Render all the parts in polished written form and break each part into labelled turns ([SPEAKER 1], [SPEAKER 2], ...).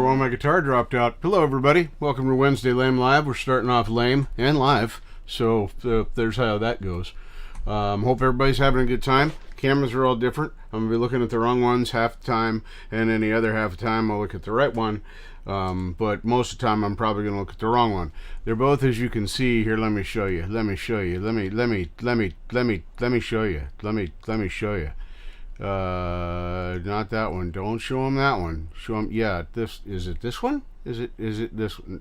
[SPEAKER 1] while my guitar dropped out. Hello, everybody. Welcome to Wednesday Lame Live. We're starting off lame and live, so there's how that goes. Hope everybody's having a good time. Cameras are all different. I'm going to be looking at the wrong ones half the time, and then the other half the time I'll look at the right one. But most of the time I'm probably going to look at the wrong one. They're both, as you can see here. Let me show you. Let me show you. Let me show you. Let me show you. Not that one. Don't show him that one. Show him. Yeah, this is it. This one? Is it this one?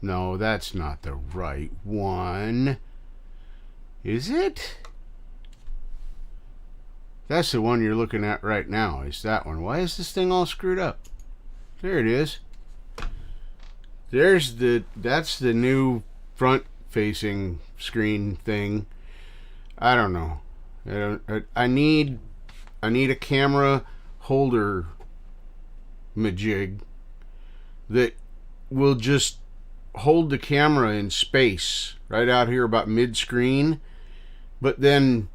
[SPEAKER 1] No, that's not the right one. Is it? That's the one you're looking at right now. Is that one? Why is this thing all screwed up? There it is. That's the new front-facing screen thing. I don't know. I need a camera holder majig that will just hold the camera in space right out here about mid-screen, but then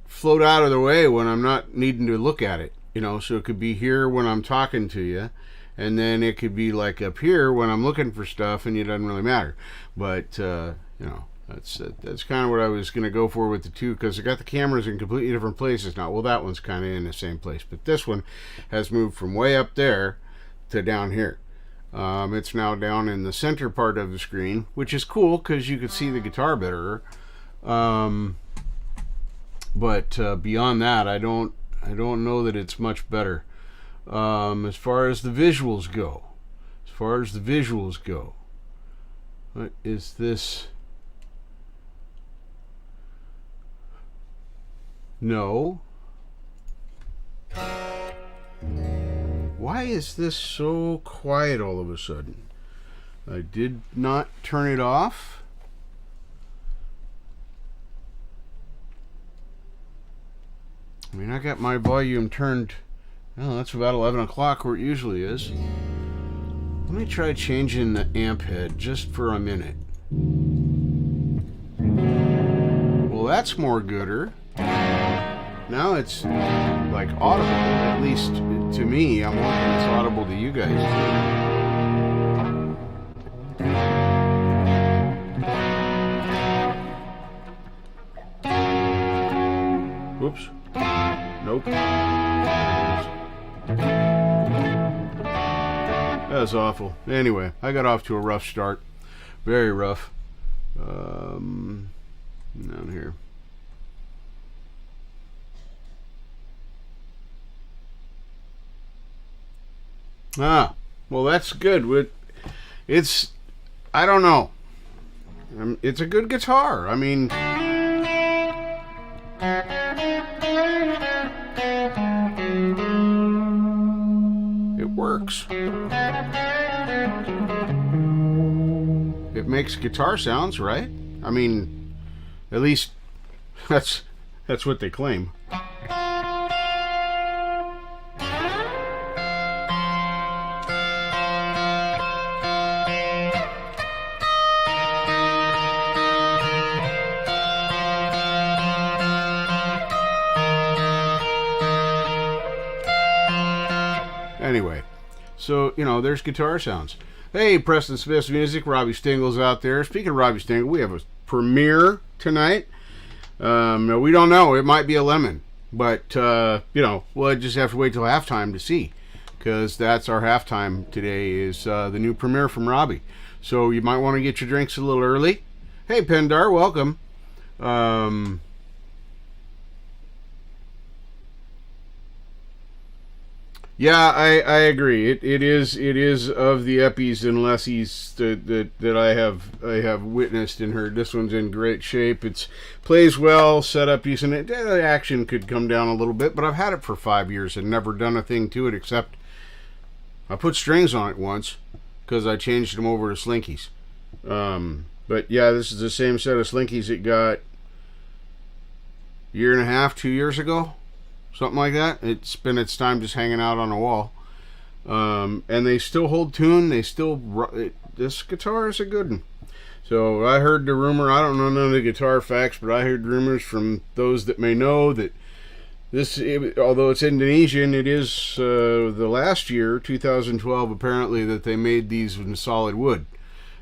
[SPEAKER 1] float out of the way when I'm not needing to look at it, you know. So it could be here when I'm talking to you, and then it could be like up here when I'm looking for stuff, and it doesn't really matter. But you know, that's kind of what I was going to go for with the two, because I got the cameras in completely different places now. Well, that one's kind of in the same place, but this one has moved from way up there to down here. It's now down in the center part of the screen, which is cool because you can see the guitar better. But beyond that, I don't know that it's much better. As far as the visuals go, what is this? No. Why is this so quiet all of a sudden? I did not turn it off. I mean, I got my volume turned. Oh, that's about 11 o'clock where it usually is. Let me try changing the amp head just for a minute. Well, that's more gooder. Now it's like audible, at least to me. I'm hoping it's audible to you guys too. Whoops. Nope. That was awful. Anyway, I got off to a rough start. Very rough. Down here. Ah, well, that's good. It's, I don't know. It's a good guitar. I mean, it works. It makes guitar sounds, right? I mean, at least that's what they claim. Anyway, so, you know, there's guitar sounds. Hey, Preston Smith's Music, Robbie Stingle's out there. Speaking of Robbie Stingle, we have a premiere tonight. We don't know. It might be a lemon. But, you know, we'll just have to wait till halftime to see. Because that's our halftime today, is the new premiere from Robbie. So you might want to get your drinks a little early. Hey, Pendar, welcome. Yeah, I agree. It is of the Eppies and Lessies that I have witnessed and heard. This one's in great shape. It's plays well, set up decent. The action could come down a little bit, but I've had it for 5 years and never done a thing to it except I put strings on it once because I changed them over to Slinkies. But yeah, this is the same set of Slinkies it got a year and a half, 2 years ago. Something like that. It's been its time just hanging out on a wall. And they still hold tune. They still... This guitar is a good one. So I heard the rumor. I don't know none of the guitar facts, but I heard rumors from those that may know that although it's Indonesian, it is the last year, 2012, apparently, that they made these in solid wood.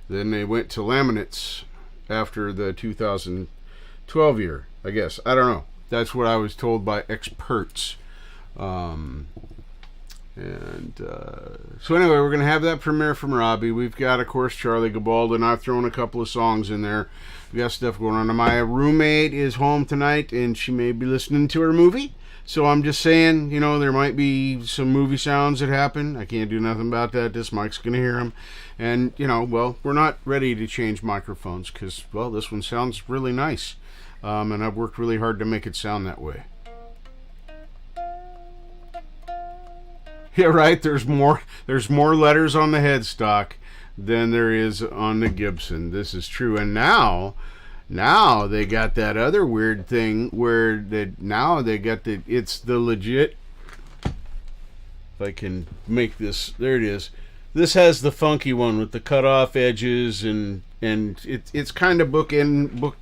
[SPEAKER 1] Then they went to laminates after the 2012 year, I guess. I don't know. That's what I was told by experts. So anyway, we're going to have that premiere from Robbie. We've got, of course, Charlie Gabald, and I've thrown a couple of songs in there. We got stuff going on. My roommate is home tonight, and she may be listening to her movie. So I'm just saying, there might be some movie sounds that happen. I can't do nothing about that. This mic's going to hear them. And, we're not ready to change microphones because, this one sounds really nice. And I've worked really hard to make it sound that way. Yeah, right. There's more letters on the headstock than there is on the Gibson. This is true. And now they got that other weird thing where it's the legit. If I can make this, there it is. This has the funky one with the cut off edges and it's kind of open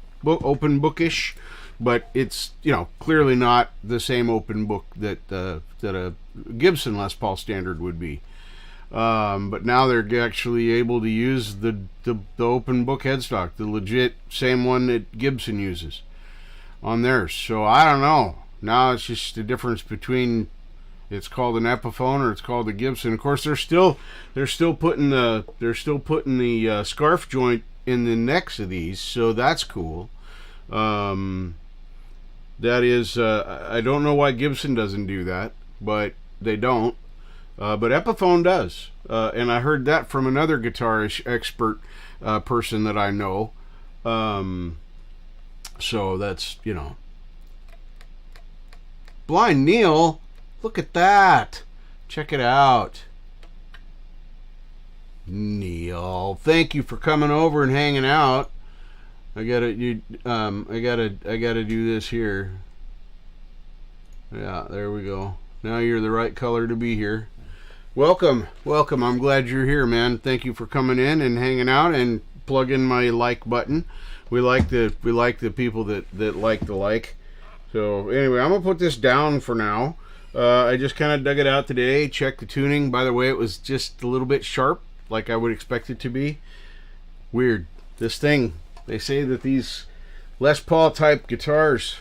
[SPEAKER 1] bookish. But it's, clearly not the same open book that a Gibson Les Paul standard would be. But now they're actually able to use the open book headstock, the legit same one that Gibson uses on theirs. So I don't know. Now it's just the difference between it's called an Epiphone or it's called a Gibson. Of course, they're still putting the scarf joint in the necks of these, so that's cool. That is, I don't know why Gibson doesn't do that, but they don't. But Epiphone does. And I heard that from another guitarist expert person that I know. So that's, Blind Neil, look at that. Check it out. Neil, thank you for coming over and hanging out. I gotta do this here. Yeah, there we go. Now you're the right color to be here. Welcome. I'm glad you're here, man. Thank you for coming in and hanging out and plugging my like button. We like the people that like the like. So anyway, I'm gonna put this down for now. I just kind of dug it out today, checked the tuning. By the way, it was just a little bit sharp, like I would expect it to be. Weird. This thing. They say that these Les Paul type guitars,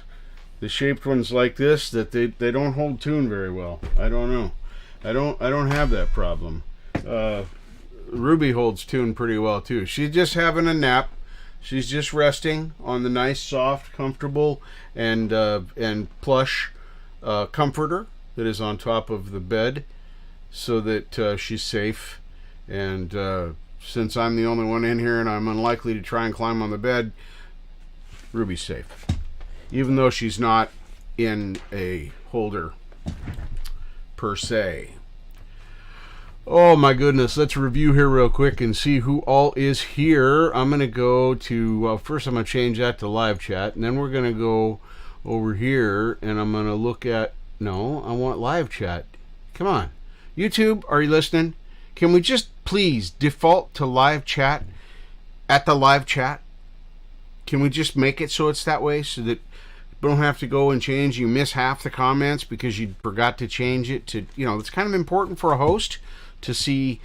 [SPEAKER 1] the shaped ones like this, that they don't hold tune very well. I don't know. I don't have that problem. Ruby holds tune pretty well too. She's just having a nap. She's just resting on the nice, soft, comfortable, and plush comforter that is on top of the bed, so that she's safe. And since I'm the only one in here and I'm unlikely to try and climb on the bed, Ruby's safe. Even though she's not in a holder per se. Oh my goodness, let's review here real quick and see who all is here. I'm going to go to, first I'm going to change that to live chat, and then we're going to go over here and I'm going to look at, no, I want live chat. Come on. YouTube, are you listening? Can we just please default to live chat at the live chat? Can we just make it so it's that way so that you don't have to go and change? You miss half the comments because you forgot to change it to, it's kind of important for a host to see,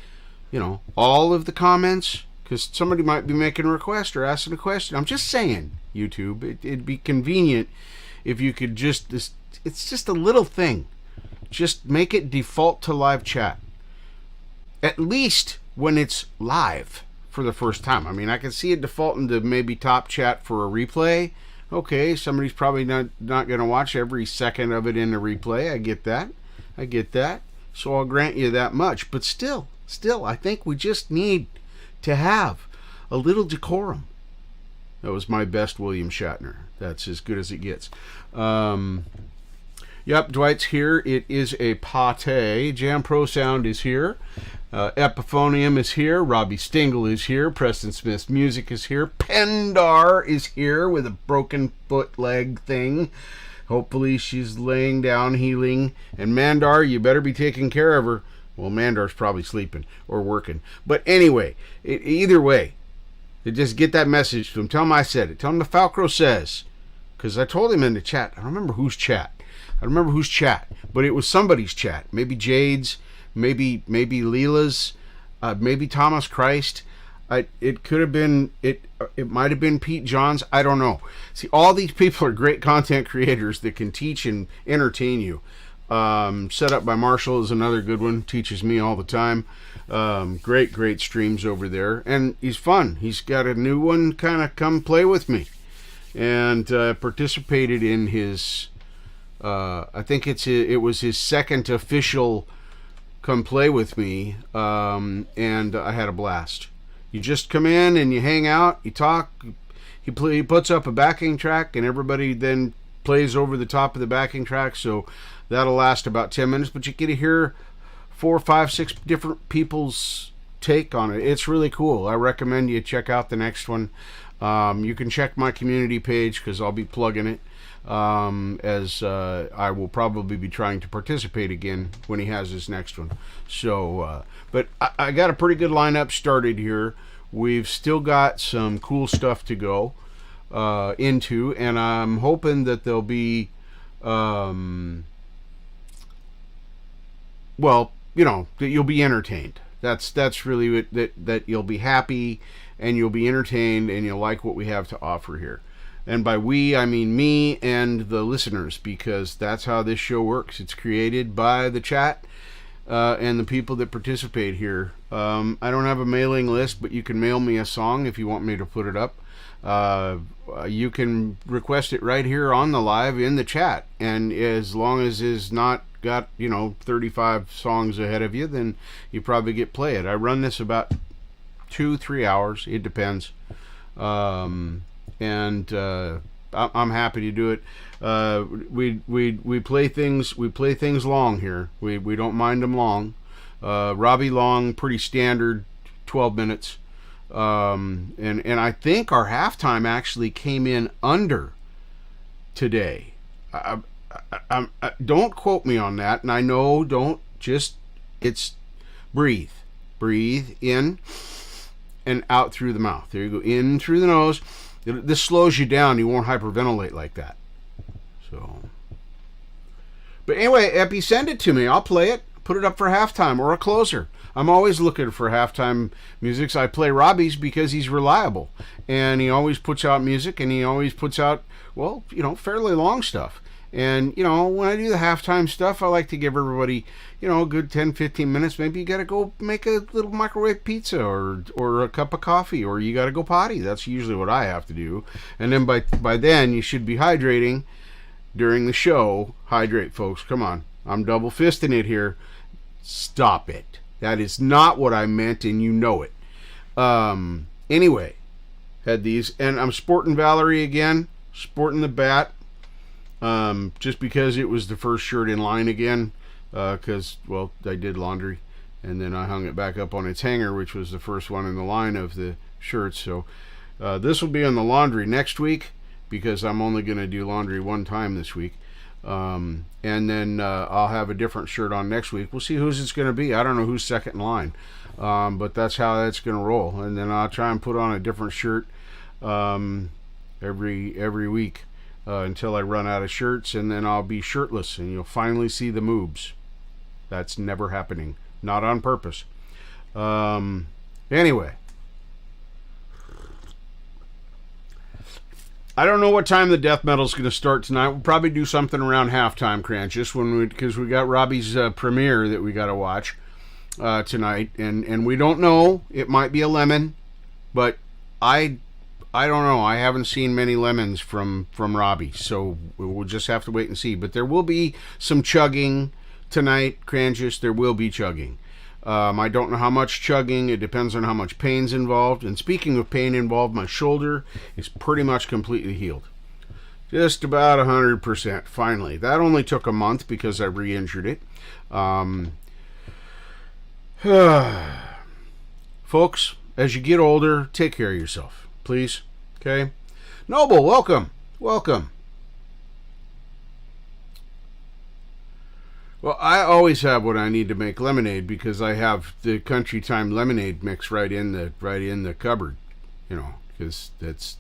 [SPEAKER 1] all of the comments because somebody might be making a request or asking a question. I'm just saying, YouTube, it'd be convenient if you could it's just a little thing. Just make it default to live chat. At least when it's live for the first time. I mean, I can see it defaulting to maybe top chat for a replay. Okay, somebody's probably not going to watch every second of it in the replay. I get that. So I'll grant you that much. But still, I think we just need to have a little decorum. That was my best William Shatner. That's as good as it gets. Yep, Dwight's here. It is a pate. Jam Pro Sound is here. Epiphonium is here. Robbie Stingle is here. Preston Smith's Music is here. Pendar is here with a broken foot leg thing. Hopefully she's laying down healing. And Mandar, you better be taking care of her. Well, Mandar's probably sleeping or working. But anyway, either way, just get that message to him. Tell him I said it. Tell him TheFalcro says. Because I told him in the chat. I don't remember whose chat. I don't remember whose chat, but it was somebody's chat. Maybe Jade's, maybe Leela's, maybe Thomas Christ. It could have been it. It might have been Pete Johns. I don't know. See, all these people are great content creators that can teach and entertain you. Set Up by Marshall is another good one. Teaches me all the time. Great streams over there, and he's fun. He's got a new one. Kind of come play with me, and participated in his. I think it was his second official come play with me, and I had a blast. You just come in and you hang out, you talk. He puts up a backing track, and everybody then plays over the top of the backing track. So that'll last about 10 minutes, but you get to hear 4, 5, 6 different people's take on it. It's really cool. I recommend you check out the next one. You can check my community page because I'll be plugging it. As I will probably be trying to participate again when he has his next one. So, but I got a pretty good lineup started here. We've still got some cool stuff to go into, and I'm hoping that there'll be, well, that you'll be entertained. That's really that you'll be happy and you'll be entertained and you'll like what we have to offer here. And by we, I mean me and the listeners, because that's how this show works. It's created by the chat and the people that participate here. I don't have a mailing list, but you can mail me a song if you want me to put it up. You can request it right here on the live in the chat. And as long as it's not got, 35 songs ahead of you, then you probably get play it. I run this about 2-3 hours. It depends. And I'm happy to do it. We play things long here. We don't mind them long. Robbie long, pretty standard, 12 minutes. And I think our halftime actually came in under today. I don't quote me on that, and I know it's breathe in and out through the mouth. There you go, in through the nose. This slows you down. You won't hyperventilate like that. So, but anyway, Epi, send it to me. I'll play it. Put it up for halftime or a closer. I'm always looking for halftime music. I play Robbie's because he's reliable, and he always puts out music, and he always puts out fairly long stuff. And when I do the halftime stuff, I like to give everybody a good 10-15 minutes. Maybe you got to go make a little microwave pizza or a cup of coffee, or you got to go potty. That's usually what I have to do. And then by then you should be hydrating during the show. Hydrate, folks. Come on. I'm double fisting it here. Stop it. That is not what I meant, and you know it. Anyway, had these, and I'm sporting Valerie again. Sporting the bat. Just because it was the first shirt in line again, because I did laundry, and then I hung it back up on its hanger, which was the first one in the line of the shirts. So this will be on the laundry next week, because I'm only going to do laundry one time this week, and then I'll have a different shirt on next week. We'll see whose it's going to be. I don't know who's second in line, but that's how that's going to roll. And then I'll try and put on a different shirt every week. Until I run out of shirts, and then I'll be shirtless, and you'll finally see the moobs. That's never happening. Not on purpose. Anyway. I don't know what time the death metal's going to start tonight. We'll probably do something around halftime, Cranches, because we got Robbie's premiere that we got to watch tonight, and we don't know. It might be a lemon, but I don't know. I haven't seen many lemons from Robbie, so we'll just have to wait and see. But there will be some chugging tonight, Cranches. There will be chugging. I don't know how much chugging. It depends on how much pain's involved. And speaking of pain involved, my shoulder is pretty much completely healed. Just about 100%, finally. That only took a month because I re-injured it. Folks, as you get older, take care of yourself. Please. Okay. Noble, welcome. Welcome. Well, I always have what I need to make lemonade because I have the Country Time lemonade mix right in the cupboard. Because that's...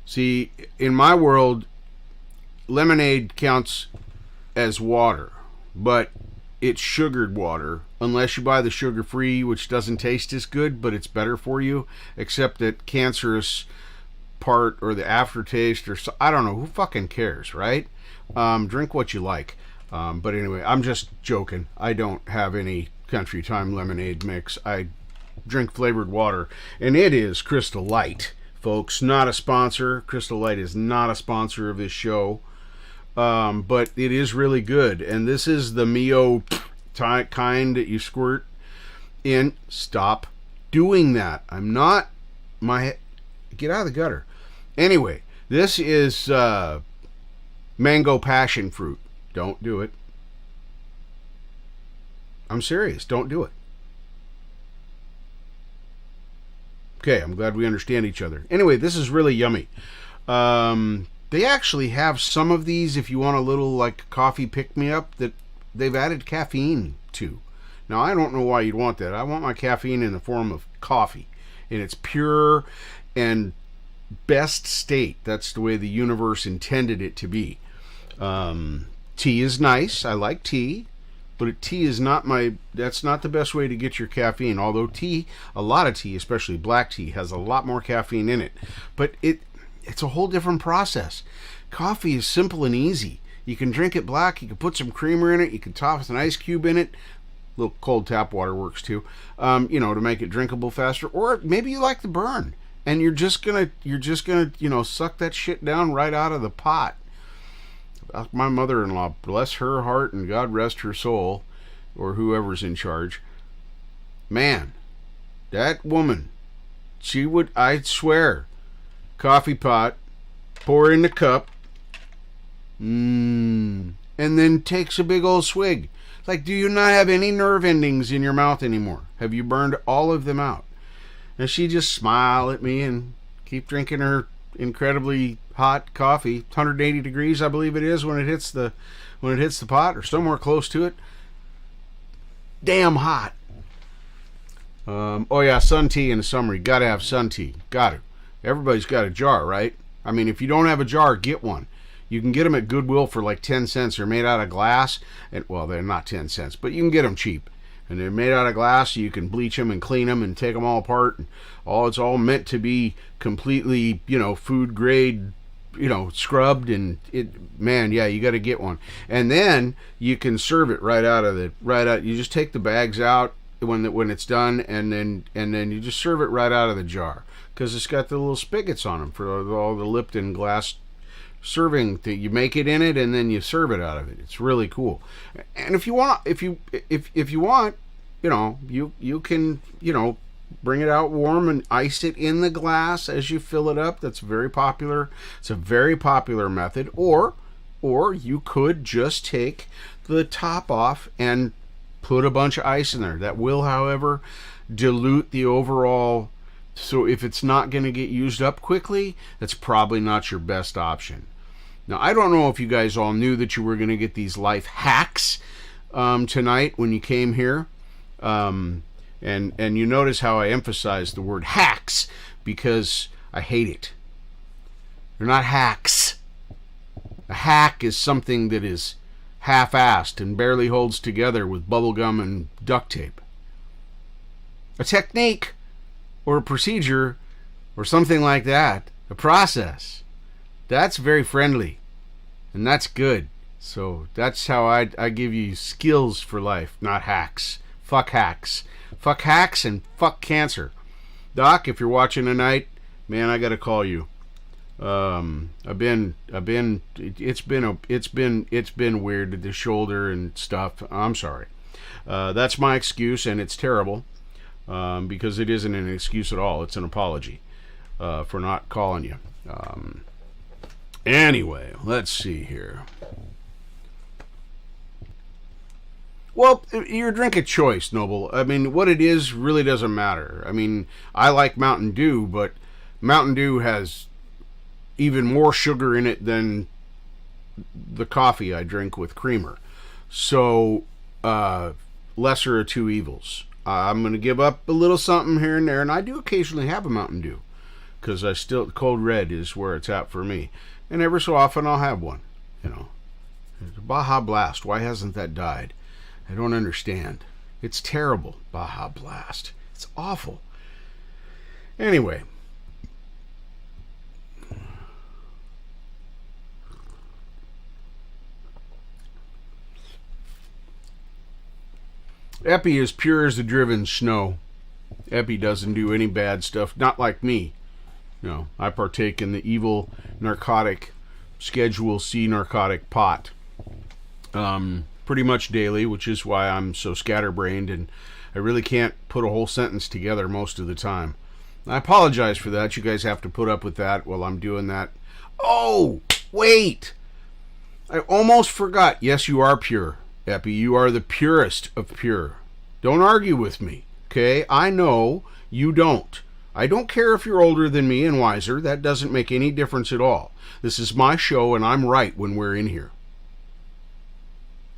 [SPEAKER 1] See, in my world, lemonade counts as water, but it's sugared water, unless you buy the sugar-free, which doesn't taste as good, but it's better for you, except that cancerous part or the aftertaste or so, I don't know, who fucking cares, right? Drink what you like. But anyway, I'm just joking. I don't have any Country Time lemonade mix. I drink flavored water, and it is Crystal Light, folks. Not a sponsor. Crystal Light is not a sponsor of this show, but it is really good. And this is the Mio kind that you squirt in. Stop doing that. I'm not get out of the gutter. Anyway, this is mango passion fruit. Don't do it. I'm serious. Don't do it. Okay, I'm glad we understand each other. Anyway, this is really yummy. They actually have some of these, if you want a little like coffee pick-me-up, that they've added caffeine to. Now, I don't know why you'd want that. I want my caffeine in the form of coffee, in its pure and best state. That's the way the universe intended it to be. Tea is nice. I like tea, but tea is that's not the best way to get your caffeine. Although tea, a lot of tea, especially black tea, has a lot more caffeine in it. But it's a whole different process. Coffee is simple and easy. You can drink it black. You can put some creamer in it. You can toss an ice cube in it. A little cold tap water works too. To make it drinkable faster. Or maybe you like the burn, and you're just gonna suck that shit down right out of the pot. My mother-in-law, bless her heart and God rest her soul, or whoever's in charge. Man, that woman, she would, I swear, coffee pot, pour in the cup, and then takes a big old swig. Like, do you not have any nerve endings in your mouth anymore? Have you burned all of them out? And she just smile at me and keep drinking her incredibly hot coffee. 180 degrees, I believe it is, when it hits the pot, or somewhere close to it. Damn hot. Oh yeah, sun tea in the summer. You gotta have sun tea. Got it. Everybody's got a jar, right? I mean, if you don't have a jar, get one. You can get them at Goodwill for like 10 cents. They're made out of glass, and well, they're not 10 cents, but you can get them cheap. And they're made out of glass, so you can bleach them and clean them and take them all apart. And it's all meant to be completely, food grade, scrubbed. And you got to get one. And then you can serve it right out. You just take the bags out when it's done, and then you just serve it right out of the jar, because it's got the little spigots on them for all the Lipton glass serving thing. You make it in it, and then you serve it out of it. It's really cool. And if you want, you can bring it out warm and ice it in the glass as you fill it up. That's very popular. It's a very popular method. Or you could just take the top off and put a bunch of ice in there. That will, however, dilute the overall. So if it's not going to get used up quickly, that's probably not your best option. Now, I don't know if you guys all knew that you were going to get these life hacks tonight when you came here. And you notice how I emphasize the word hacks, because I hate it. They're not hacks. A hack is something that is half-assed and barely holds together with bubble gum and duct tape. A technique or a procedure or something like that, a process, that's very friendly, and that's good. So that's how I give you skills for life, not hacks. Fuck hacks. Fuck hacks and fuck cancer. Doc, if you're watching tonight, man, I gotta call you. It's been weird, the shoulder and stuff. I'm sorry. That's my excuse, and it's terrible, because it isn't an excuse at all. It's an apology for not calling you. Anyway, let's see here. Well, your drink of choice, Noble. I mean, what it is really doesn't matter. I mean, I like Mountain Dew, but Mountain Dew has even more sugar in it than the coffee I drink with creamer. So, lesser of two evils. I'm going to give up a little something here and there, and I do occasionally have a Mountain Dew, because Cold Red is where it's at for me. And every so often I'll have one. You know, Baja Blast. Why hasn't that died? I don't understand. It's terrible. Baja Blast. It's awful. Anyway. Epi is pure as the driven snow. Epi doesn't do any bad stuff. Not like me. No, I partake in the evil narcotic, Schedule C narcotic pot. Pretty much daily, which is why I'm so scatterbrained and I really can't put a whole sentence together most of the time. I apologize for that. You guys have to put up with that while I'm doing that. Oh, wait! I almost forgot. Yes, you are pure, Epi. You are the purest of pure. Don't argue with me, okay? I know you don't. I don't care if you're older than me and wiser. That doesn't make any difference at all. This is my show, and I'm right when we're in here.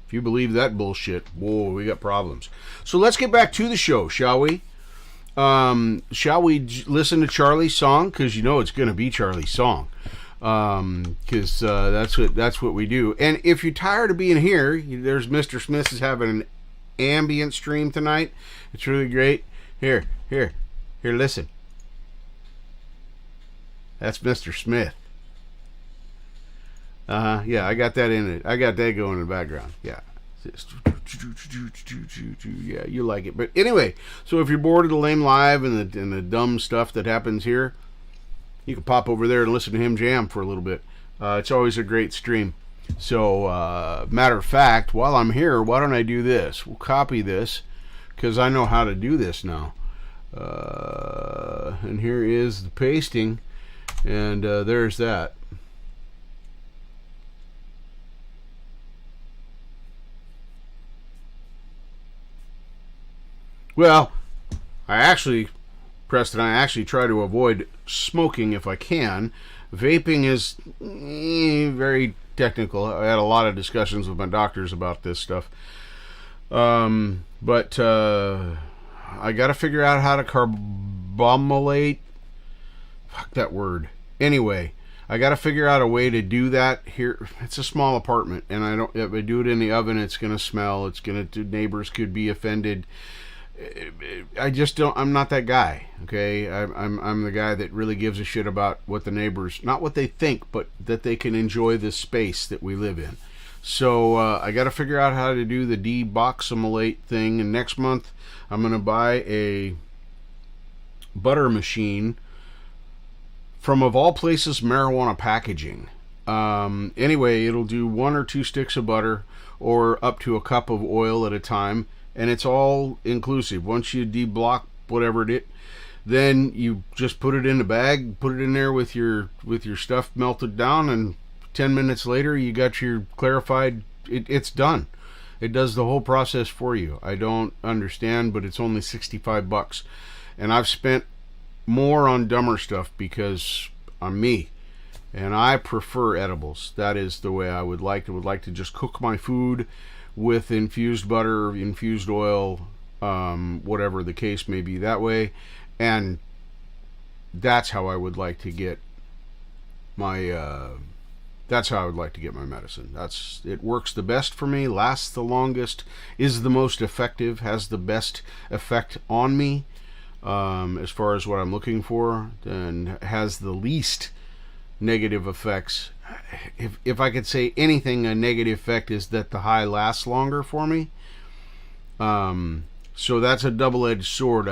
[SPEAKER 1] If you believe that bullshit, whoa, we got problems. So let's get back to the show, shall we? Shall we listen to Charlie's song? Because you know it's going to be Charlie's song. Because that's what we do. And if you're tired of being here, there's Mr. Smith is having an ambient stream tonight. It's really great. Here, listen. That's Mr. Smith. Yeah, I got that in it. I got that going in the background. Yeah. Yeah, you like it. But anyway, so if you're bored of the Lame Live and the dumb stuff that happens here, you can pop over there and listen to him jam for a little bit. It's always a great stream. So, matter of fact, while I'm here, why don't I do this? We'll copy this, because I know how to do this now. And here is the pasting, and there's that. Well, Preston, I actually try to avoid smoking if I can. Vaping is very technical. I had a lot of discussions with my doctors about this stuff. But I got to figure out how to carbamylate. Fuck that word. Anyway, I got to figure out a way to do that here. It's a small apartment, and if I do it in the oven, it's going to smell. Neighbors could be offended. I just don't. I'm not that guy. Okay, I'm the guy that really gives a shit about what the neighbors, not what they think, but that they can enjoy the space that we live in. So I got to figure out how to do the deboxamylate thing. And next month I'm gonna buy a butter machine from, of all places, marijuana packaging. Anyway, it'll do 1 or 2 sticks of butter or up to a cup of oil at a time. And it's all inclusive. Once you deblock whatever it is, then you just put it in a bag, put it in there with your stuff melted down, and 10 minutes later you got your clarified. It's done. It does the whole process for you. I don't understand, but it's only $65, and I've spent more on dumber stuff because I'm me, and I prefer edibles. That is the way I would like to just cook my food with infused butter, infused oil, whatever the case may be that way. And that's how I would like to get my medicine. It works the best for me, lasts the longest, is the most effective, has the best effect on me, as far as what I'm looking for, and has the least negative effects. If I could say anything, a negative effect is that the high lasts longer for me. So that's a double-edged sword.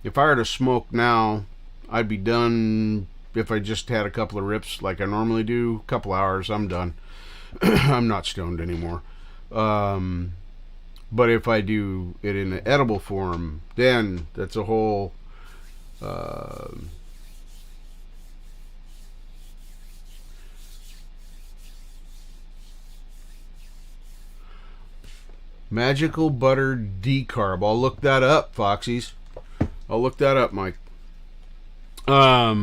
[SPEAKER 1] If I were to smoke now, I'd be done. If I just had a couple of rips like I normally do, a couple hours, I'm done. I'm not stoned anymore. But if I do it in an edible form, then that's a whole magical butter decarb. I'll look that up, Foxies. I'll look that up, Mike. Let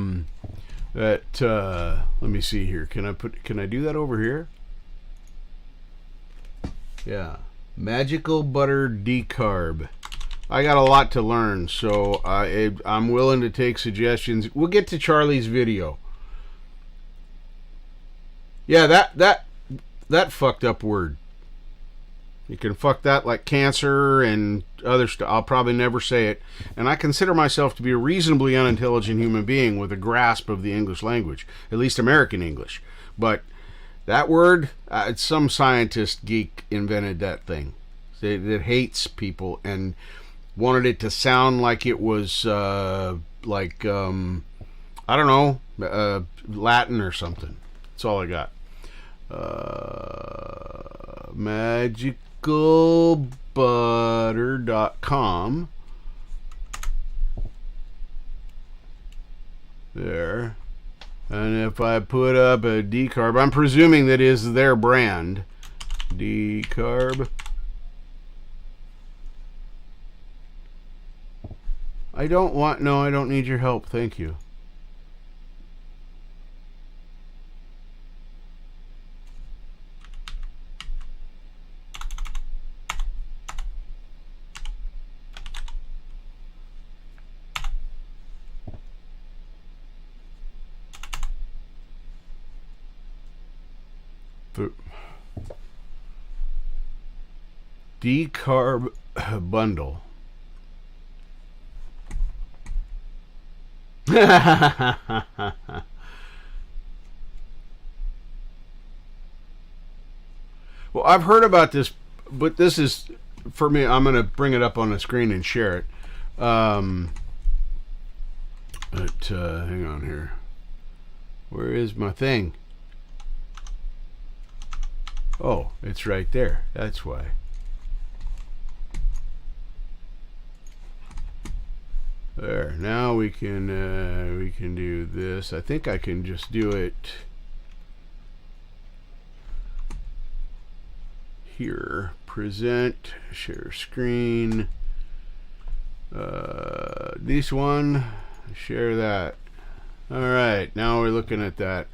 [SPEAKER 1] me see here. Can I do that over here? Yeah. Magical butter decarb. I got a lot to learn, so I'm willing to take suggestions. We'll get to Charlie's video. Yeah, that fucked up word. You can fuck that like cancer and other stuff. I'll probably never say it. And I consider myself to be a reasonably unintelligent human being with a grasp of the English language, at least American English. But that word, some scientist geek invented that thing. It hates people and wanted it to sound like it was I don't know, Latin or something. That's all I got. Magicalbutter.com. There. And if I put up a decarb, I'm presuming that is their brand. Decarb. I don't need your help. Thank you. Decarb bundle. Well, I've heard about this, but this is for me. I'm going to bring it up on the screen and share it. Hang on here. Where is my thing? Oh, it's right there. That's why. There. Now we can do this. I think I can just do it here. Present, share screen. This one, share that. All right. Now we're looking at that.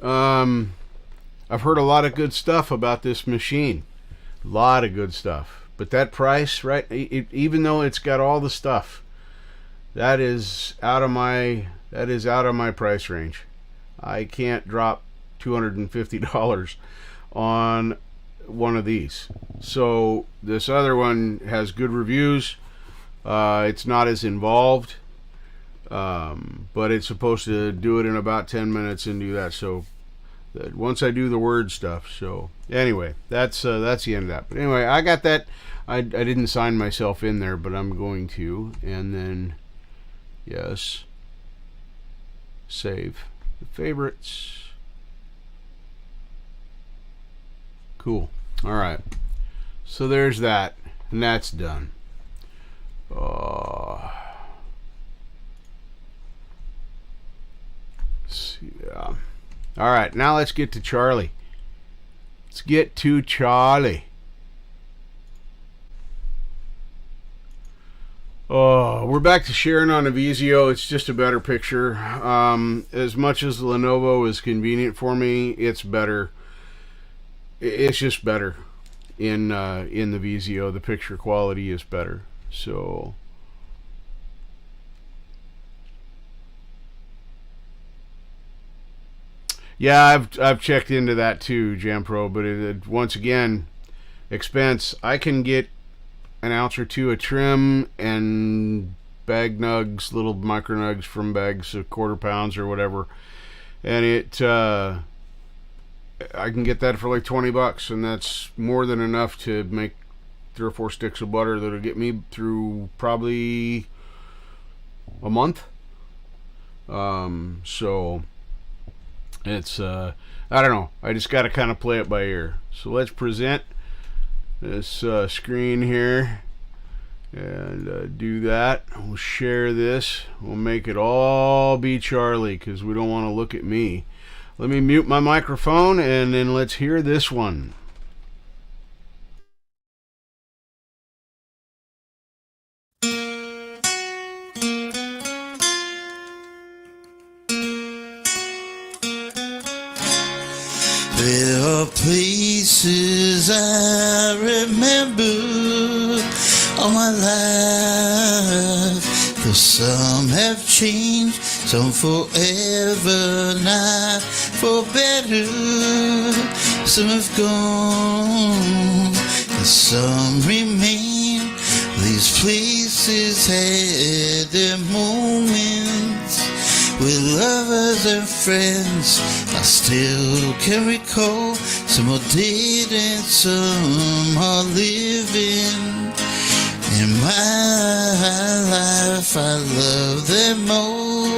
[SPEAKER 1] I've heard a lot of good stuff about this machine. A lot of good stuff. But that price, right? Even though it's got all the stuff, that is out of my price range. I can't drop $250 on one of these. So this other one has good reviews. It's not as involved, but it's supposed to do it in about 10 minutes and do that. So once I do the word stuff. So anyway, that's the end of that. But anyway, I got that. I didn't sign myself in there, but I'm going to. And then yes, save the favorites. Cool. All right. So there's that, and that's done. Yeah. All right, now let's get to Charlie. Let's get to Charlie. Oh, we're back to sharing on a Vizio. It's just a better picture. As much as the Lenovo is convenient for me, it's better. It's just better in the Vizio. The picture quality is better. So yeah, I've checked into that too, Jampro. But once again, expense. I can get an ounce or two of trim and bag nugs, little micro nugs from bags of quarter pounds or whatever, and I can get that for like $20, and that's more than enough to make 3 or 4 sticks of butter that'll get me through probably a month. So it's I don't know. I just got to kind of play it by ear. So let's present this screen here and do that. We'll share this. We'll make it all be Charlie because we don't want to look at me. Let me mute my microphone and then let's hear this one.
[SPEAKER 2] There are places I remember all my life, for some have changed, some forever, not for better. Some have gone, and some remain. These places had their moments with lovers and friends. I still can recall. Some are dead and some are living. In my life I love them all.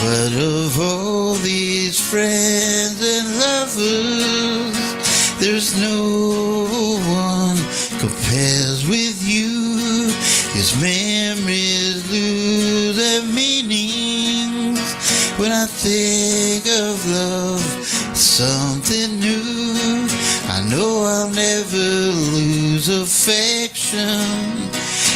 [SPEAKER 2] But of all these friends and lovers, there's no one compares with you. His memories lose their meanings when I think of love, something new. I know I'll never lose affection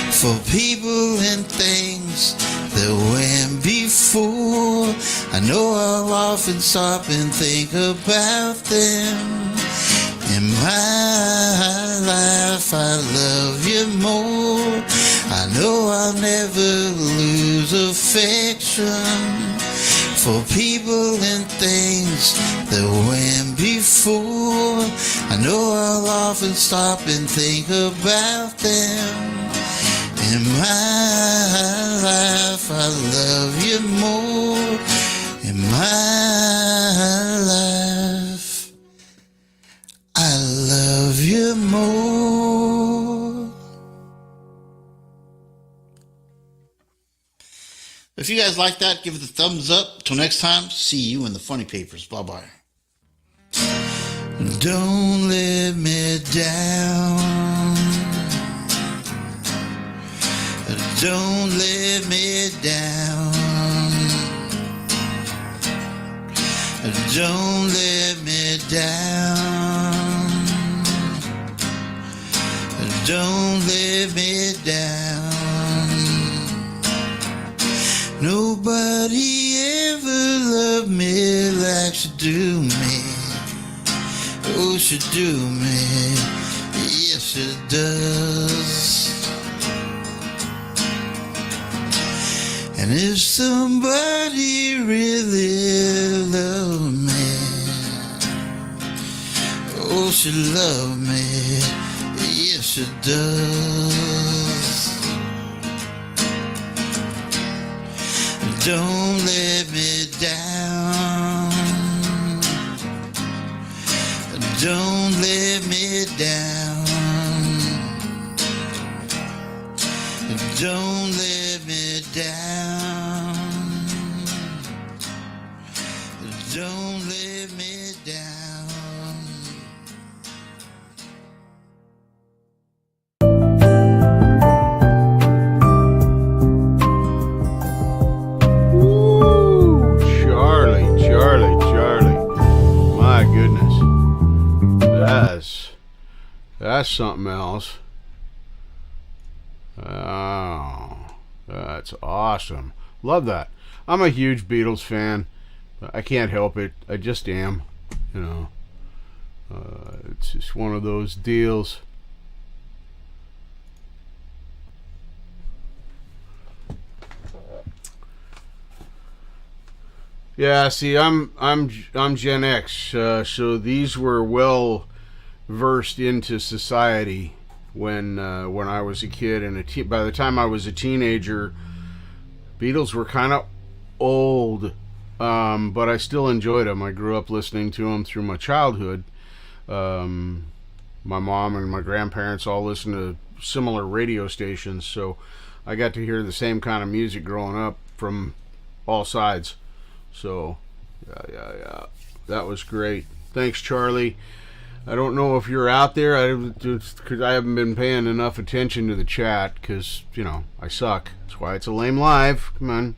[SPEAKER 2] for people and things that went before. I know I'll often stop and think about them. In my life I love you more. I know I'll never lose affection for people and things that went before. I know I'll often stop and think about them. In my life I love you more. In my life I love you more. If you guys like that, give it a thumbs up. Till next time, see you in the funny papers. Bye-bye. Don't let me down. Don't let me down. Don't let me down. Don't let me down. Nobody ever loved me like she do me. Oh, she do me. Yes, she does. And if somebody really loved me, oh, she loved me. Yes, she does. Don't let me down. Don't let me down. Don't let me down. Don't let me down.
[SPEAKER 1] Woo! Charlie. My goodness. That's something else. Oh, that's awesome. Love that. I'm a huge Beatles fan. I can't help it. I just am. You know, it's just one of those deals. Yeah, see, I'm Gen X, so these were well versed into society when I was a kid and by the time I was a teenager, Beatles were kind of old, but I still enjoyed them. I grew up listening to them through my childhood. My mom and my grandparents all listened to similar radio stations, so I got to hear the same kind of music growing up from all sides. So, yeah, that was great. Thanks, Charlie. I don't know if you're out there. I haven't been paying enough attention to the chat because, I suck. That's why it's a Lame Live. Come on,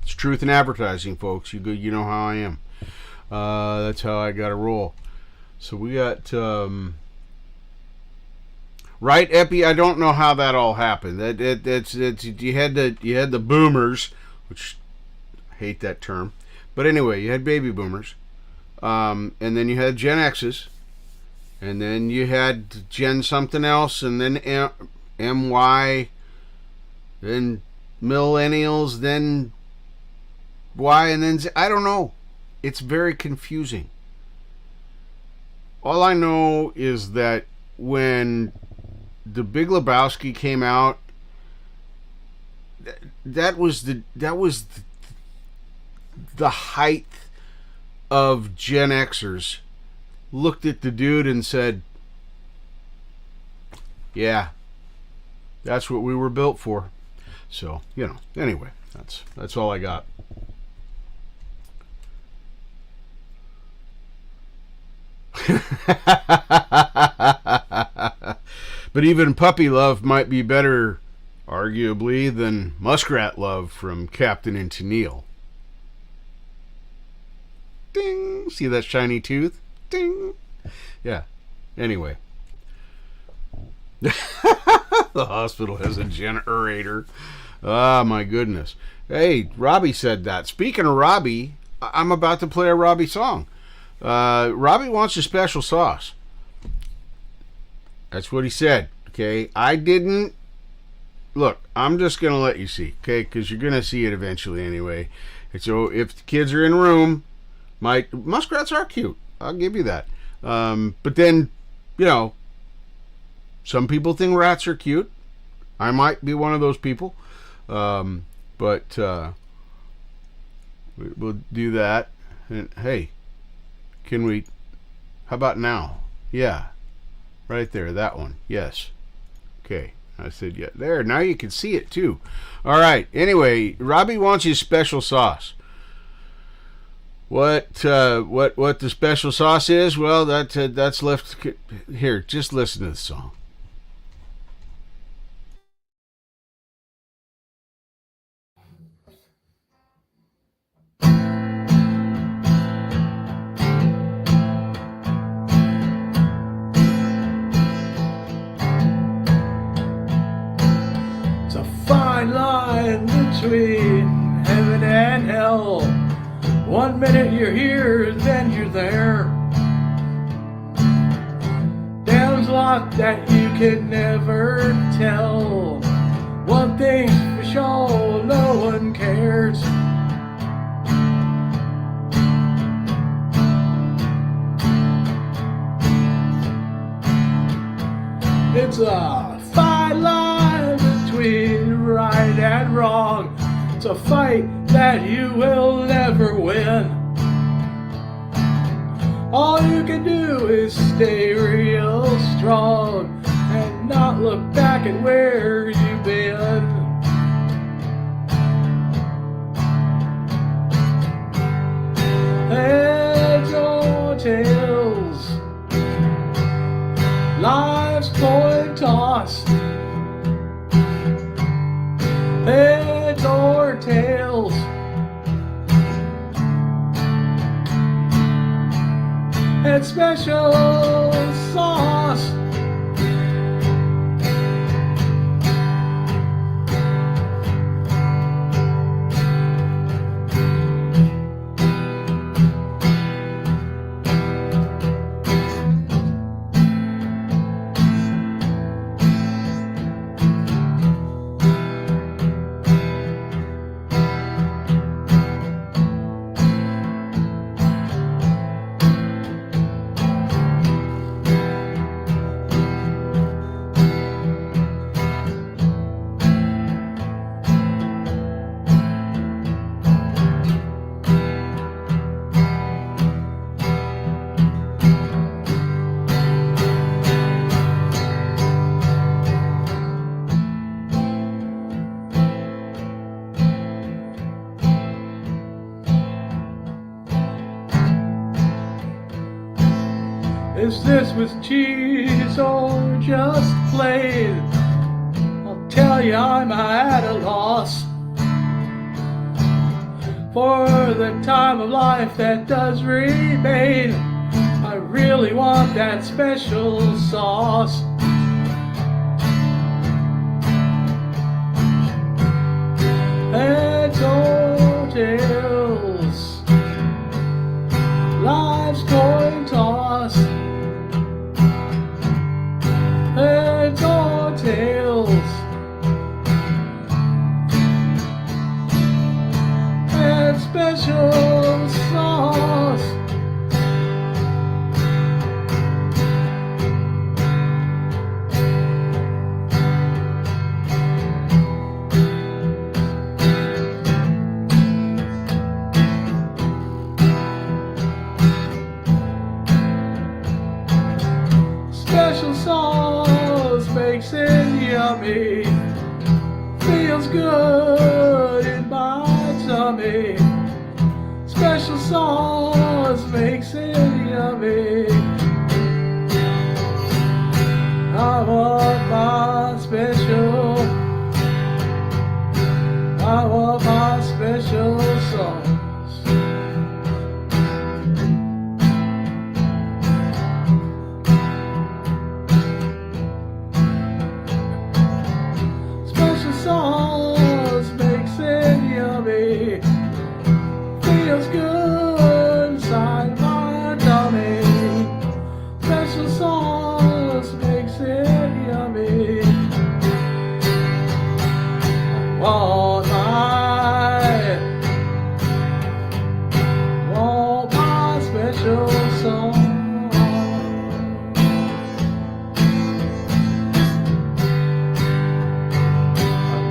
[SPEAKER 1] it's truth in advertising, folks. You know how I am. That's how I got to roll. So we got right, Epi. I don't know how that all happened. It's you had the boomers, which I hate that term, but anyway, you had baby boomers, and then you had Gen X's, and then you had Gen something else, and then MY, then millennials, then Y, and then Z. I don't know. it's very confusing. All I know is that when The Big Lebowski came out, that was the height of Gen Xers looked at the dude and said, yeah, that's what we were built for. So, anyway, that's all I got. But even puppy love might be better, arguably, than muskrat love from Captain and Tennille. Ding! See that shiny tooth? Ding! Yeah. Anyway. The hospital has a generator. Oh, my goodness. Hey, Robbie said that. Speaking of Robbie, I'm about to play a Robbie song. Robbie wants a special sauce. That's what he said. Okay, I didn't. Look, I'm just going to let you see. Okay, because you're going to see it eventually anyway. And so if the kids are in the room, muskrats are cute. I'll give you that. But then, some people think rats are cute. I might be one of those people. But we'll do that. And hey, how about now? Yeah. Right there, that one. Yes. Okay. I said, yeah. There, now you can see it too. All right. Anyway, Robbie wants his special sauce. What the special sauce is? Well, that's left here. Just listen to the song.
[SPEAKER 3] It's a fine line between heaven and hell. 1 minute you're here, then you're there. Damn's lot that you can never tell. One thing's for sure, no one cares. It's a fine line between right and wrong. It's a fight that you will never win. All you can do is stay real strong and not look back at where you've been. Heads or tails, life's coin toss. Heads or tails, and special sauce. Is this with cheese or just plain? I'll tell you I'm at a loss for the time of life that does remain. I really want that special sauce. Heads or tails, life's coin toss. Heads or tails, and special sauce. sauce makes it yummy. I want my special. I want my special sauce. Special sauce makes it yummy. Feels good inside my tummy. Special sauce makes it yummy. Want my special sauce.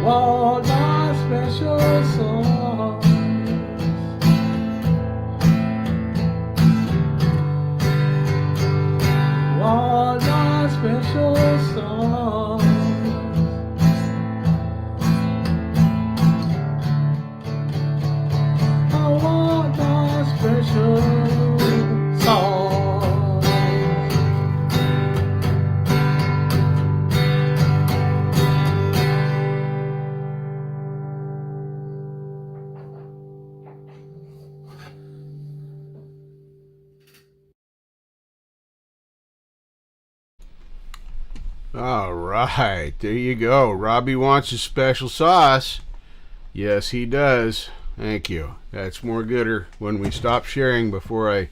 [SPEAKER 3] Want my special sauce. Want my special sauce. I want my special sauce.
[SPEAKER 1] All right, there you go. Robbie wants his special sauce. Yes, he does. Thank you. That's more gooder when we stop sharing before I,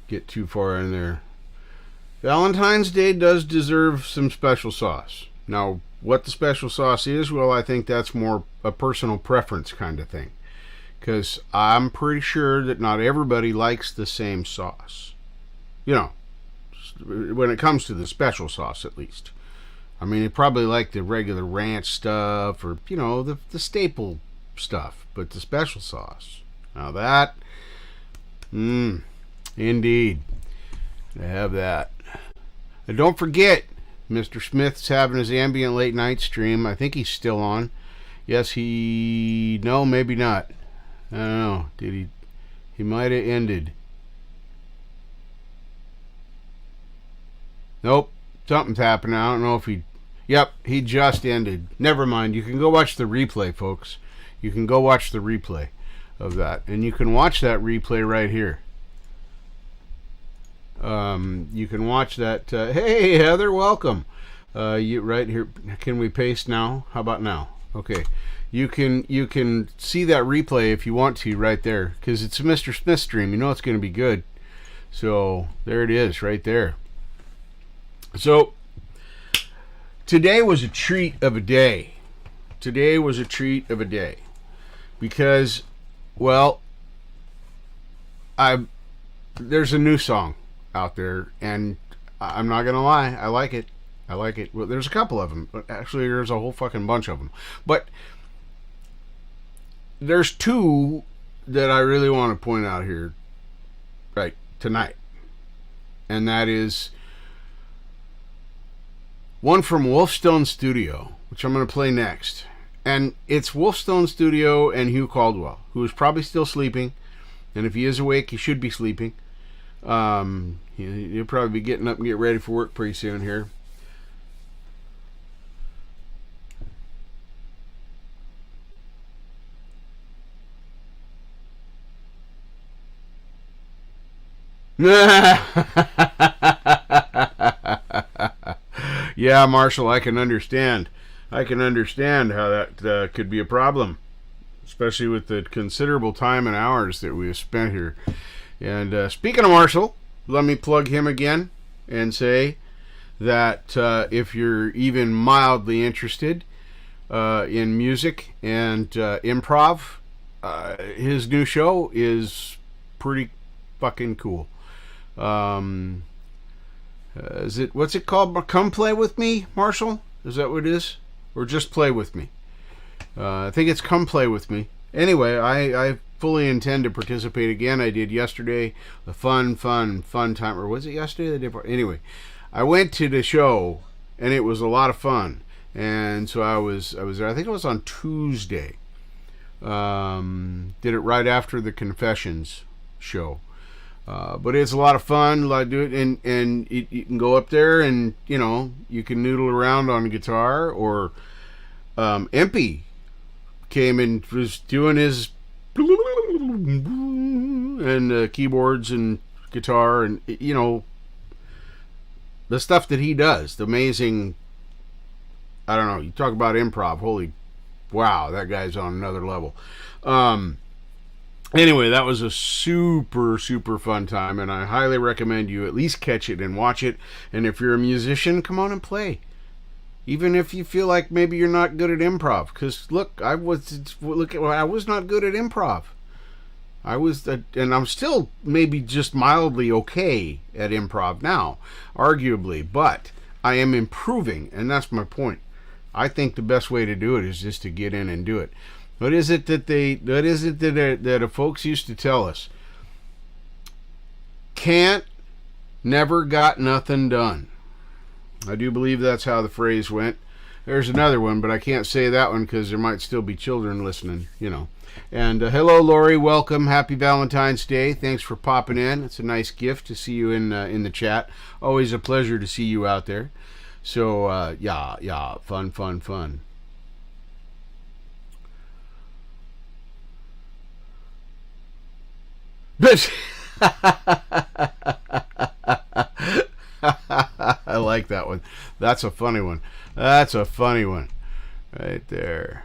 [SPEAKER 1] get too far in there. Valentine's Day does deserve some special sauce. Now, what the special sauce is, well, I think that's more a personal preference kind of thing. Because I'm pretty sure that not everybody likes the same sauce. When it comes to the special sauce, at least. I mean, they probably like the regular ranch stuff or, the staple stuff. But the special sauce, now that, indeed, I have that. And don't forget, Mr. Smith's having his ambient late night stream. I think he's still on. Yes, no, maybe not. I don't know. Did he? He might have ended. Nope, something's happening. I don't know if he... Yep, he just ended. Never mind. You can go watch the replay, folks. You can go watch the replay of that. And you can watch that replay right here. You can watch that. Hey, Heather, welcome. You right here. Can we paste now? How about now? Okay. You can see that replay if you want to right there. Because it's a Mr. Smith stream. You know it's going to be good. So, there it is right there. So, today was a treat of a day. Today was a treat of a day. Because, well, there's a new song out there, and I'm not going to lie, I like it. I like it. Well, there's a couple of them. But actually, there's a whole fucking bunch of them. But there's two that I really want to point out here right tonight. And that is one from Wolfstone Studio, which I'm going to play next. And it's Wolfstone Studio and Hugh Caldwell, who is probably still sleeping. And if he is awake, he should be sleeping. He'll probably be getting up and get ready for work pretty soon here. Yeah, Marshall, I can understand. I can understand how that could be a problem, especially with the considerable time and hours that we have spent here. And speaking of Marshall, let me plug him again and say that if you're even mildly interested in music and improv, his new show is pretty fucking cool. What's it called? Come Play With Me, Marshall? Is that what it is? Or just Play With Me? I think it's Come Play With Me. Anyway, I fully intend to participate again. I did yesterday. A fun time. Or was it yesterday? The day before? Anyway, I went to the show, and it was a lot of fun. And so I was there. I think it was on Tuesday. Did it right after the confessions show. But it's a lot of fun. I do it, and you can go up there and you can noodle around on guitar. Or Empy came and was doing his and keyboards and guitar, and the stuff that he does, the amazing. I don't know. You talk about improv. Holy wow, that guy's on another level. Anyway, that was a super, super fun time, and I highly recommend you at least catch it and watch it. And if you're a musician, come on and play. Even if you feel like maybe you're not good at improv. Because, look, I was not good at improv. And I'm still maybe just mildly okay at improv now, arguably. But I am improving, and that's my point. I think the best way to do it is just to get in and do it. What is it that the folks used to tell us? Can't, never got nothing done. I do believe that's how the phrase went. There's another one, but I can't say that one because there might still be children listening, And hello, Lori. Welcome. Happy Valentine's Day. Thanks for popping in. It's a nice gift to see you in the chat. Always a pleasure to see you out there. So, yeah. Fun. But I like that one. That's a funny one. Right there.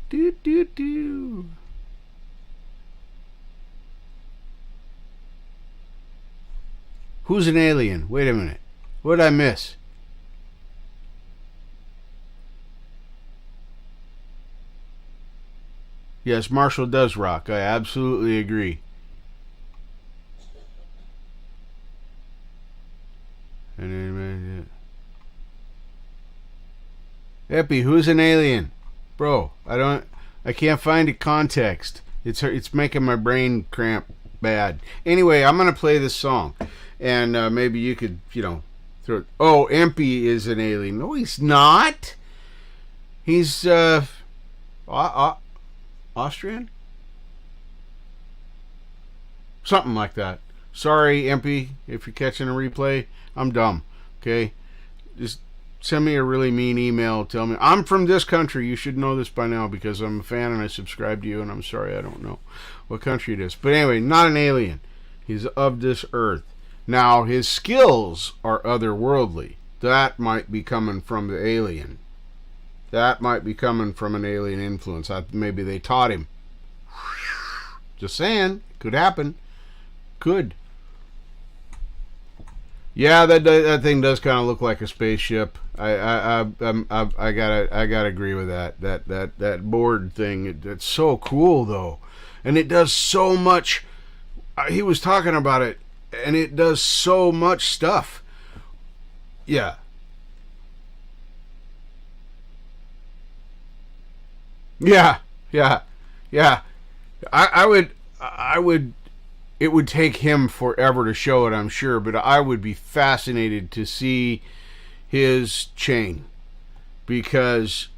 [SPEAKER 1] Do. Who's an alien? Wait a minute. What did I miss? Yes, Marshall does rock. I absolutely agree. Epi, who's an alien? Bro, I can't find a context. It's making my brain cramp bad. Anyway, I'm going to play this song. And maybe you could, throw it. Oh, Empy is an alien. No, he's not. He's Austrian? Something like that. Sorry, Empy, if you're catching a replay. I'm dumb. Okay? Just send me a really mean email. Tell me, I'm from this country. You should know this by now because I'm a fan and I subscribe to you, and I'm sorry I don't know what country it is. But anyway, not an alien. He's of this earth. Now, his skills are otherworldly. That might be coming from the alien. That might be coming from an alien influence. Maybe they taught him. Just saying. Could happen. Could. Yeah, that thing does kind of look like a spaceship. I gotta agree with that. That board thing. It's so cool though, and it does so much. He was talking about it, and it does so much stuff. Yeah. Yeah. I would. It would take him forever to show it, I'm sure, but I would be fascinated to see his chain, because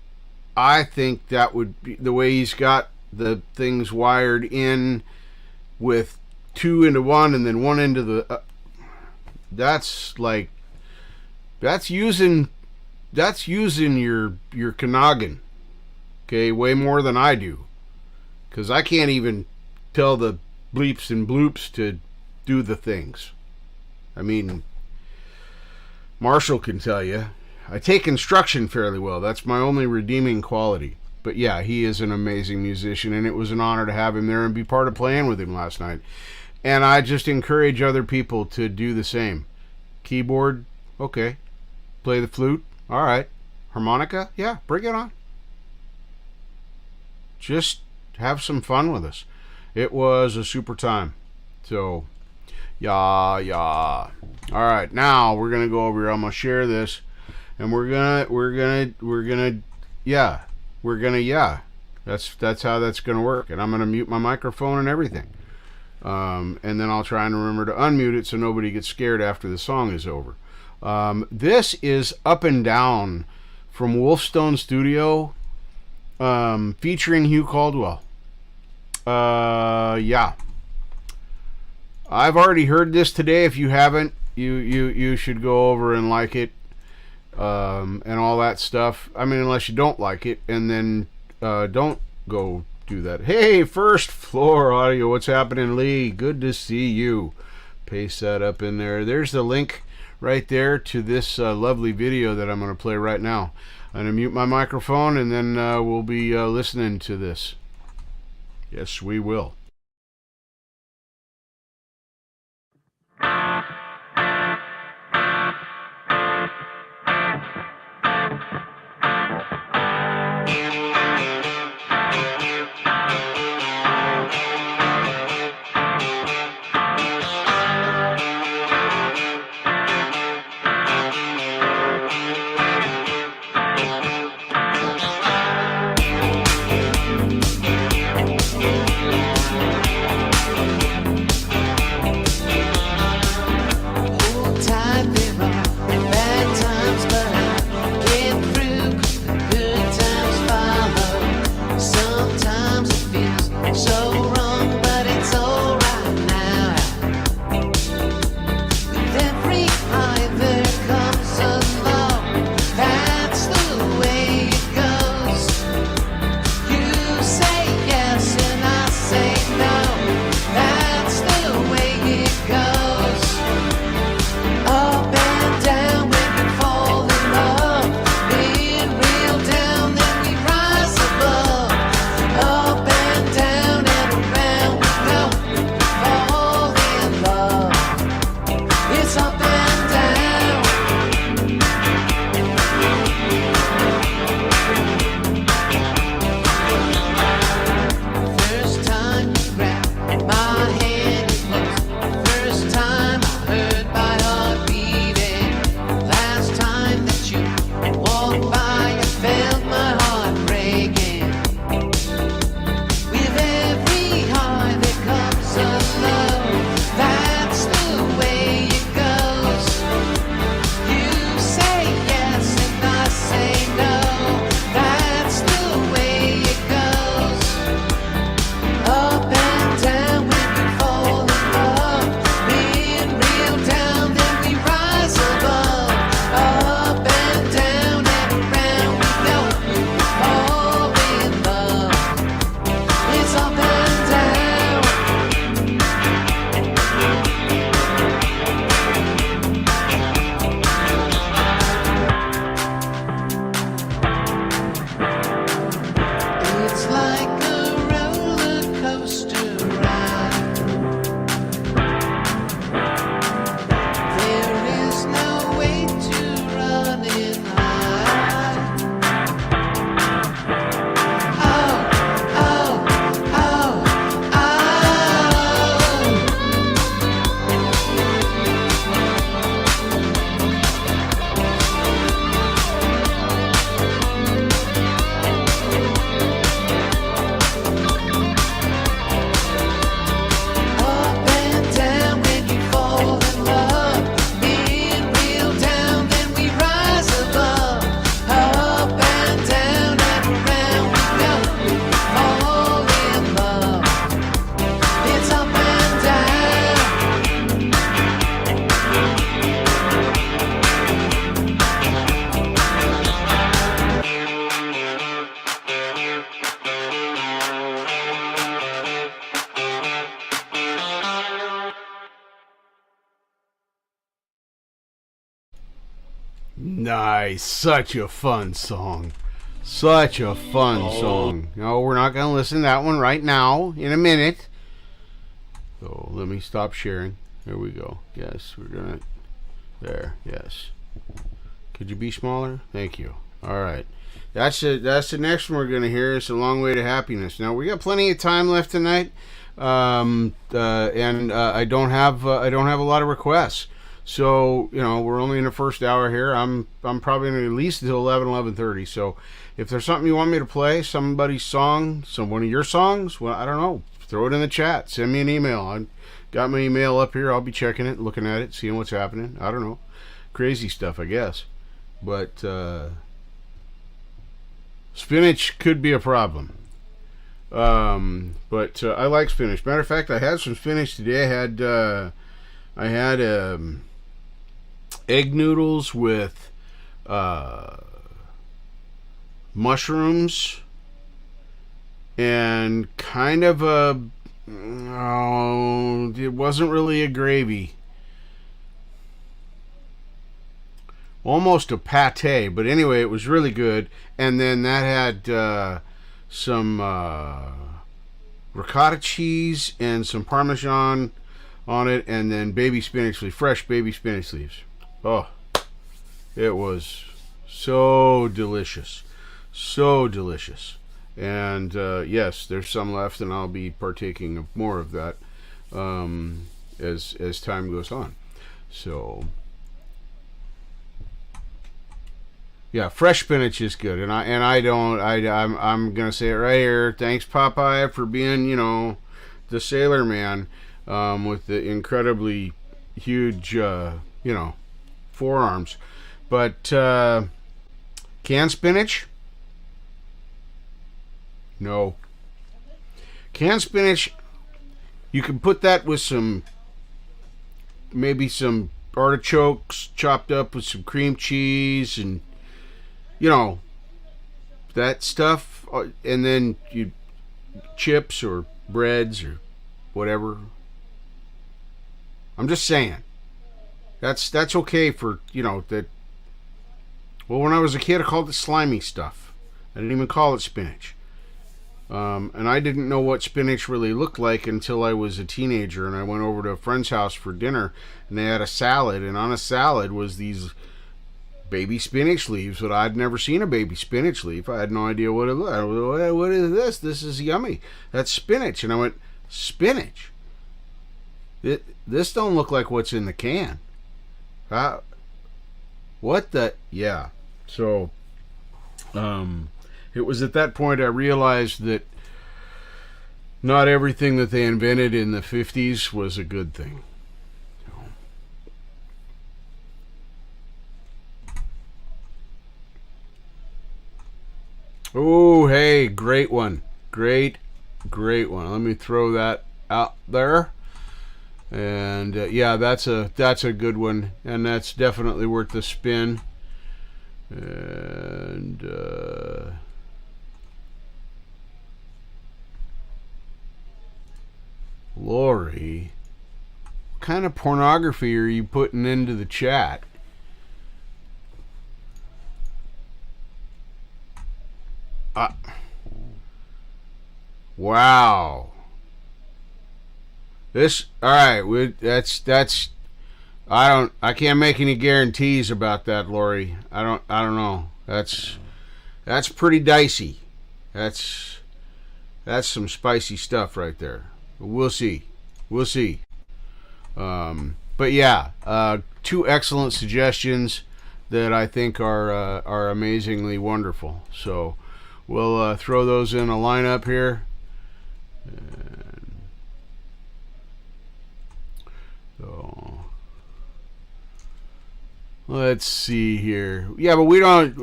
[SPEAKER 1] I think that would be the way he's got the things wired in with 2 into 1 and then 1 into the. That's using your noggin. Okay, way more than I do, because I can't even tell the bleeps and bloops to do the things. I mean, Marshall can tell you. I take instruction fairly well. That's my only redeeming quality. But yeah, he is an amazing musician, and it was an honor to have him there and be part of playing with him last night. And I just encourage other people to do the same. Keyboard, okay. Play the flute, all right. Harmonica, yeah, bring it on. Just have some fun with us. It was a super time. So, yeah. All right, now we're gonna go over here. I'm gonna share this, and we're gonna, yeah. That's how that's gonna work. And I'm gonna mute my microphone and everything. And then I'll try and remember to unmute it so nobody gets scared after the song is over. This is Up and Down from Wolfstone Studio. featuring Hugh Caldwell. Yeah. I've already heard this today. If you haven't, you should go over and like it, and all that stuff. I mean, unless you don't like it, and then don't go do that. Hey, First Floor Audio, what's happening, Lee? Good to see you. Paste that up in there. There's the link right there to this lovely video that I'm going to play right now. I'm going to mute my microphone, and then we'll be listening to this. Yes, we will. Nice. Such a fun song. Such a fun song. No, we're not going to listen to that one right now. In a minute. So let me stop sharing. There we go. Yes, we're going to... There. Yes. Could you be smaller? Thank you. All right. That's the next one we're going to hear. It's A Long Way to Happiness. Now, we got plenty of time left tonight. And I don't have a lot of requests. So, you know, we're only in the first hour here. I'm probably going to at least until 11:30. So, if there's something you want me to play, somebody's song, one of your songs, well, I don't know, throw it in the chat. Send me an email. I got my email up here. I'll be checking it, looking at it, seeing what's happening. I don't know. Crazy stuff, I guess. But spinach could be a problem. But I like spinach. Matter of fact, I had some spinach today. I had egg noodles with mushrooms and kind of it wasn't really a gravy. Almost a pate, but anyway, it was really good. And then that had some ricotta cheese and some Parmesan on it, and then baby spinach leaves, fresh baby spinach leaves. Oh, it was so delicious. So delicious. And yes, there's some left, and I'll be partaking of more of that as time goes on. So yeah, fresh spinach is good, and I'm gonna say it right here. Thanks, Popeye, for being, the sailor man with the incredibly huge, forearms. But canned spinach, no. Canned spinach, you can put that with maybe some artichokes chopped up with some cream cheese and that stuff, and then chips or breads or whatever. I'm just saying that's okay for that. Well, when I was a kid, I called it slimy stuff. I didn't even call it spinach. And I didn't know what spinach really looked like until I was a teenager, and I went over to a friend's house for dinner, and they had a salad, and on a salad was these baby spinach leaves, but I'd never seen a baby spinach leaf. I had no idea what it was. What is this? This is yummy. That's spinach. And I went, spinach? This don't look like what's in the can. What the? Yeah. So, it was at that point I realized that not everything that they invented in the 50s was a good thing. Oh, hey, great one. Great one. Let me throw that out there. And yeah, that's a good one, and that's definitely worth the spin. And Lori, what kind of pornography are you putting into the chat? Wow. That's I can't make any guarantees about that, Lori. I don't know. That's pretty dicey. That's some spicy stuff right there. We'll see. But yeah, two excellent suggestions that I think are amazingly wonderful. So we'll throw those in a lineup here. And so let's see here. Yeah, but we don't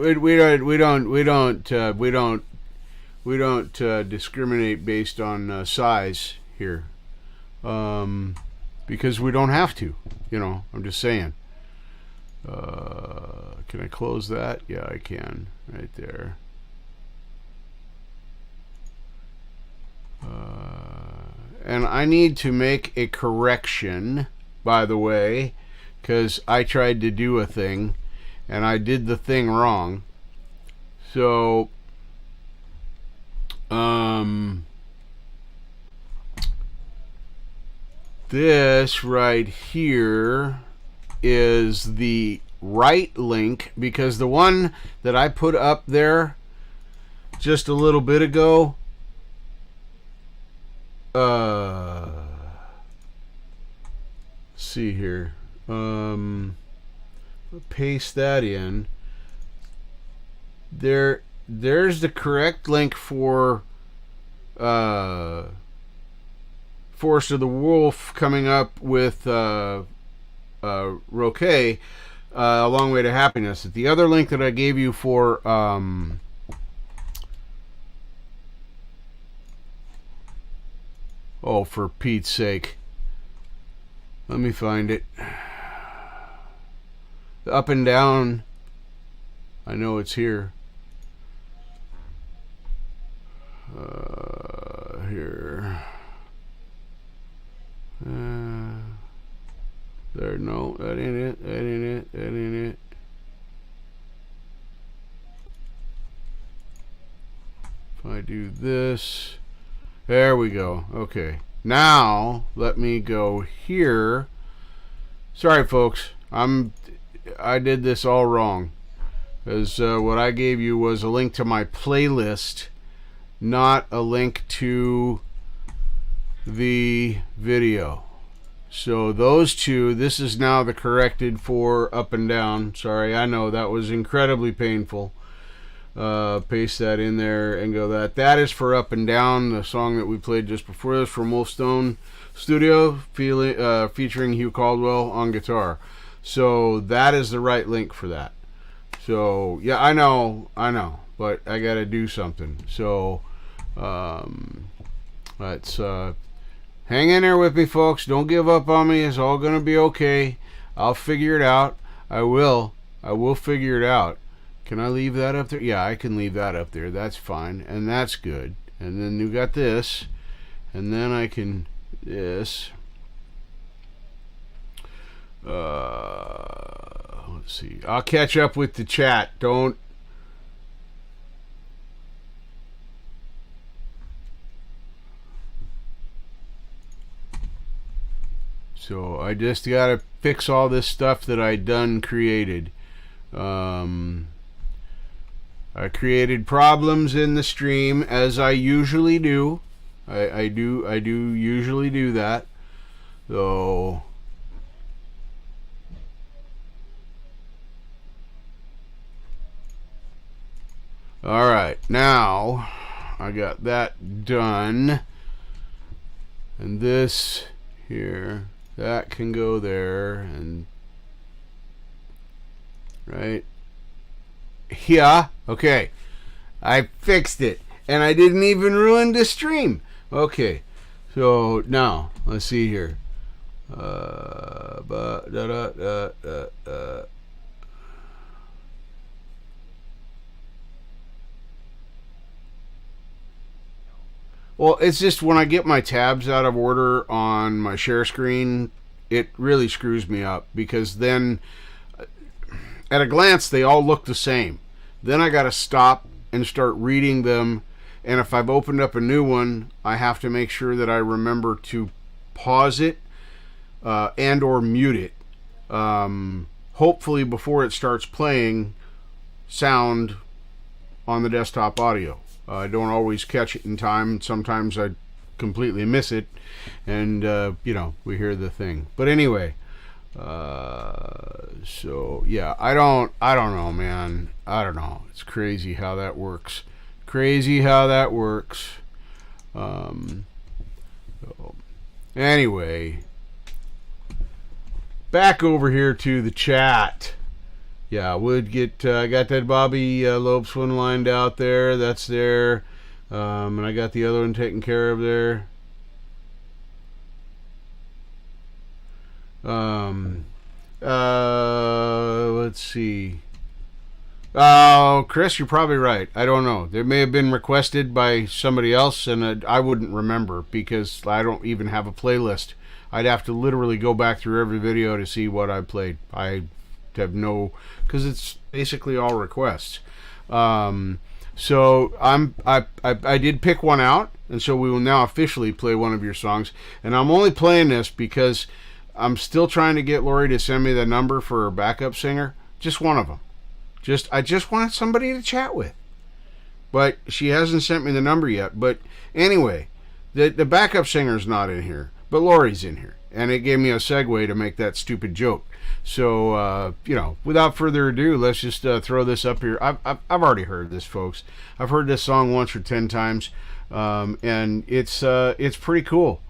[SPEAKER 1] discriminate based on size here, because we don't have to. I'm just saying. Can I close that? Yeah, I can. Right there. And I need to make a correction, by the way, because I tried to do a thing and I did the thing wrong. So this right here is the right link, because the one that I put up there just a little bit ago, see here, paste that in there. There's the correct link for Forest of the Wolf coming up with Roquet, A Long Way to Happiness. The other link that I gave you for Oh, for Pete's sake. Let me find it. The up and down. I know it's here. Here. There, no, that ain't it. That ain't it. That ain't it. If I do this, there we go. Okay. Now let me go here. Sorry, folks. I did this all wrong. Because what I gave you was a link to my playlist, not a link to the video. So those two, this is now the corrected for up and down. Sorry, I know that was incredibly painful. Paste that in there and go that. That is for up and down, the song that we played just before this from Wolfstone Studio, featuring Hugh Caldwell on guitar. So that is the right link for that. So yeah, I know, but I gotta do something. So let's hang in there with me, folks. Don't give up on me. It's all gonna be okay. I'll figure it out. I will figure it out. Can I leave that up there? Yeah, I can leave that up there. That's fine, and that's good. And then you got this, and then I can this. Let's see. I'll catch up with the chat. Don't. So I just gotta fix all this stuff that I done created. I created problems in the stream, as I usually do. I do usually do that. So alright, now I got that done. And this here, that can go there, and right here. Okay, I fixed it, and I didn't even ruin the stream. Okay, so now let's see here. Well, it's just when I get my tabs out of order on my share screen, it really screws me up, because then at a glance they all look the same. Then I got to stop and start reading them, and if I've opened up a new one, I have to make sure that I remember to pause it and or mute it. Hopefully before it starts playing sound on the desktop audio. I don't always catch it in time. Sometimes I completely miss it, and we hear the thing. But anyway, so yeah, I don't know, man. I don't know. It's crazy how that works. So anyway, back over here to the chat. Yeah, would get. I got that Bobby Lopes one lined out there. That's there, and I got the other one taken care of there. Let's see. Oh, Chris, you're probably right. I don't know. They may have been requested by somebody else, and I wouldn't remember, because I don't even have a playlist. I'd have to literally go back through every video to see what I played. I have no, because it's basically all requests. So I did pick one out, and so we will now officially play one of your songs. And I'm only playing this because I'm still trying to get Lori to send me the number for her backup singer. Just one of them. I just wanted somebody to chat with, but she hasn't sent me the number yet. But anyway, the backup singer's not in here, but Lori's in here, and it gave me a segue to make that stupid joke. So without further ado, let's just throw this up here. I've already heard this, folks. I've heard this song once or 10 times, and it's pretty cool.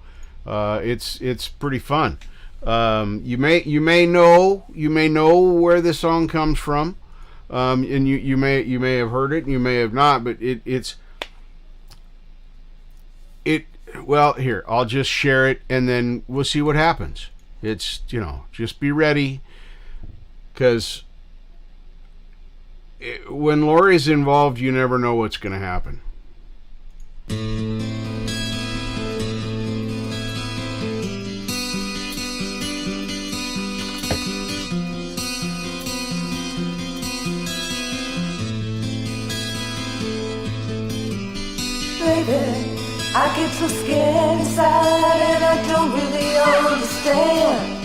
[SPEAKER 1] It's pretty fun. You may know where this song comes from, and you may have heard it, and you may have not. But well, here, I'll just share it and then we'll see what happens. It's, just be ready, because when Lori's involved, you never know what's going to happen.
[SPEAKER 4] Baby, I get so scared inside and I don't really understand.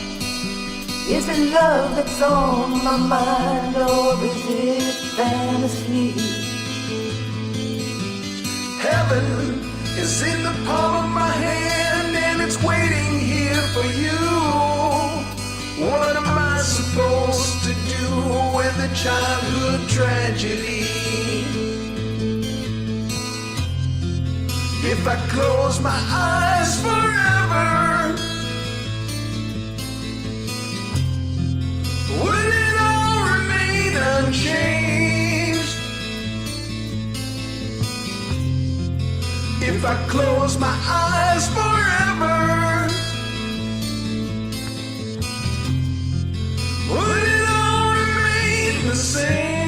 [SPEAKER 4] Is it love that's on my mind or is it fantasy?
[SPEAKER 5] Heaven is in the palm of my hand and it's waiting here for you. What am I supposed to do with a childhood tragedy? If I close my eyes forever, would it all remain unchanged? If I close my eyes forever, would it all remain the same?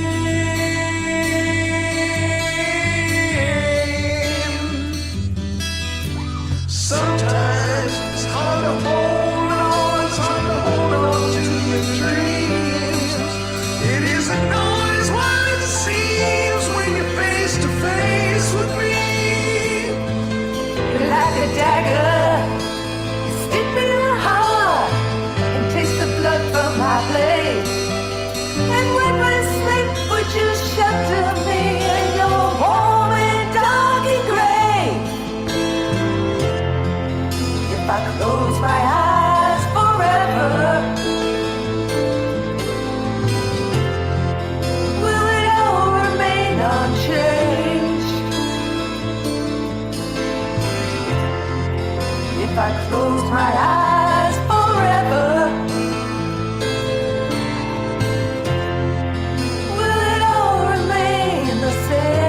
[SPEAKER 5] Sometimes it's hard to hold on, it's hard to hold on to your dreams. It isn't always what it seems when you're face to face with me.
[SPEAKER 4] You're like a dagger, you stick me in the heart and taste the blood from my blade. And when we sleep, would you shelter me in your warm and dark and gray? If I close my eyes forever, will it all remain unchanged? If I close my eyes forever, will it all remain the same?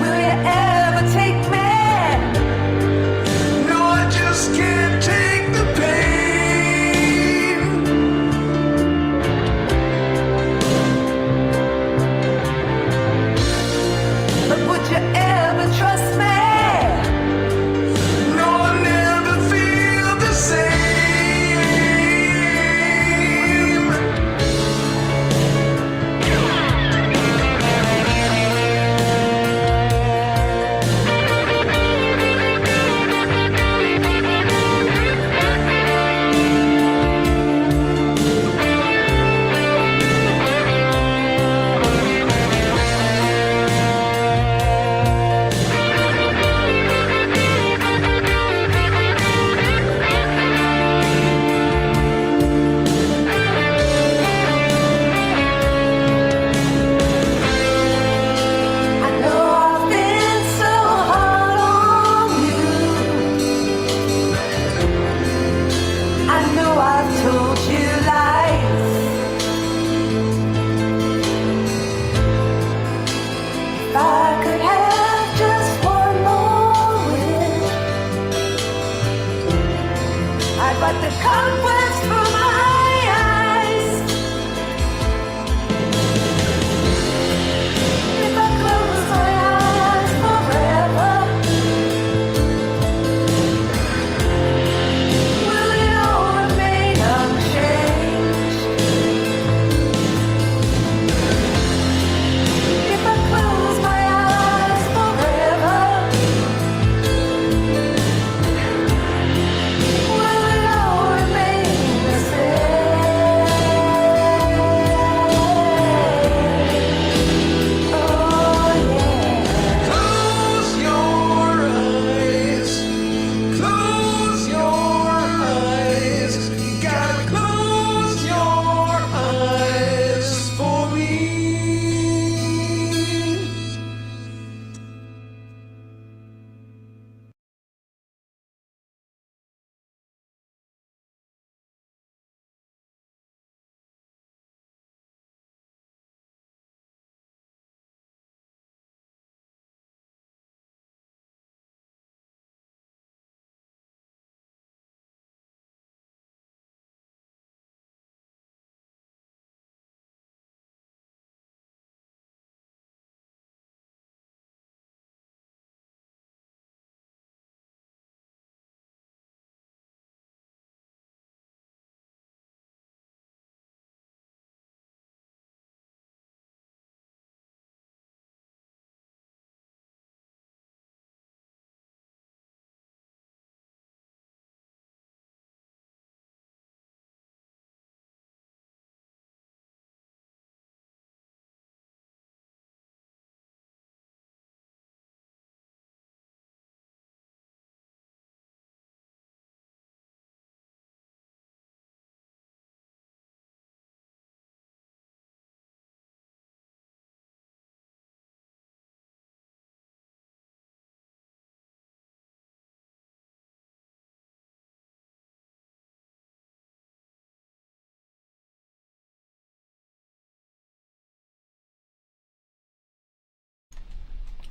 [SPEAKER 4] Will you ever take me?
[SPEAKER 5] No, I just can't take the pain.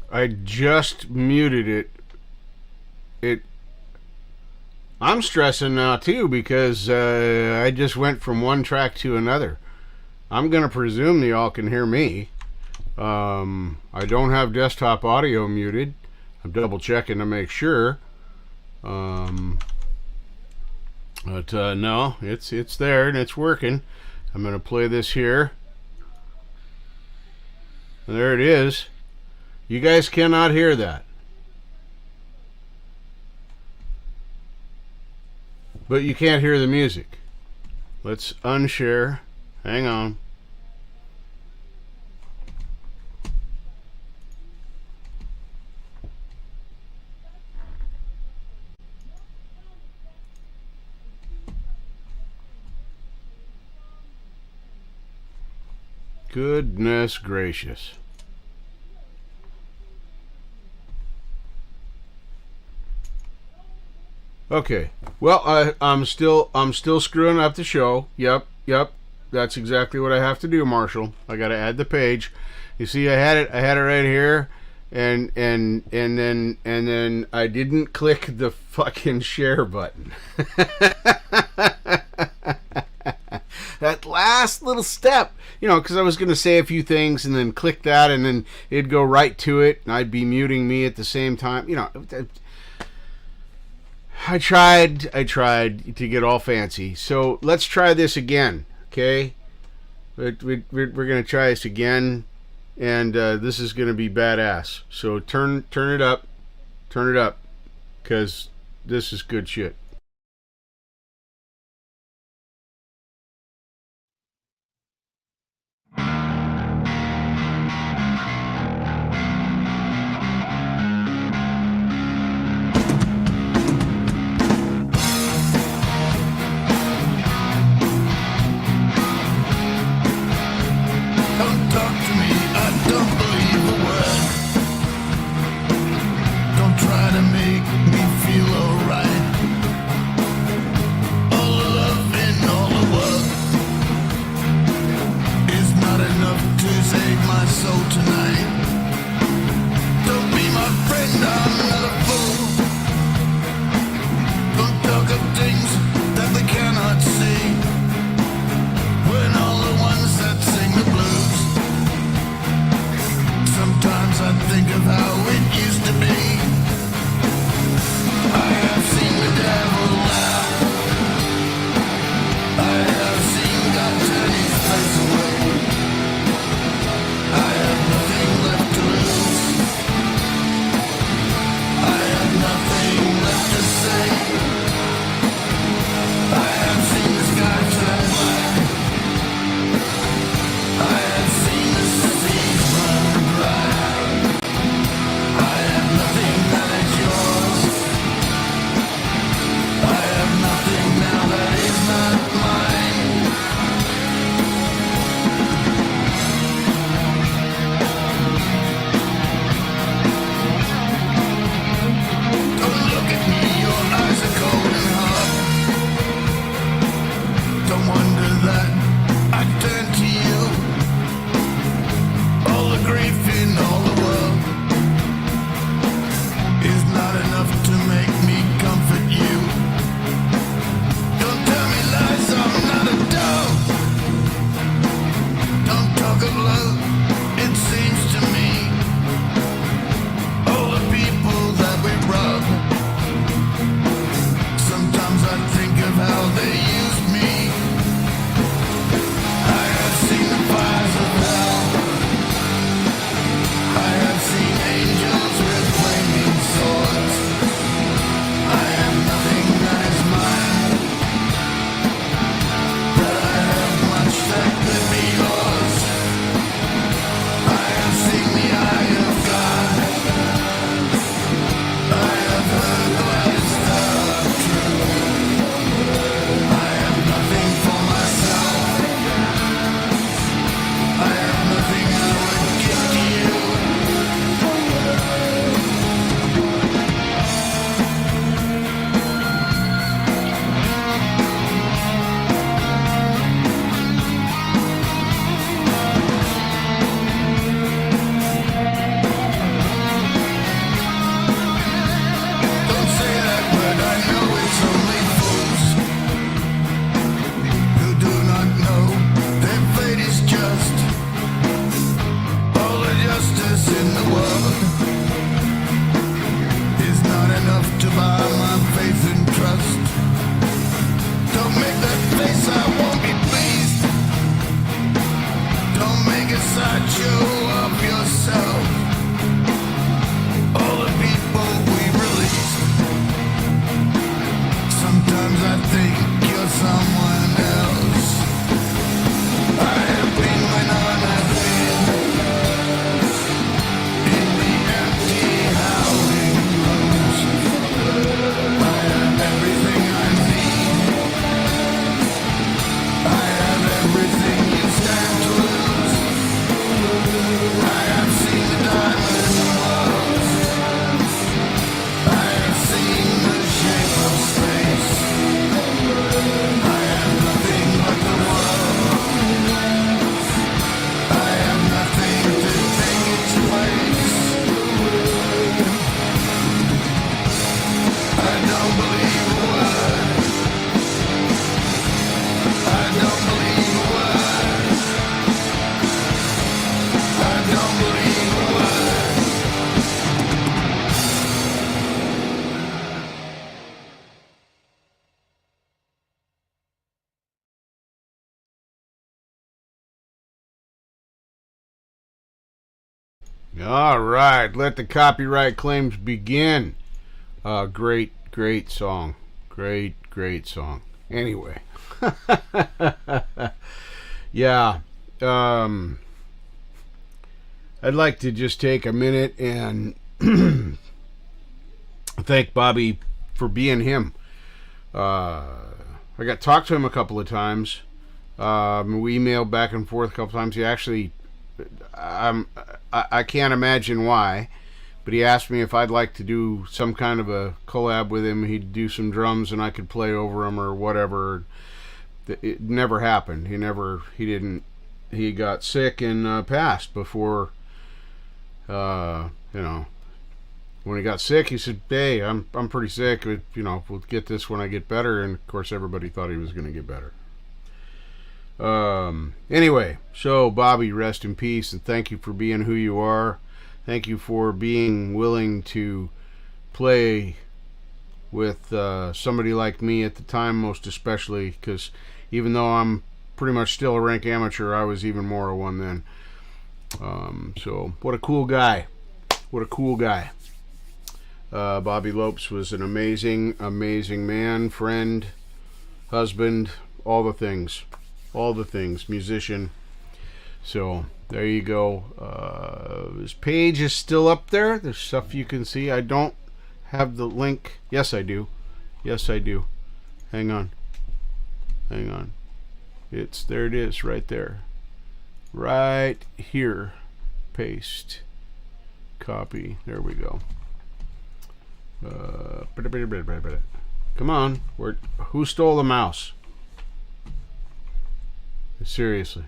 [SPEAKER 1] I just muted it. I'm stressing now too because I just went from one track to another. I'm gonna presume that y'all can hear me. I don't have desktop audio muted. I'm double checking to make sure. But no, it's there and it's working. I'm gonna play this here. There it is. You guys cannot hear that. But you can't hear the music. Let's unshare. Hang on. Goodness gracious. Okay. Well, I'm still screwing up the show. Yep. That's exactly what I have to do, Marshall. I got to add the page. You see, I had it right here, and then I didn't click the fucking share button. That last little step, because I was going to say a few things and then click that, and then it'd go right to it, and I'd be muting me at the same time. I tried to get all fancy. So let's try this again, okay? We're going to try this again, and this is going to be badass. So turn it up, because this is good shit.
[SPEAKER 2] Don't talk to me, I don't believe a word. Don't try to make me feel alright. All the love in all the world is not enough to save my soul tonight. Don't be my friend, I'm not a fool. Don't talk of things that they cannot see. When all the ones that sing the blues. Sometimes I think of how it used to be. I have seen the devil laugh. I have seen God turn his face away. I have nothing left to lose. I have nothing left to say. I have seen the sky turn black. I have seen the seas run dry. I have nothing that is yours. I have nothing now that is not mine.
[SPEAKER 1] All right, let the copyright claims begin. Great song. Great song. Anyway. Yeah. I'd like to just take a minute and thank Bobby for being him. I got talked to him a couple of times. We emailed back and forth a couple times. He actually, I can't imagine why, but he asked me if I'd like to do some kind of a collab with him. He'd do some drums and I could play over them or whatever. It never happened. He got sick and passed before, when he got sick, he said, "Hey, I'm pretty sick. We'll get this when I get better." And of course, everybody thought he was going to get better. Anyway, so Bobby, rest in peace, and thank you for being who you are. Thank you for being willing to play with somebody like me at the time, most especially, because even though I'm pretty much still a rank amateur, I was even more of one then. So what a cool guy. Bobby Lopes was an amazing man, friend, husband, all the things, musician. So there you go. His page is still up there. There's stuff you can see. I don't have the link. Yes, I do. Hang on. There it is, right there. Right here. Paste. Copy. There we go. Come on. Who stole the mouse? Seriously.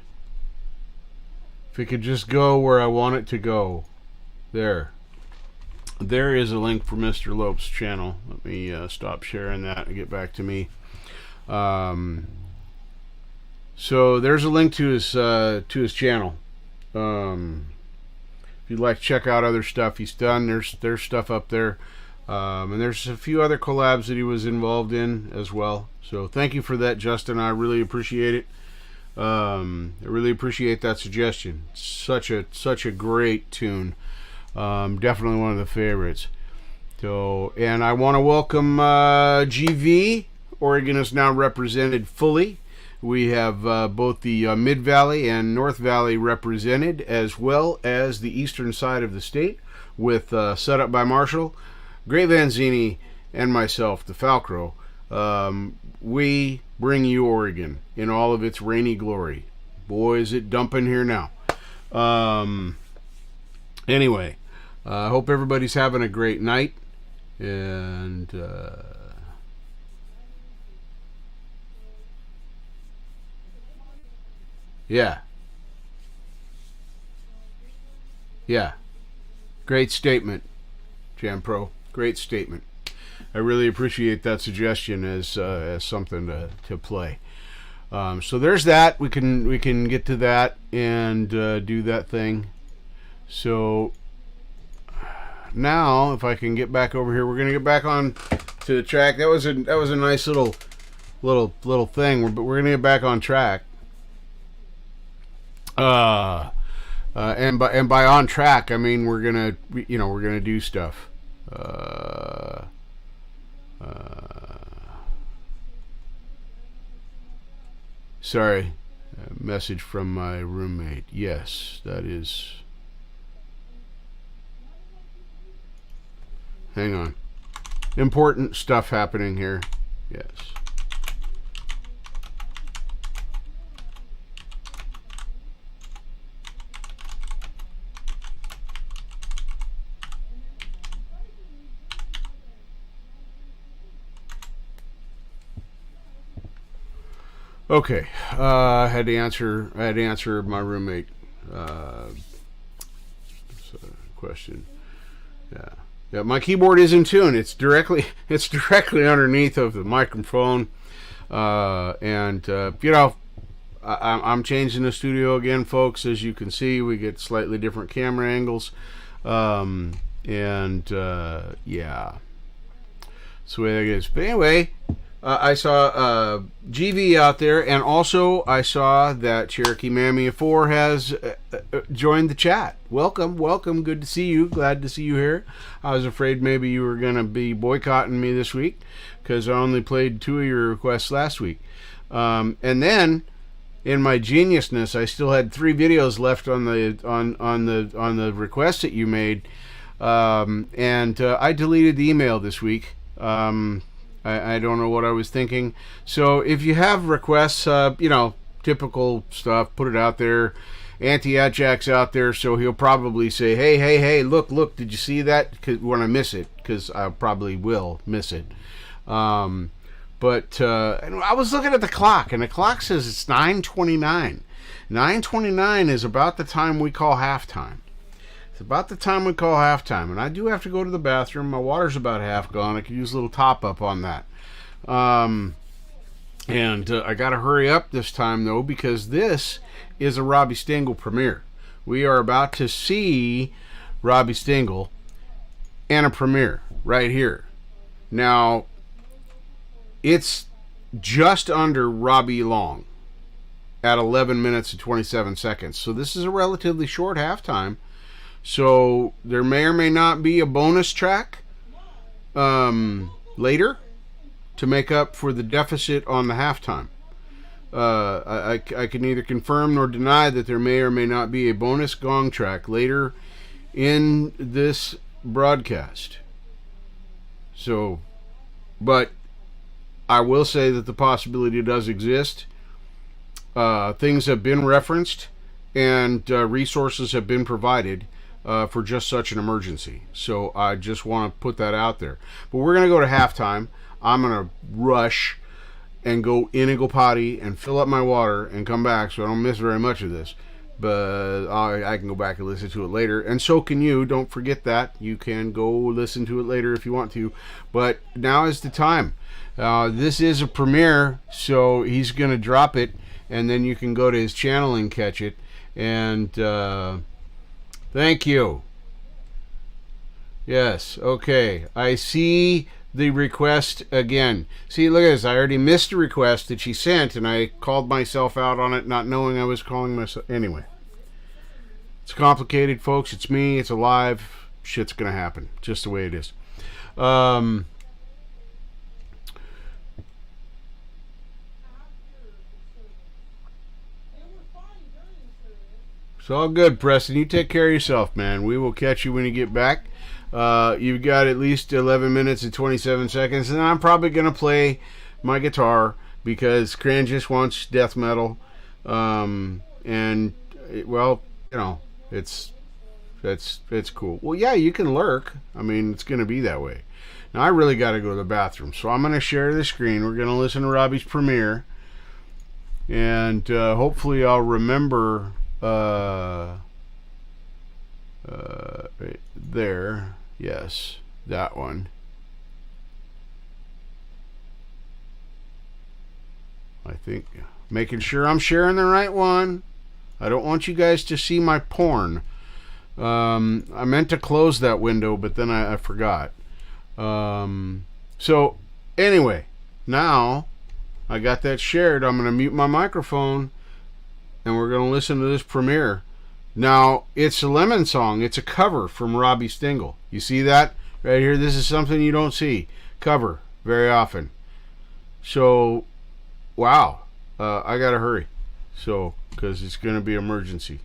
[SPEAKER 1] If it could just go where I want it to go. There is a link for Mr. Lope's channel. Let me stop sharing that and get back to me. So there's a link to his channel. If you'd like to check out other stuff he's done, there's stuff up there. And there's a few other collabs that he was involved in as well. So thank you for that, Justin. I really appreciate it. I really appreciate that suggestion. Such a great tune. Definitely one of the favorites. So, and I want to welcome GV. Oregon is now represented fully. We have both the Mid Valley and North Valley represented, as well as the eastern side of the state, with setup by Marshall, Great Vanzini, and myself, TheFalcro. We bring you Oregon in all of its rainy glory. Boy, is it dumping here now. Anyway, I hope everybody's having a great night. And yeah. Great statement, Jam Pro. Great statement. I really appreciate that suggestion as something to play. So there's that. We can get to that and do that thing. So now, if I can get back over here, we're gonna get back on to the track. That was a nice little thing, but we're gonna get back on track. And by on track, I mean we're gonna do stuff. Sorry, a message from my roommate. Yes, that is. Hang on. Important stuff happening here. Yes. Okay, I had to answer my roommate question. Yeah. My keyboard is in tune. It's directly underneath of the microphone, I'm changing the studio again, folks. As you can see, we get slightly different camera angles, yeah, that's the way that is. But anyway. I saw GV out there, and also I saw that Cherokee Mammy 4 has joined the chat. Welcome, welcome. Good to see you. Glad to see you here. I was afraid maybe you were going to be boycotting me this week because I only played 2 of your requests last week. And then, in my geniusness, I still had 3 videos left on the request that you made, and I deleted the email this week. I don't know what I was thinking. So if you have requests, typical stuff, put it out there. Anti-Jack's out there, so he'll probably say, hey, look, did you see that? 'Cause when I miss it, because I probably will miss it. But I was looking at the clock, and the clock says it's 9:29. 9:29 is about the time we call halftime. It's about the time we call halftime, and I do have to go to the bathroom. My water's about half gone. I could use a little top-up on that. And I got to hurry up this time, though, because this is a Robbie Stingle premiere. We are about to see Robbie Stingle and a premiere right here. Now, it's just under Robbie long at 11 minutes and 27 seconds. So this is a relatively short halftime. So there may or may not be a bonus track later to make up for the deficit on the halftime. I can neither confirm nor deny that there may or may not be a bonus gong track later in this broadcast. So, but I will say that the possibility does exist. Things have been referenced and resources have been provided for just such an emergency. So I just want to put that out there. But we're going to go to halftime. I'm going to rush and go in and go potty and fill up my water and come back so I don't miss very much of this. But I can go back and listen to it later. And so can you. Don't forget that. You can go listen to it later if you want to. But now is the time. This is a premiere, so he's going to drop it. And then you can go to his channel and catch it. And thank you. Yes, okay. I see the request again. See, look at this. I already missed a request that she sent, and I called myself out on it, not knowing I was calling myself. Anyway, it's complicated, folks. It's me. It's alive. Shit's going to happen. Just the way it is. It's all good, Preston. You take care of yourself, man. We will catch you when you get back. You've got at least 11 minutes and 27 seconds, and I'm probably going to play my guitar because Cran just wants death metal. It's cool. Well, yeah, you can lurk. I mean, it's going to be that way. Now, I really got to go to the bathroom, so I'm going to share the screen. We're going to listen to Robbie's premiere, and hopefully I'll remember right there. Yes, that one. I think making sure I'm sharing the right one. I don't want you guys to see my porn. I meant to close that window, but then I forgot. So anyway, now I got that shared. I'm going to mute my microphone and we're going to listen to this premiere. Now, it's a Lemon song. It's a cover from Robbie Stingle. You see that right here? This is something you don't see. Cover very often. So, wow. I got to hurry. So, because it's going to be emergency.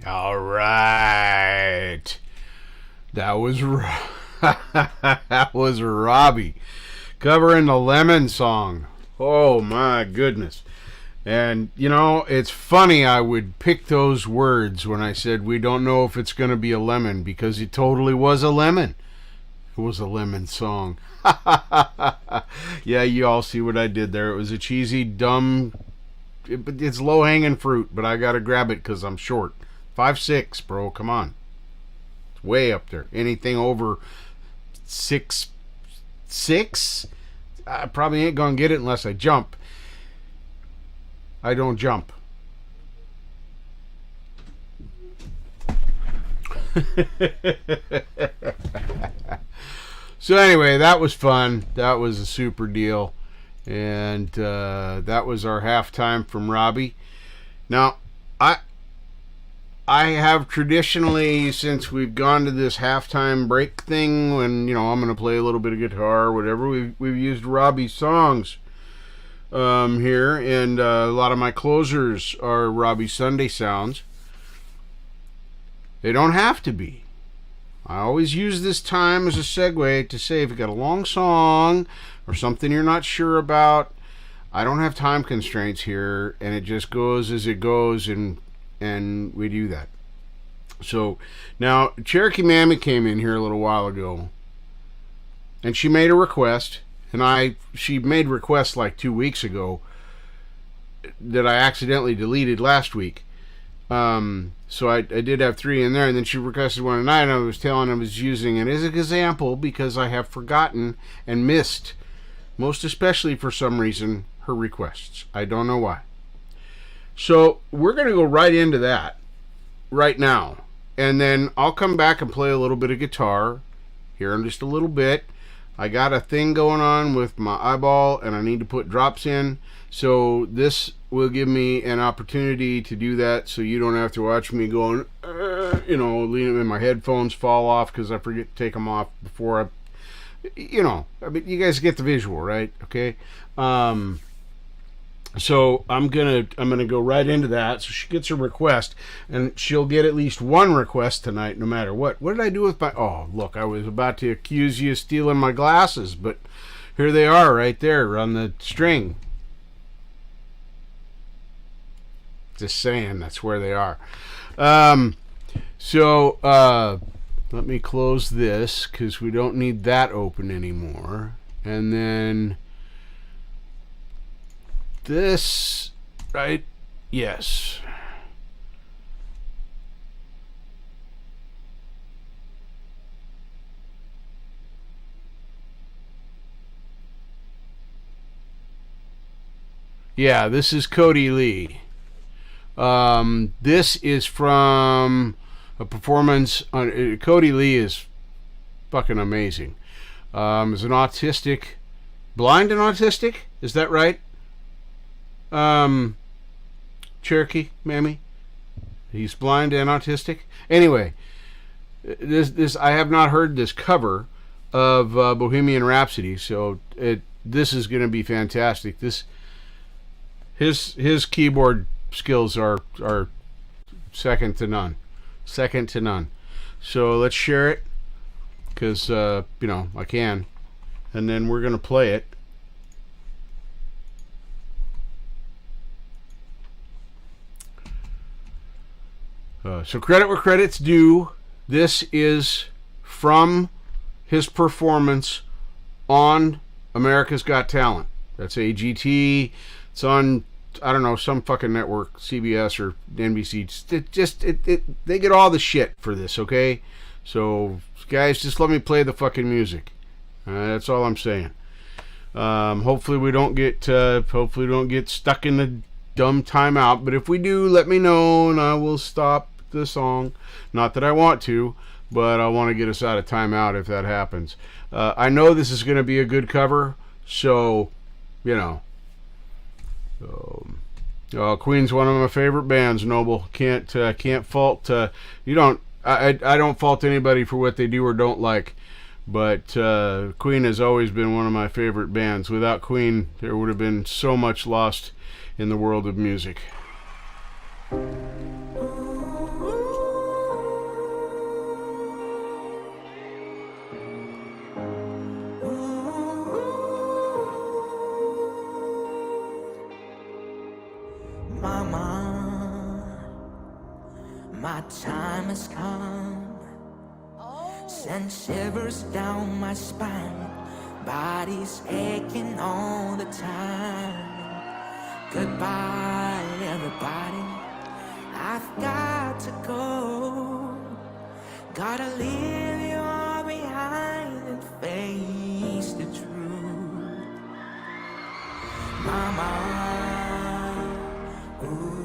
[SPEAKER 1] All right. That was that was Robbie covering the Lemon song. Oh my goodness. And you know, it's funny I would pick those words when I said we don't know if it's going to be a lemon, because it totally was a lemon. It was a Lemon song. Yeah, you all see what I did there. It was a cheesy, dumb, it's low-hanging fruit, but I got to grab it because I'm short. 5'6", bro, come on. It's way up there. Anything over 6'6", I probably ain't going to get it unless I jump. I don't jump. So anyway, that was fun. That was a super deal. And that was our halftime from Robbie. Now, I have traditionally, since we've gone to this halftime break thing, when I'm going to play a little bit of guitar or whatever, we've used Robbie songs here, and a lot of my closers are Robbie Sunday sounds. They don't have to be. I always use this time as a segue to say if you got a long song or something you're not sure about, I don't have time constraints here, and it just goes as it goes, and we do that. So now Cherokee Mammy came in here a little while ago, and she made a request, and she made requests like 2 weeks ago that I accidentally deleted last week. So I did have 3 in there, and then she requested one tonight, and I was using it as an example because I have forgotten and missed, most especially for some reason, her requests. I don't know why. So we're going to go right into that right now. And then I'll come back and play a little bit of guitar here in just a little bit. I got a thing going on with my eyeball, and I need to put drops in. So this will give me an opportunity to do that, so you don't have to watch me going, leaning in my headphones fall off because I forget to take them off before you guys get the visual, right? Okay. So I'm gonna go right into that. So she gets her request, and she'll get at least one request tonight, no matter what. What did I do with my? Oh, look, I was about to accuse you of stealing my glasses, but here they are, right there on the string. Just saying, that's where they are. So let me close this because we don't need that open anymore, and then. This, right? Yes. Yeah, this is Cody Lee. This is from a performance on Cody Lee is fucking amazing. Is an autistic, blind and autistic, is that right? Cherokee Mammy, he's blind and autistic. Anyway, this I have not heard this cover of Bohemian Rhapsody, so this is going to be fantastic. His keyboard skills are second to none. So let's share it because I can, and then we're going to play it. So credit where credit's due. This is from his performance on America's Got Talent. That's AGT. It's on, I don't know, some fucking network, CBS or NBC. They get all the shit for this, okay? So guys, just let me play the fucking music. That's all I'm saying. Hopefully we don't get stuck in the dumb timeout. But if we do, let me know, and I will stop the song. Not that I want to, but I want to get us out of timeout if that happens. I know this is going to be a good cover, so Queen's one of my favorite bands. Noble, can't fault you. Don't I don't fault anybody for what they do or don't like, but Queen has always been one of my favorite bands. Without Queen, there would have been so much lost in the world of music.
[SPEAKER 6] My time has come. Send shivers down my spine. Body's aching all the time. Goodbye, everybody. I've got to go. Gotta leave you all behind and face the truth. Mama, ooh.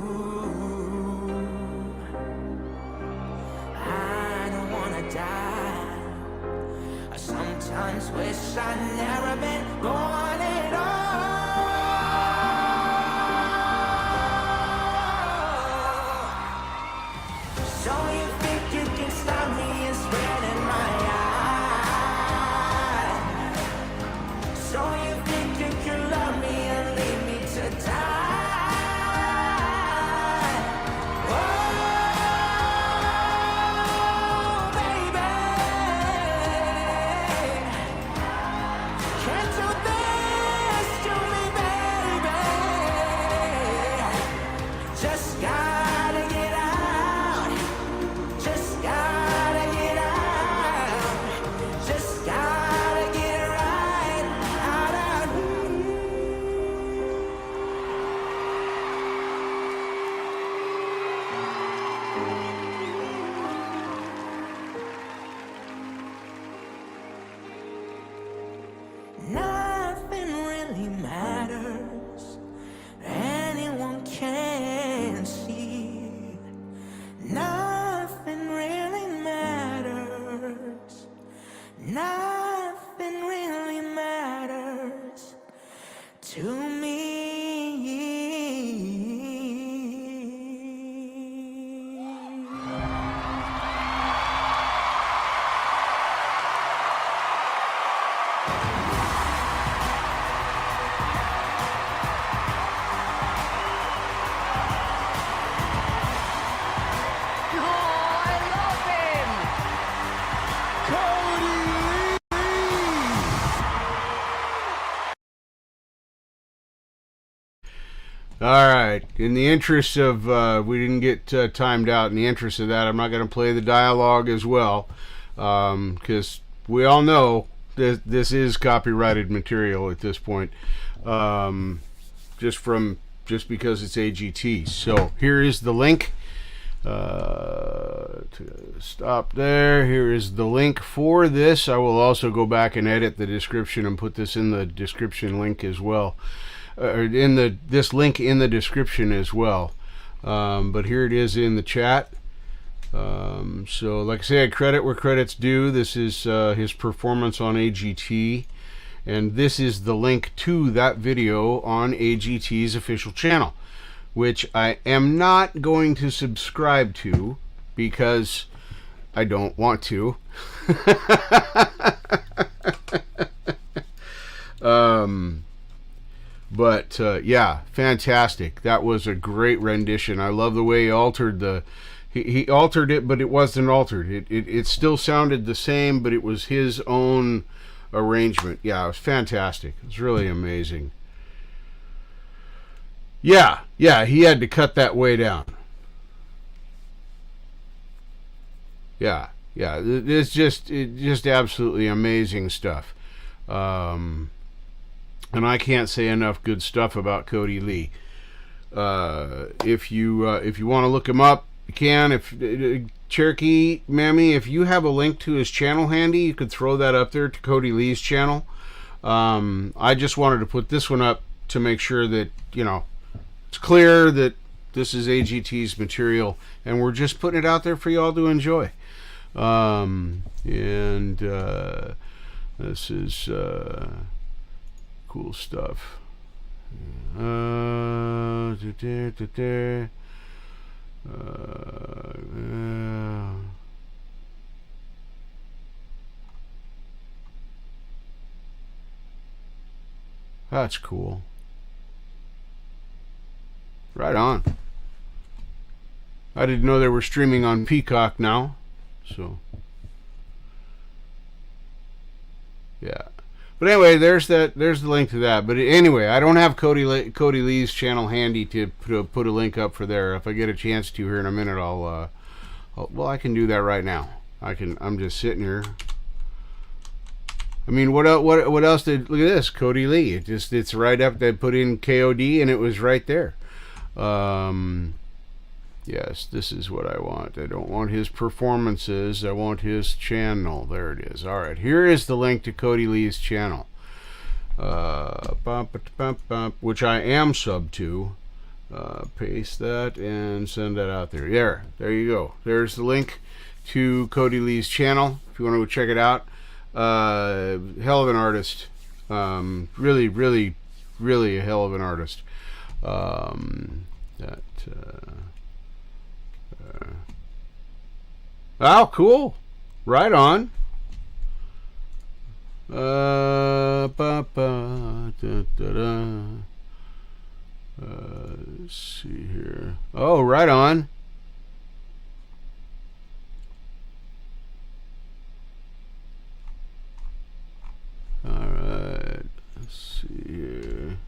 [SPEAKER 6] I sometimes wish I'd never been born at all.
[SPEAKER 1] right. In the interest of, we didn't get timed out. In the interest of that, I'm not going to play the dialogue as well, because we all know this is copyrighted material at this point, just because it's AGT. So here is the link. To stop there. Here is the link for this. I will also go back and edit the description and put this in the description link as well, or in this link in the description as well. But here it is in the chat. So like I said, credit where credit's due. This is his performance on AGT, and this is the link to that video on AGT's official channel, which I am not going to subscribe to because I don't want to. But yeah, fantastic. That was a great rendition. I love the way he altered he altered it, but it wasn't altered. It still sounded the same, but it was his own arrangement. Yeah, it was fantastic. It was really amazing. Yeah, he had to cut that way down. Yeah, it's just absolutely amazing stuff. And I can't say enough good stuff about Cody Lee. If you want to look him up, you can. If Cherokee Mammy, if you have a link to his channel handy, you could throw that up there to Cody Lee's channel. I just wanted to put this one up to make sure that, you know, it's clear that this is AGT's material, and we're just putting it out there for y'all to enjoy. This is cool stuff. That's cool. Right on. I didn't know they were streaming on Peacock now, so yeah. But anyway, there's the link to that. But anyway, I don't have Cody Lee's channel handy to put a link up for there. If I get a chance to here in a minute, well, I can do that right now. I'm just sitting here. I mean, what else did, look at this, Cody Lee. It's right up. They put in KOD and it was right there. Yes, this is what I want. I don't want his performances. I want his channel. There it is. All right, here is the link to Cody Lee's channel, which I am sub to. Paste that and send that out there. There you go. There's the link to Cody Lee's channel if you want to go check it out. Hell of an artist. Really, really, really a hell of an artist. Oh, cool. Right on. Let's see here. Oh, right on. All right. Let's see here.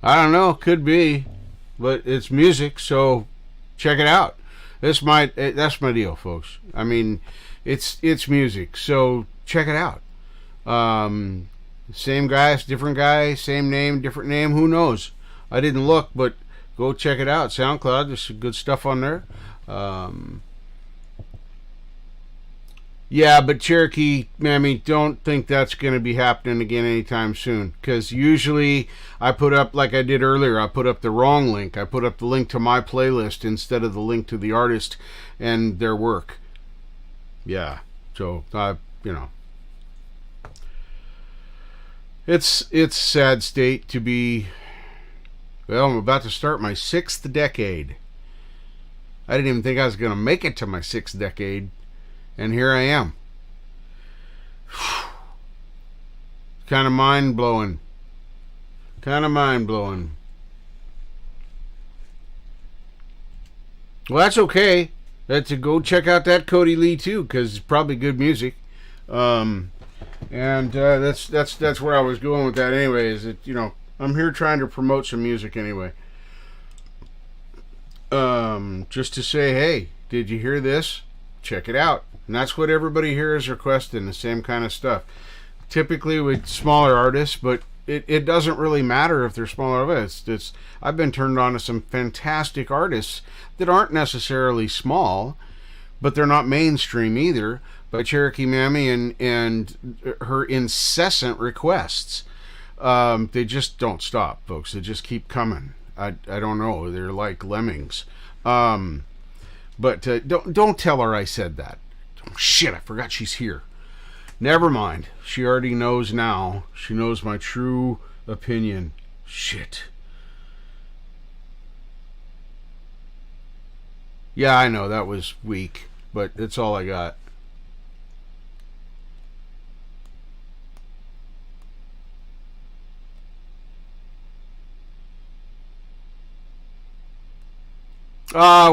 [SPEAKER 1] I don't know. Could be, but it's music, so check it out. That's my deal, folks. I mean, it's music, so check it out. Same guy, different guy, same name, different name. Who knows? I didn't look, but go check it out. SoundCloud, there's some good stuff on there. Yeah, but Cherokee Mammy, don't think that's going to be happening again anytime soon. Because usually I put up, like I did earlier, I put up the wrong link. I put up the link to my playlist instead of the link to the artist and their work. Yeah, so, you know. It's a sad state to be. Well, I'm about to start my 6th decade. I didn't even think I was going to make it to my 6th decade. And here I am. Kind of mind-blowing. Well, that's okay. That's to go check out that Cody Lee too, because it's probably good music. And that's where I was going with that anyway, is that, you know, I'm here trying to promote some music anyway. Just to say, hey, did you hear this? Check it out. And that's what everybody here is requesting, the same kind of stuff. Typically with smaller artists, but it doesn't really matter if they're smaller artists. I've been turned on to some fantastic artists that aren't necessarily small, but they're not mainstream either, by Cherokee Mammy and her incessant requests. They just don't stop, folks. They just keep coming. I don't know. They're like lemmings. But don't tell her I said that. Oh, shit, I forgot she's here. Never mind. She already knows now. She knows my true opinion. Shit. Yeah, I know that was weak, but it's all I got.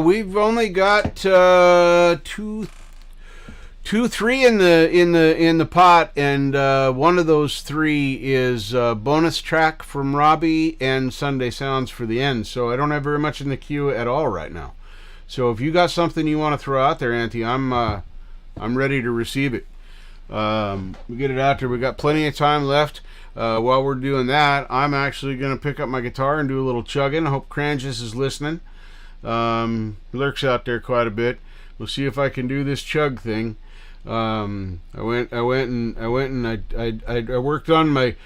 [SPEAKER 1] We've only got 2, 3 in the pot, and one of those 3 is a bonus track from Robbie and Sunday Sounds for the end. So I don't have very much in the queue at all right now. So if you got something you want to throw out there, Auntie, I'm ready to receive it. We get it out there. We got plenty of time left. While we're doing that, I'm actually going to pick up my guitar and do a little chugging. I hope Cranges is listening. Lurks out there quite a bit. We'll see if I can do this chug thing. I went and worked on my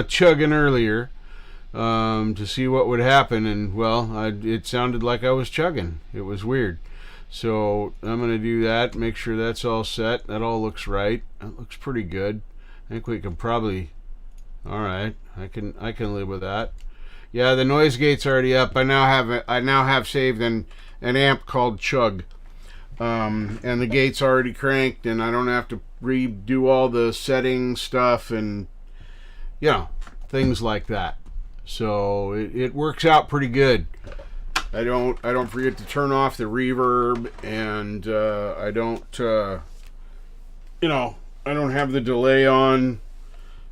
[SPEAKER 1] chugging earlier, to see what would happen, and well, it sounded like I was chugging. It was weird. So I'm gonna do that. Make sure that's all set. That all looks right. That looks pretty good. I think we can probably. All right, I can live with that. Yeah, the noise gate's already up. I now have saved an amp called Chug, and the gate's already cranked, and I don't have to redo all the setting stuff and things like that. So it works out pretty good. I don't forget to turn off the reverb, and I don't have the delay on.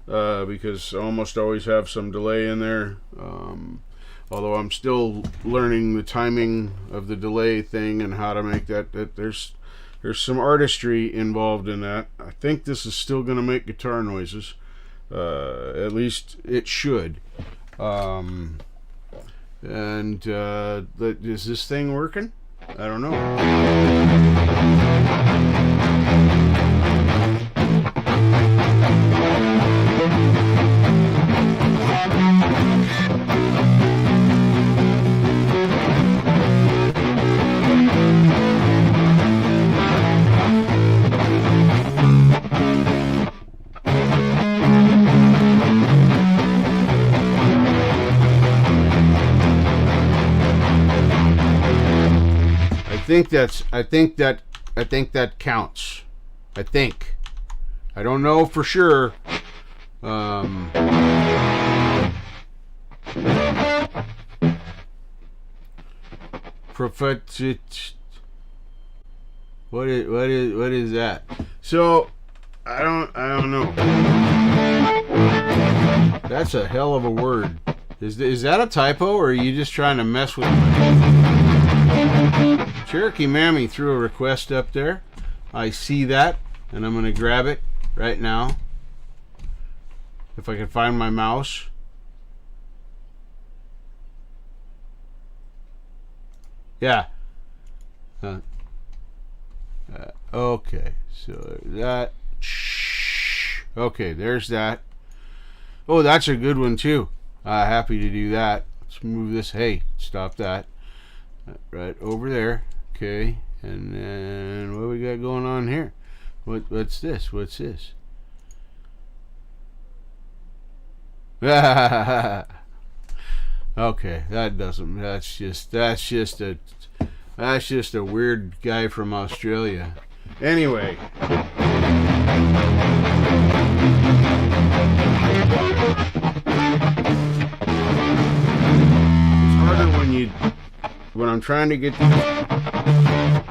[SPEAKER 1] Because I almost always have some delay in there, although I'm still learning the timing of the delay thing and how to make that there's some artistry involved in that. I think this is still going to make guitar noises, at least it should. Is this thing working? I don't know. I think that counts. I think. I don't know for sure. What is that? So I don't know. That's a hell of a word. Is that a typo, or are you just trying to mess with me? Cherokee Mammy threw a request up there. I see that, and I'm going to grab it right now. If I can find my mouse. Yeah. Okay, so that. Okay, there's that. Oh, that's a good one too. Happy to do that. Let's move this. Hey, stop that. Right over there. Okay, and then what we got going on here? What's this? What's this? Okay, that doesn't. That's just a weird guy from Australia. Anyway. It's harder when I'm trying to get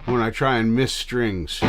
[SPEAKER 1] when I try and miss strings.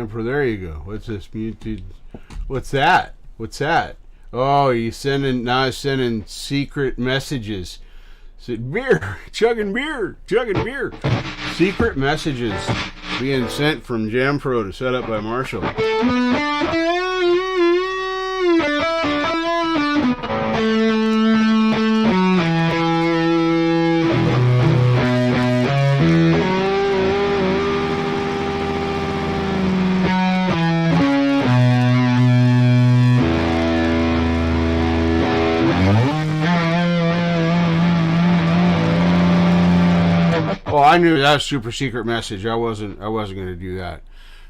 [SPEAKER 1] Jumper, there you go. What's this? Muted. What's that? What's that? Oh, he's sending secret messages. Said beer, chugging beer. Secret messages being sent from Jam Pro to set up by Marshall. Oh, I knew that was a super secret message. I wasn't going to do that.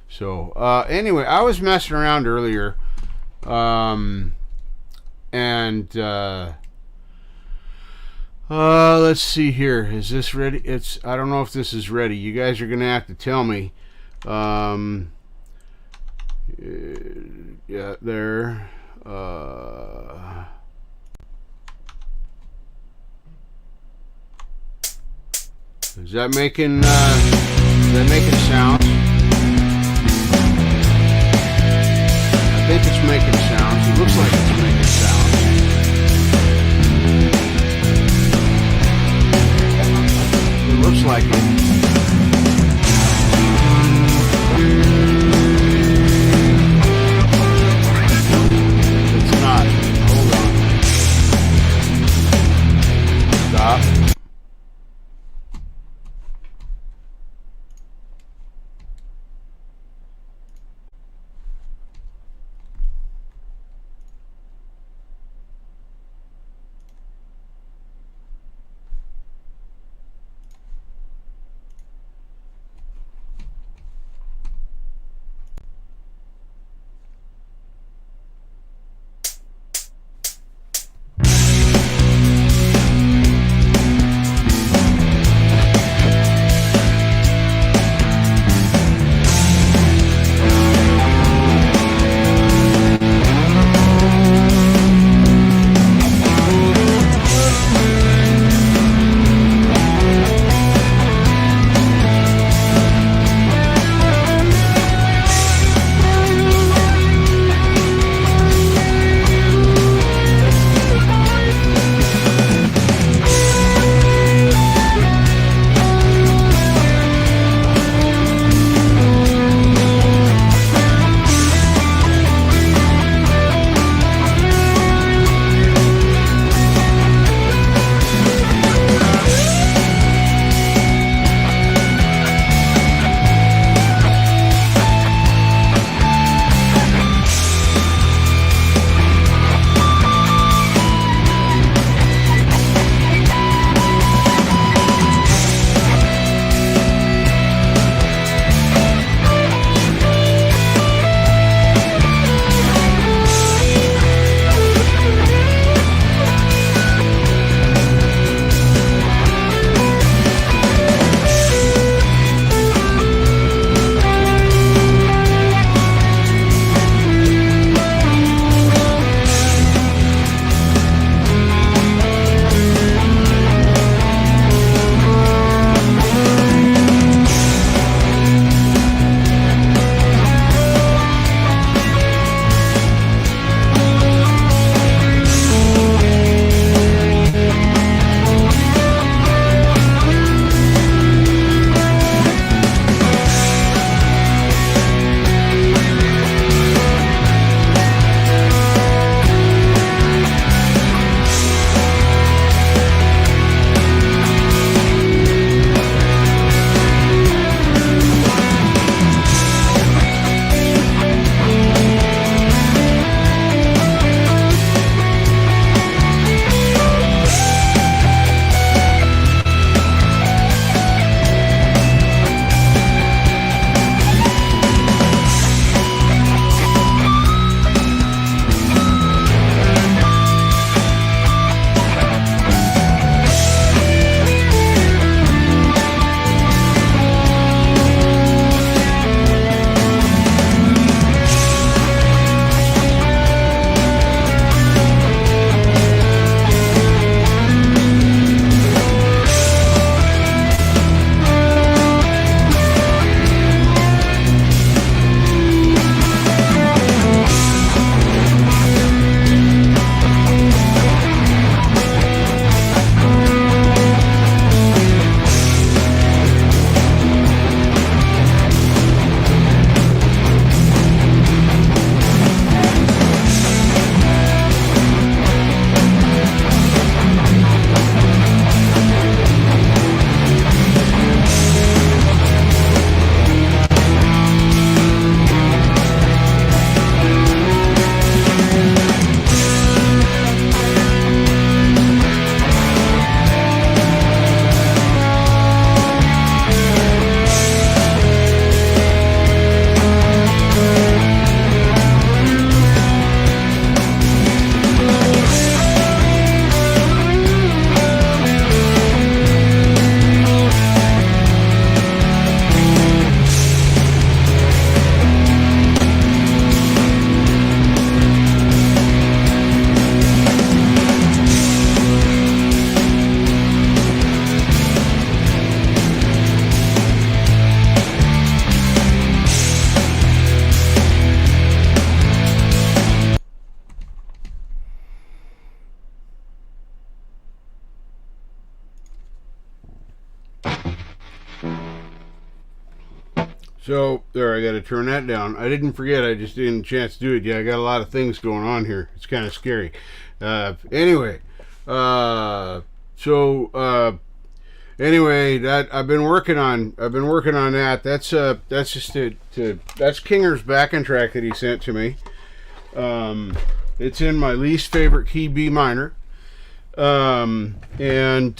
[SPEAKER 1] So anyway, I was messing around earlier, and let's see here. Is this ready? I don't know if this is ready. You guys are going to have to tell me. Yeah, there. Is that making sound? I think it's making sounds. It looks like it's making sounds. It looks like it. It's not. Hold on. Stop. So, there, I got to turn that down. I didn't forget, I just didn't chance to do it yet. I got a lot of things going on here. It's kind of scary. Anyway, anyway, that I've been working on that. That's just that's Kinger's backing track that he sent to me. It's in my least favorite key, B minor. And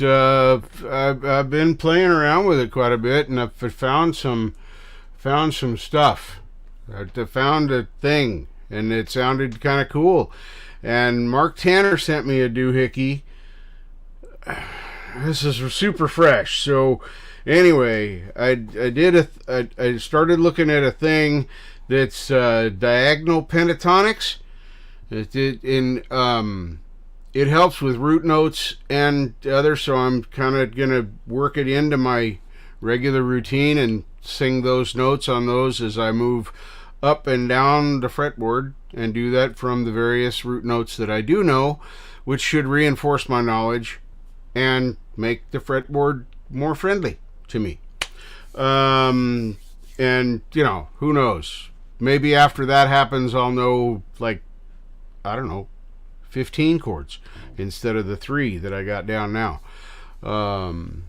[SPEAKER 1] I've been playing around with it quite a bit, and I've found some stuff. I found a thing, and it sounded kind of cool. And Mark Tanner sent me a doohickey. This is super fresh. So anyway, I started looking at a thing that's diagonal pentatonics. It helps with root notes and other, so I'm kind of gonna work it into my regular routine and sing those notes on those as I move up and down the fretboard, and do that from the various root notes that I do know, which should reinforce my knowledge and make the fretboard more friendly to me. And who knows, maybe after that happens I'll know, like, I don't know, 15 chords instead of the 3 that I got down now. I'm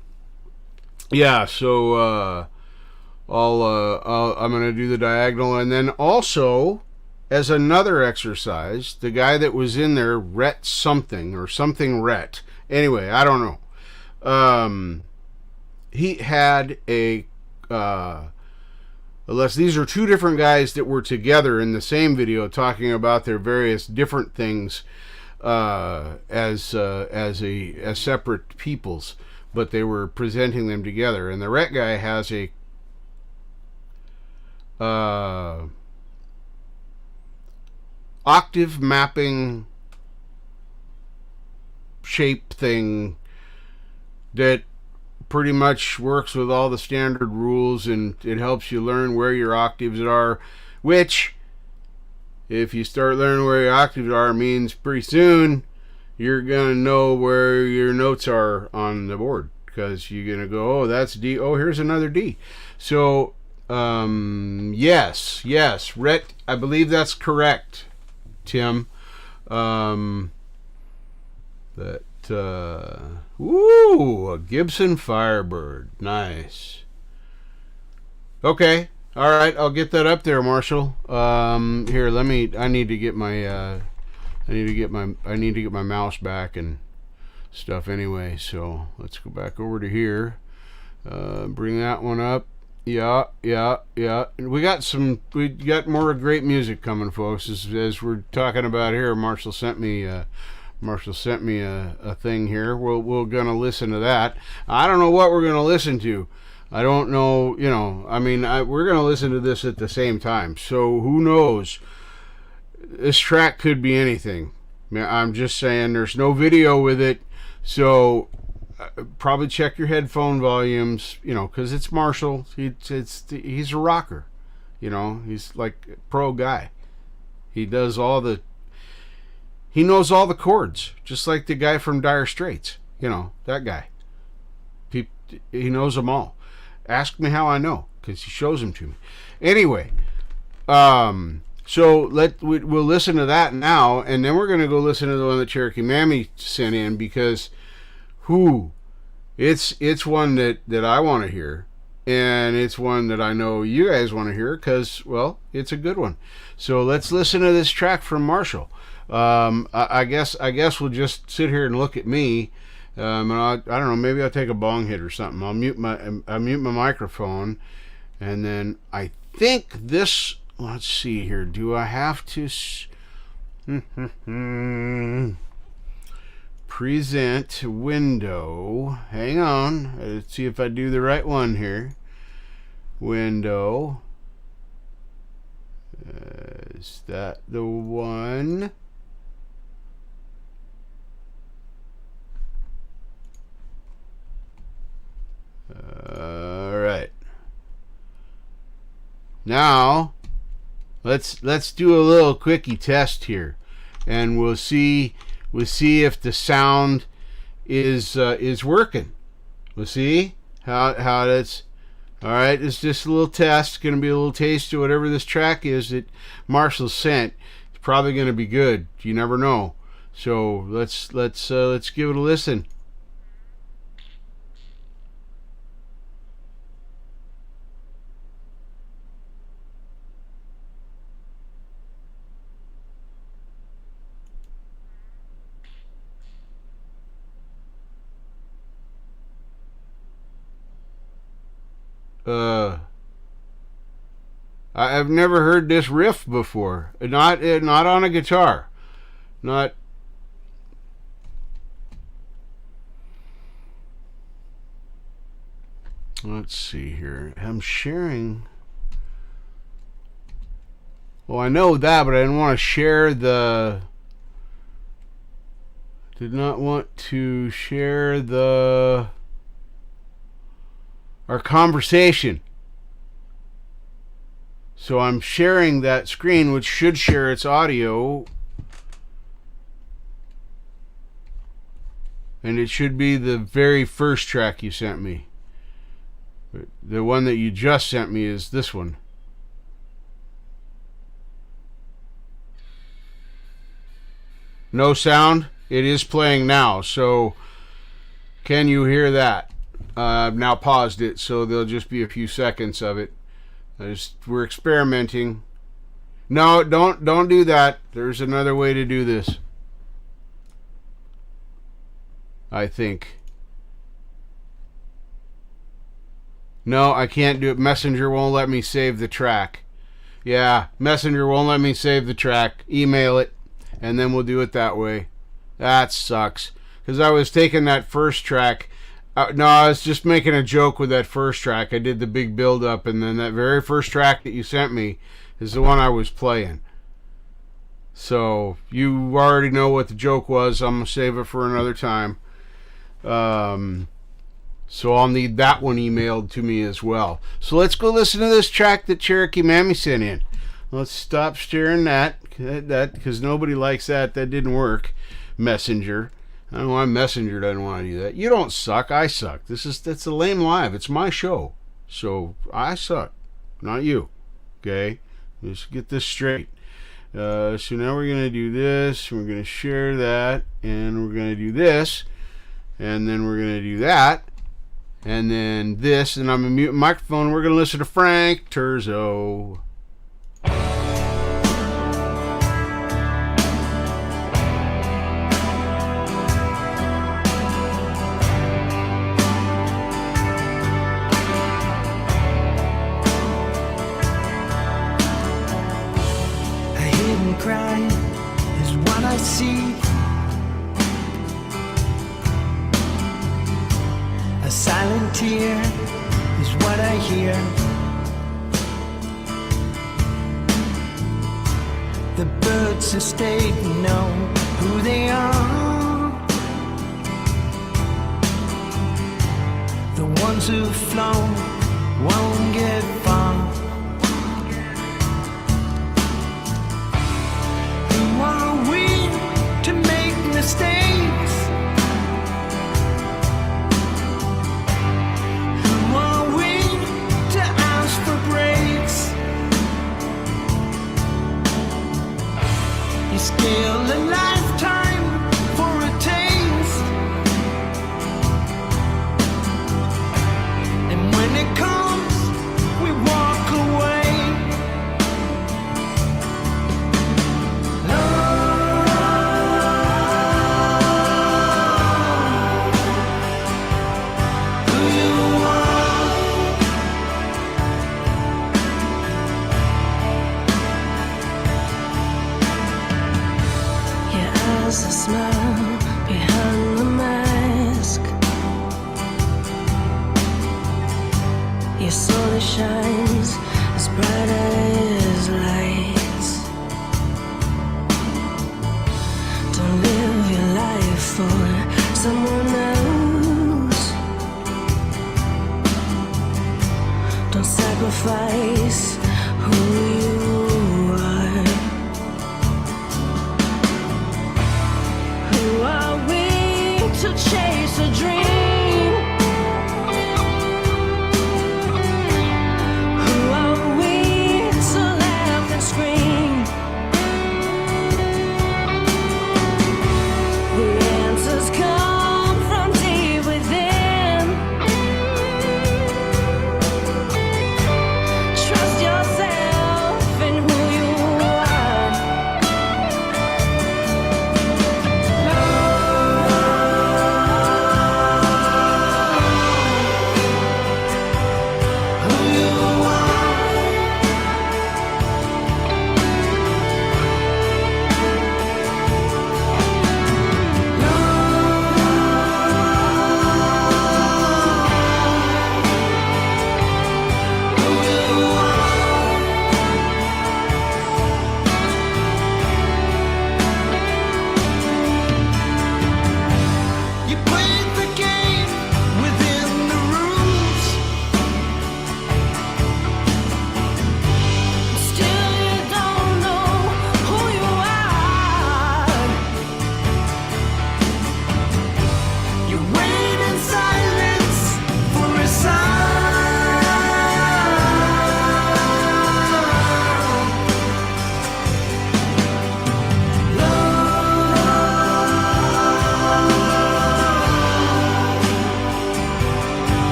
[SPEAKER 1] going to do the diagonal, and then also, as another exercise, the guy that was in there, Rhett something, or something Rhett. Anyway, I don't know. He had unless these are two different guys that were together in the same video talking about their various different things as separate peoples, but they were presenting them together. And the Rhett guy has a octave mapping shape thing that pretty much works with all the standard rules, and it helps you learn where your octaves are, which, if you start learning where your octaves are, means pretty soon you're gonna know where your notes are on the board, because you're gonna go, oh, that's D, oh, here's another D. So yes, Rhett, I believe that's correct, Tim. A Gibson Firebird, nice. Okay, all right, I'll get that up there, Marshall. Here, I need to get my mouse back and stuff anyway. So let's go back over to here. Bring that one up. Yeah. We got more great music coming, folks. As we're talking about here, Marshall sent me a thing here. We're gonna listen to that. I don't know what we're gonna listen to. I don't know. We're gonna listen to this at the same time. So who knows? This track could be anything. I'm just saying. There's no video with it, so probably check your headphone volumes. Because it's Marshall. He's a rocker. He's like a pro guy. He knows all the chords, just like the guy from Dire Straits. That guy. He knows them all. Ask me how I know, because he shows them to me. Anyway, so we'll listen to that now, and then we're going to go listen to the one that Cherokee Mammy sent in, because it's one that I want to hear, and it's one that I know you guys want to hear, because, well, it's a good one. So let's listen to this track from Marshall. I guess we'll just sit here and look at me. And I don't know, maybe I'll take a bong hit or something. I'll mute my microphone, and then I think this. Let's see here. Do I have to present window? Hang on. Let's see if I do the right one here. Window. Is that the one? All right. Now, let's do a little quickie test here, and we'll see if the sound is working. We'll see how that's. All right, it's just a little test. Going to be a little taste of whatever this track is that Marshall sent. It's probably going to be good. You never know. So let's give it a listen. I've never heard this riff before. Not on a guitar. Not. Let's see here. I'm sharing. Well, I know that, but I didn't want to share the. Did not want to share our conversation. So I'm sharing that screen, which should share its audio. And it should be the very first track you sent me. The one that you just sent me is this one. No sound. It is playing now. So can you hear that? I've now paused it, so there'll just be a few seconds of it. We're experimenting. No, don't do that. There's another way to do this, I think. No, I can't do it. Messenger won't let me save the track. Yeah, Messenger won't let me save the track. Email it, and then we'll do it that way. That sucks. Because I was taking that first track. No, I was just making a joke with that first track. I did the big build-up, and then that very first track that you sent me is the one I was playing. So, you already know what the joke was. I'm going to save it for another time. So I'll need that one emailed to me as well. So let's go listen to this track that Cherokee Mammy sent in. Let's stop sharing that because nobody likes that. That didn't work. Messenger. I don't know why Messenger doesn't want to do that. You don't suck. I suck. That's a Lame Live. It's my show. So I suck. Not you. Okay? Let's get this straight. So now we're going to do this. We're going to share that. And we're going to do this. And then we're going to do that. And then this. And I'm going to mute the microphone. We're going to listen to Frank Turzo.
[SPEAKER 6] Cry is what I see. A silent tear is what I hear. The birds who stayed know who they are. The ones who've flown won't get far. Who are we to make mistakes? Who are we to ask for breaks? You scale a lifetime for a taste, and when it comes, we walk away. A smile behind the mask. Your soul shines as bright as lights. Don't live your life for someone else. Don't sacrifice who you are. Who are we to chase a dream?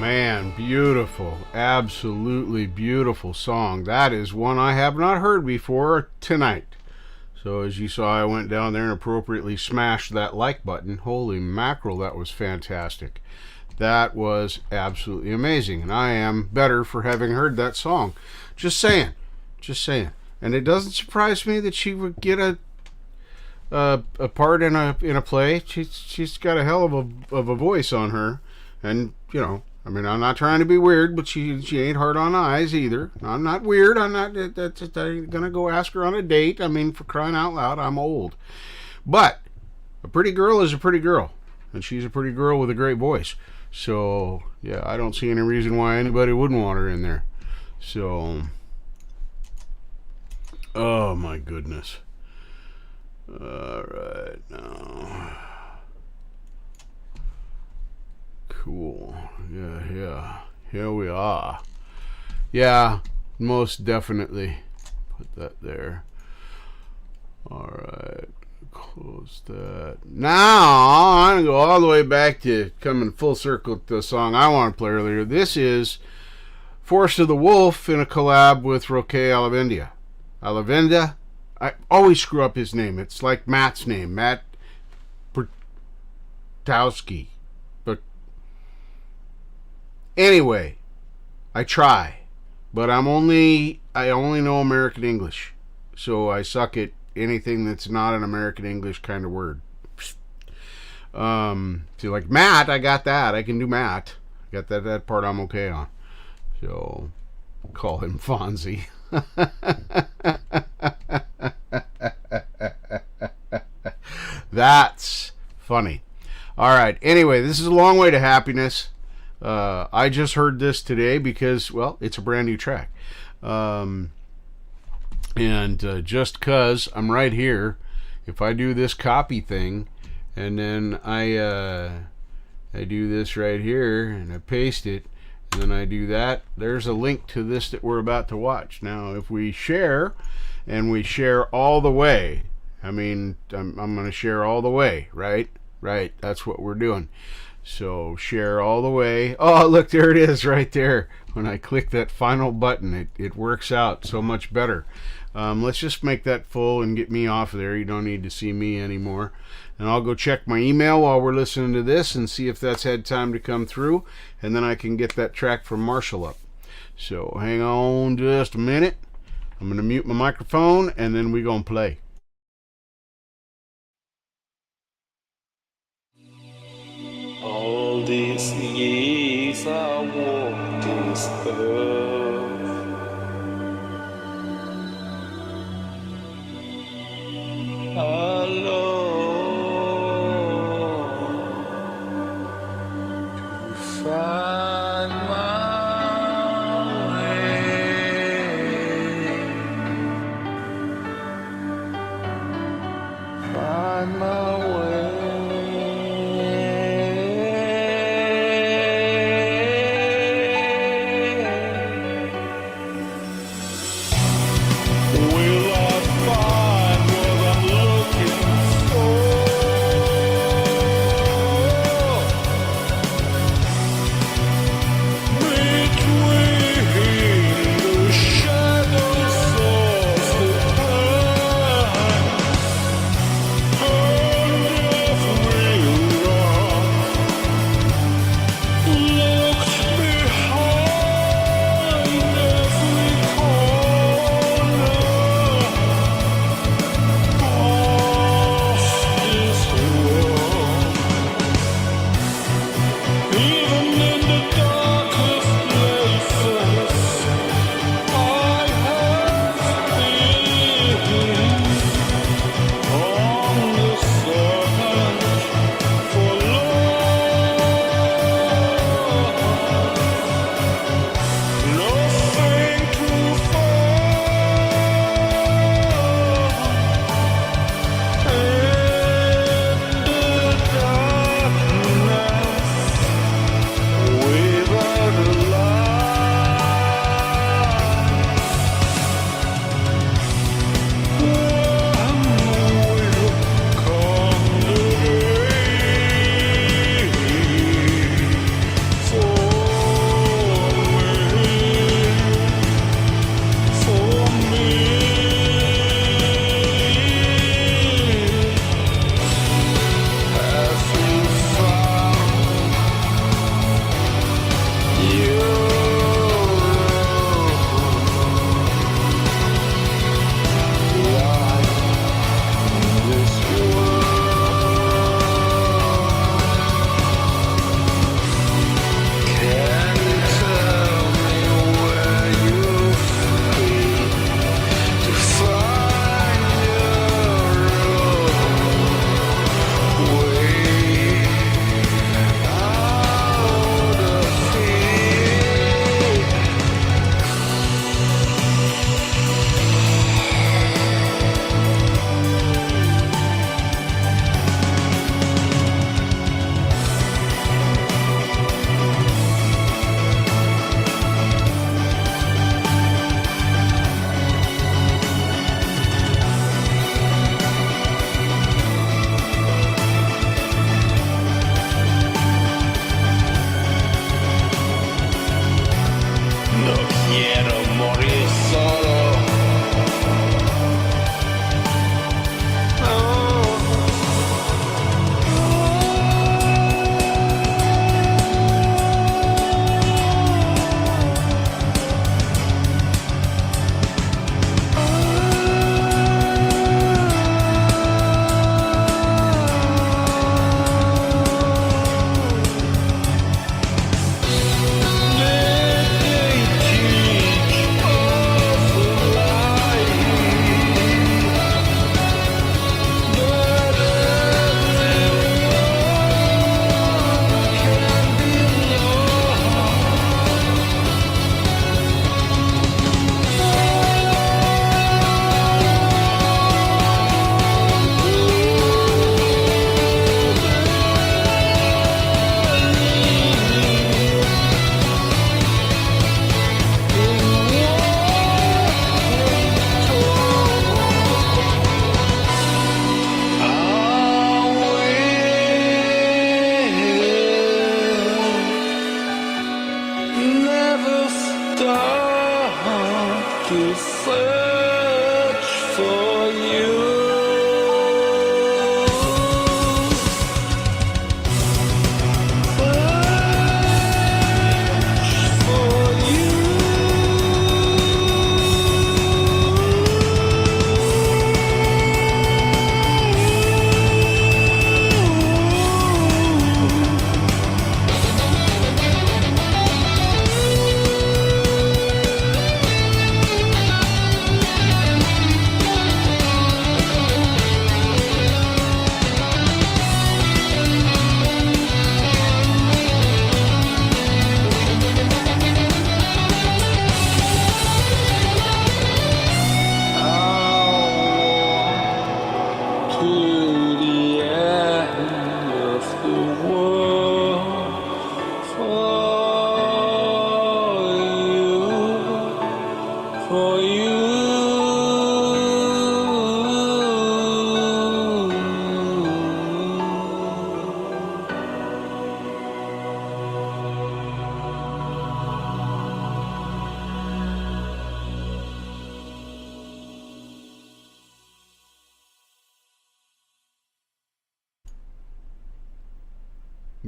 [SPEAKER 1] man, beautiful. Absolutely beautiful song. That is one I have not heard before tonight. So as you saw, I went down there and appropriately smashed that like button. Holy mackerel, that was fantastic. That was absolutely amazing. And I am better for having heard that song. Just saying. Just saying. And it doesn't surprise me that she would get a part in a play. She's got a hell of a voice on her. And, you know, I mean, I'm not trying to be weird, but she ain't hard on eyes either. I'm not weird. I'm not gonna go ask her on a date. I mean, for crying out loud, I'm old. But a pretty girl is a pretty girl, and she's a pretty girl with a great voice. So yeah, I don't see any reason why anybody wouldn't want her in there. So, oh my goodness. All right now. Cool. Yeah. Here we are. Yeah, most definitely. Put that there. Alright. Close that. Now, I'm going to go all the way back to coming full circle to the song I want to play earlier. This is Forest of the Wolf in a collab with Roque Alavendia. Alavendia? I always screw up his name. It's like Matt's name. Matt Pertowski. Anyway, I try, but I only know American English, so I suck at anything that's not an American English kind of word. So like Matt, I got that. I can do Matt. I got that part I'm okay on. So call him Fonzie. That's funny. All right. Anyway, this is a long way to happiness. I just heard this today because, well, it's a brand new track. And just because I'm right here, if I do this copy thing, and then I do this right here, and I paste it, and then I do that, there's a link to this that we're about to watch. Now, if we share, and we share all the way, I mean, I'm going to share all the way, right? Right, that's what we're doing. So share all the way. Oh, look, there it is right there. When I click that final button, it works out so much better. Let's just make that full and get me off of there. You don't need to see me anymore. And I'll go check my email while we're listening to this and see if that's had time to come through. And then I can get that track from Marshall up. So hang on just a minute. I'm going to mute my microphone and then we're going to play.
[SPEAKER 7] All these years I walked this earth, alone, to find my way, find my way. quiero morir solo. Never stop to search for you. Search for you. To the end of the world for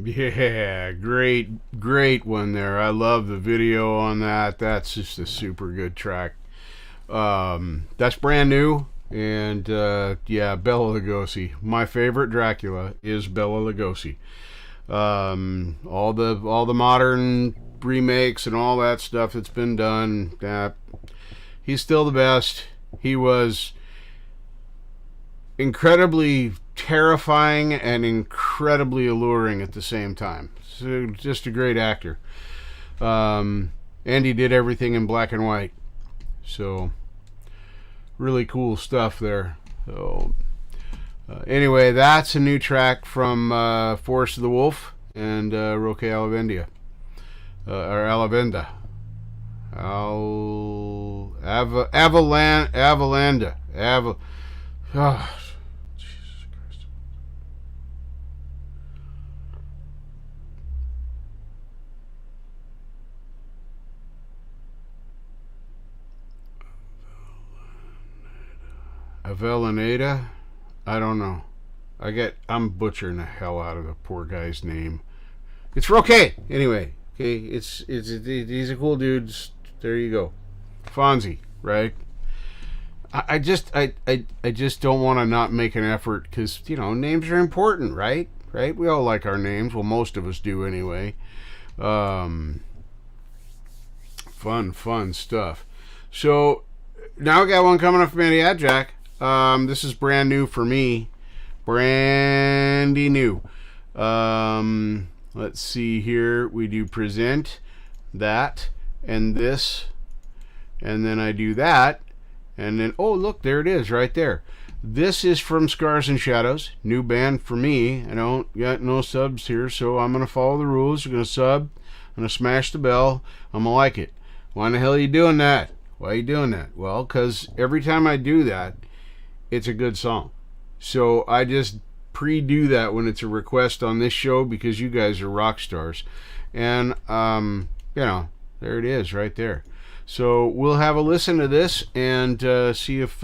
[SPEAKER 1] Yeah, great one there. I love the video on that. That's just a super good track. That's brand new, and yeah, Bela Lugosi. My favorite Dracula is Bela Lugosi. All the modern remakes and all that stuff that's been done, he's still the best. He was incredibly terrifying and incredibly alluring at the same time. So just a great actor. And he did everything in black and white. So really cool stuff there. So anyway, that's a new track from Forest of the Wolf and Roque Alavendia. Or Alavenda. Avalanda. Oh, Jesus Christ. Avellaneda? I don't know. I'm butchering the hell out of the poor guy's name. It's Roque. Anyway, okay, he's a cool dude. There you go. Fonzie, right? I just don't want to not make an effort because, names are important, right? Right? We all like our names. Well, most of us do anyway. Fun stuff. So now I got one coming up from Andy Adjack. This is brand new for me. Brandy new. Let's see here. We do present that and this, and then I do that. And then, oh, look, there it is right there. This is from Scars and Shadows. New band for me. I don't got no subs here, so I'm going to follow the rules. You're going to sub. I'm going to smash the bell. I'm going to like it. Why in the hell are you doing that? Why are you doing that? Well, because every time I do that, it's a good song. So I just pre-do that when it's a request on this show because you guys are rock stars. And, There it is, right there. So we'll have a listen to this and see if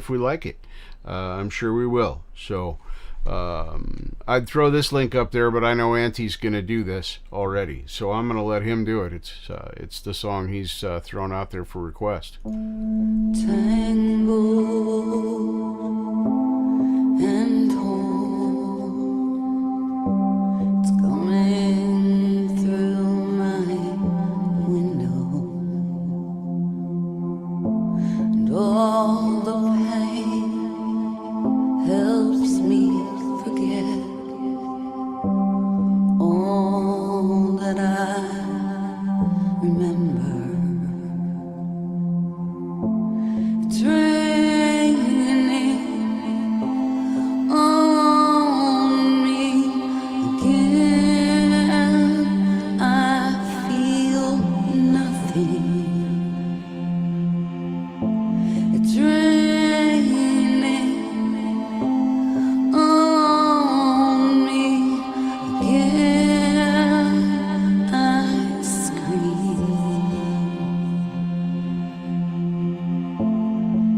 [SPEAKER 1] we like it. I'm sure we will. So I'd throw this link up there, but I know Auntie's gonna do this already, so I'm gonna let him do it. It's the song he's thrown out there for request.
[SPEAKER 8] Tango and home, it's coming through my window, and all the pain helps me forget all that I remember. It's raining on me again. I feel nothing. It's raining on me again. I scream.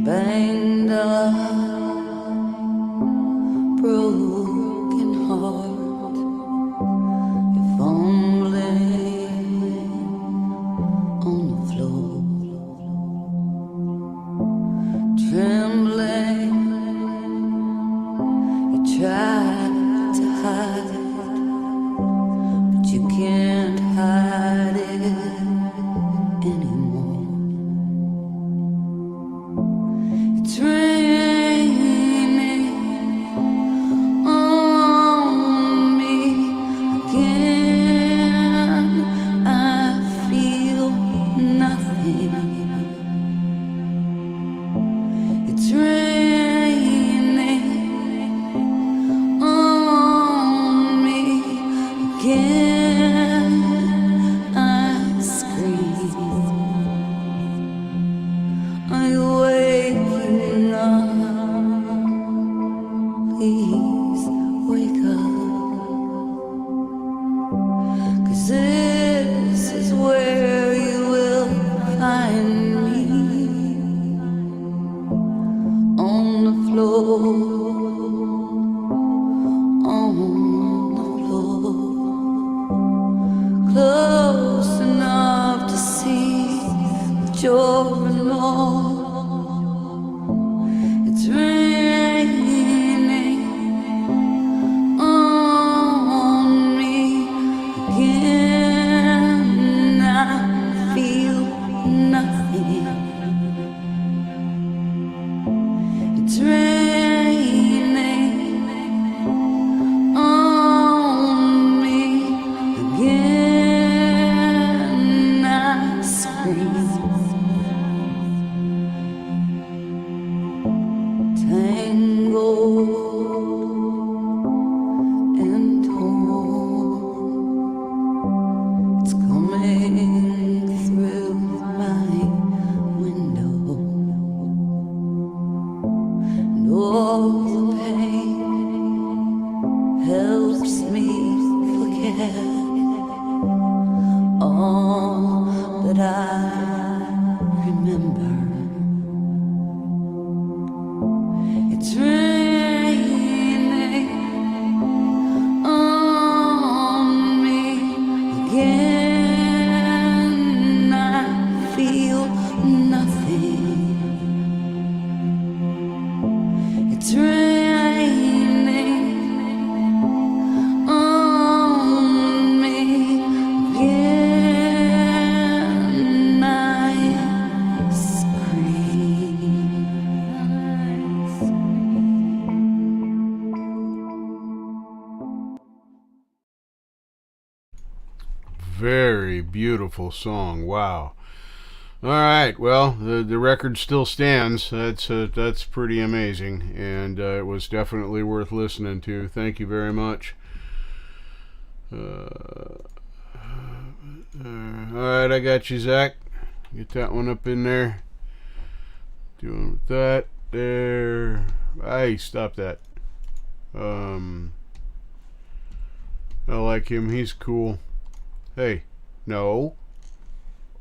[SPEAKER 8] Banged up, broken heart, you're fumbling on the floor, trembling, you try to hide, but you can't hide it anymore. It's raining on me again. I feel nothing. It's raining on me again. I scream. Are you waking up? Please wake up. 'Cause this is where you will find me. On the floor. On the floor. Close enough to see that you're alone. It's raining on me again. I feel nothing. It's raining on me again. I scream. Tango and home, it's coming through my window, and all the pain helps me forget all that I remember. It's raining on me again. I feel nothing. It's raining on me again. I scream.
[SPEAKER 1] Very beautiful song. Wow. All right. Well, the record still stands. That's pretty amazing, and it was definitely worth listening to. Thank you very much. All right, I got you, Zach. Get that one up in there. Doing with that there. Hey, stop that. I like him. He's cool. Hey, no.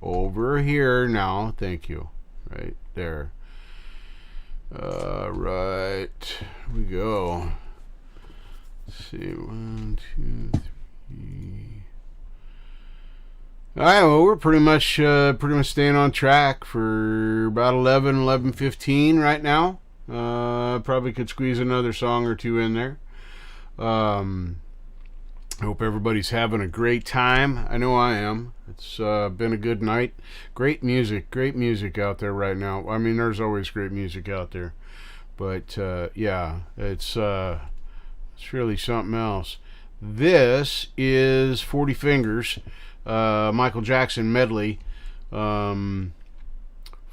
[SPEAKER 1] over here now. Thank you. Right there. Right. Here we go. Let's see. 1, 2, 3. All right. Well, we're pretty much staying on track for about 11:15 right now. Probably could squeeze another song or two in there. I hope everybody's having a great time. I know I am. It's been a good night. Great music out there right now. I mean, there's always great music out there, but yeah, it's really something else. This is 40 Fingers, Michael Jackson medley from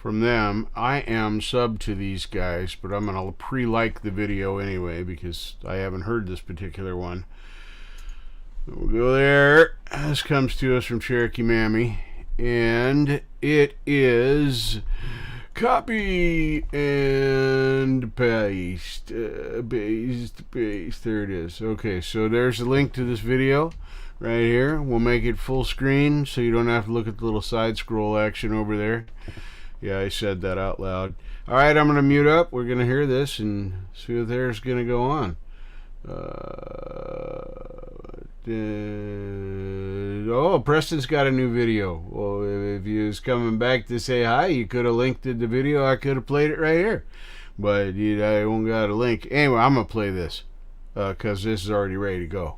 [SPEAKER 1] them. I am subbed to these guys, but I'm gonna pre-like the video anyway because I haven't heard this particular one. We'll go there. This comes to us from Cherokee Mammy, and it is copy and paste. Paste. There it is. Okay, so there's a link to this video right here. We'll make it full screen so you don't have to look at the little side scroll action over there. Yeah, I said that out loud. All right, I'm going to mute up. We're going to hear this and see what there's going to go on. Oh, Preston's got a new video. Well, if you was coming back to say hi, you could have linked to the video. I could have played it right here, but I won't got a link. Anyway, I'm gonna play this because this is already ready to go.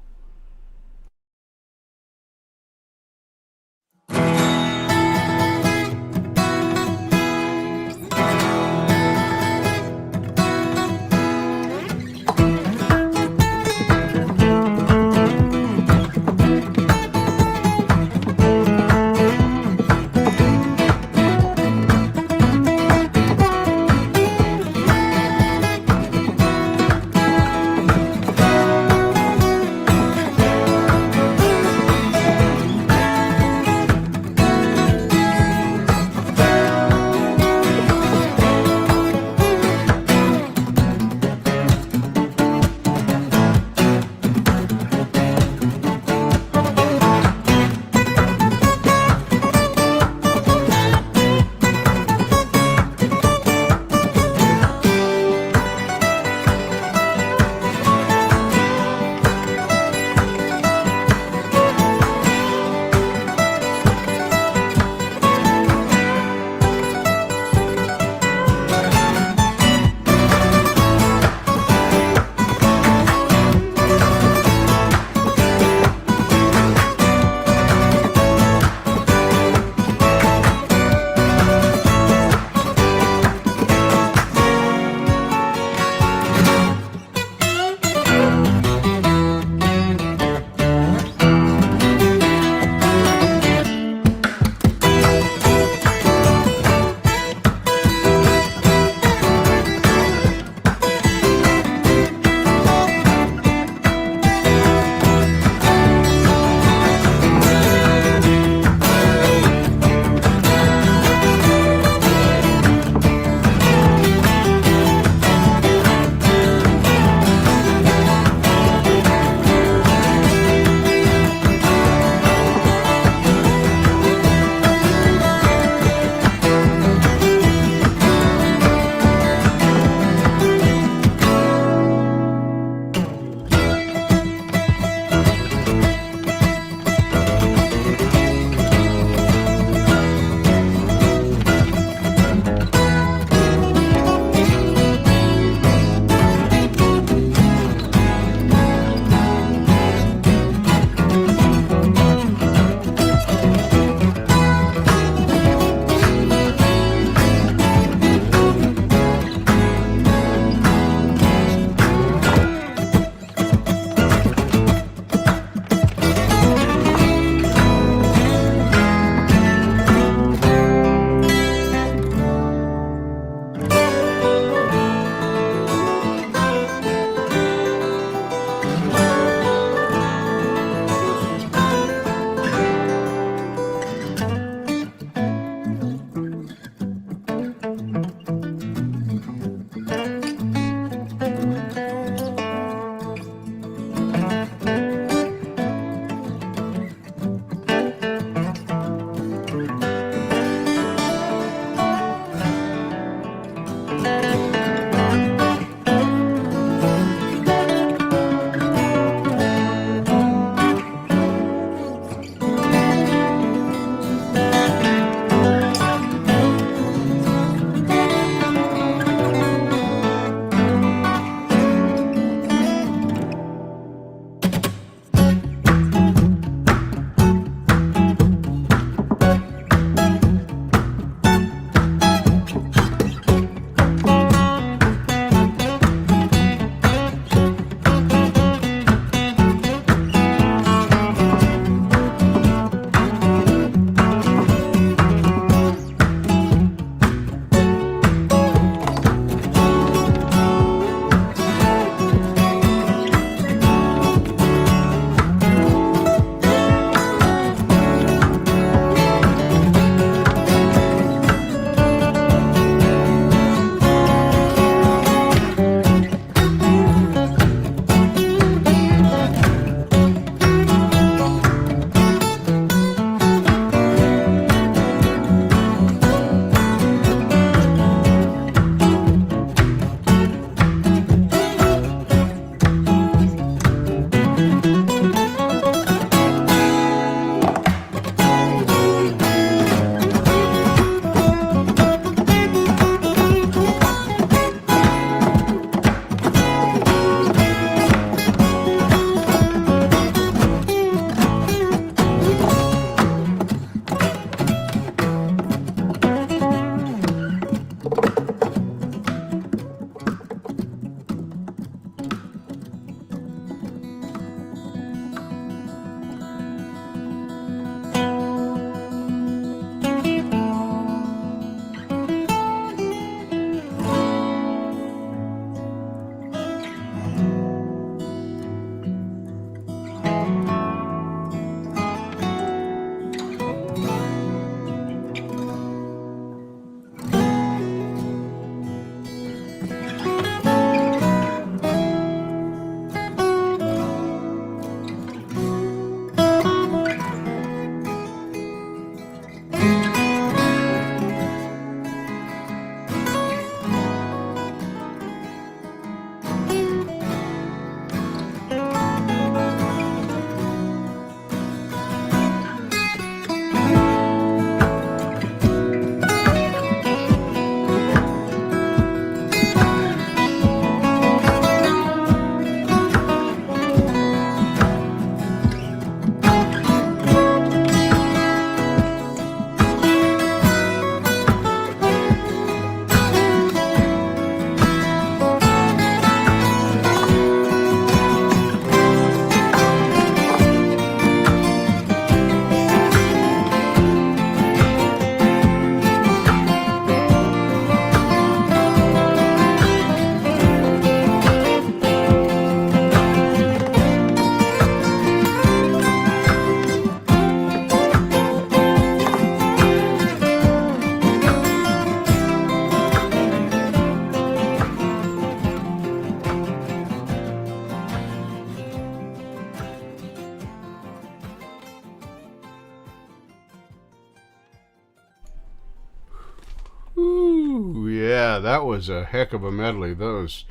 [SPEAKER 1] Ooh, yeah, that was a heck of a medley. Those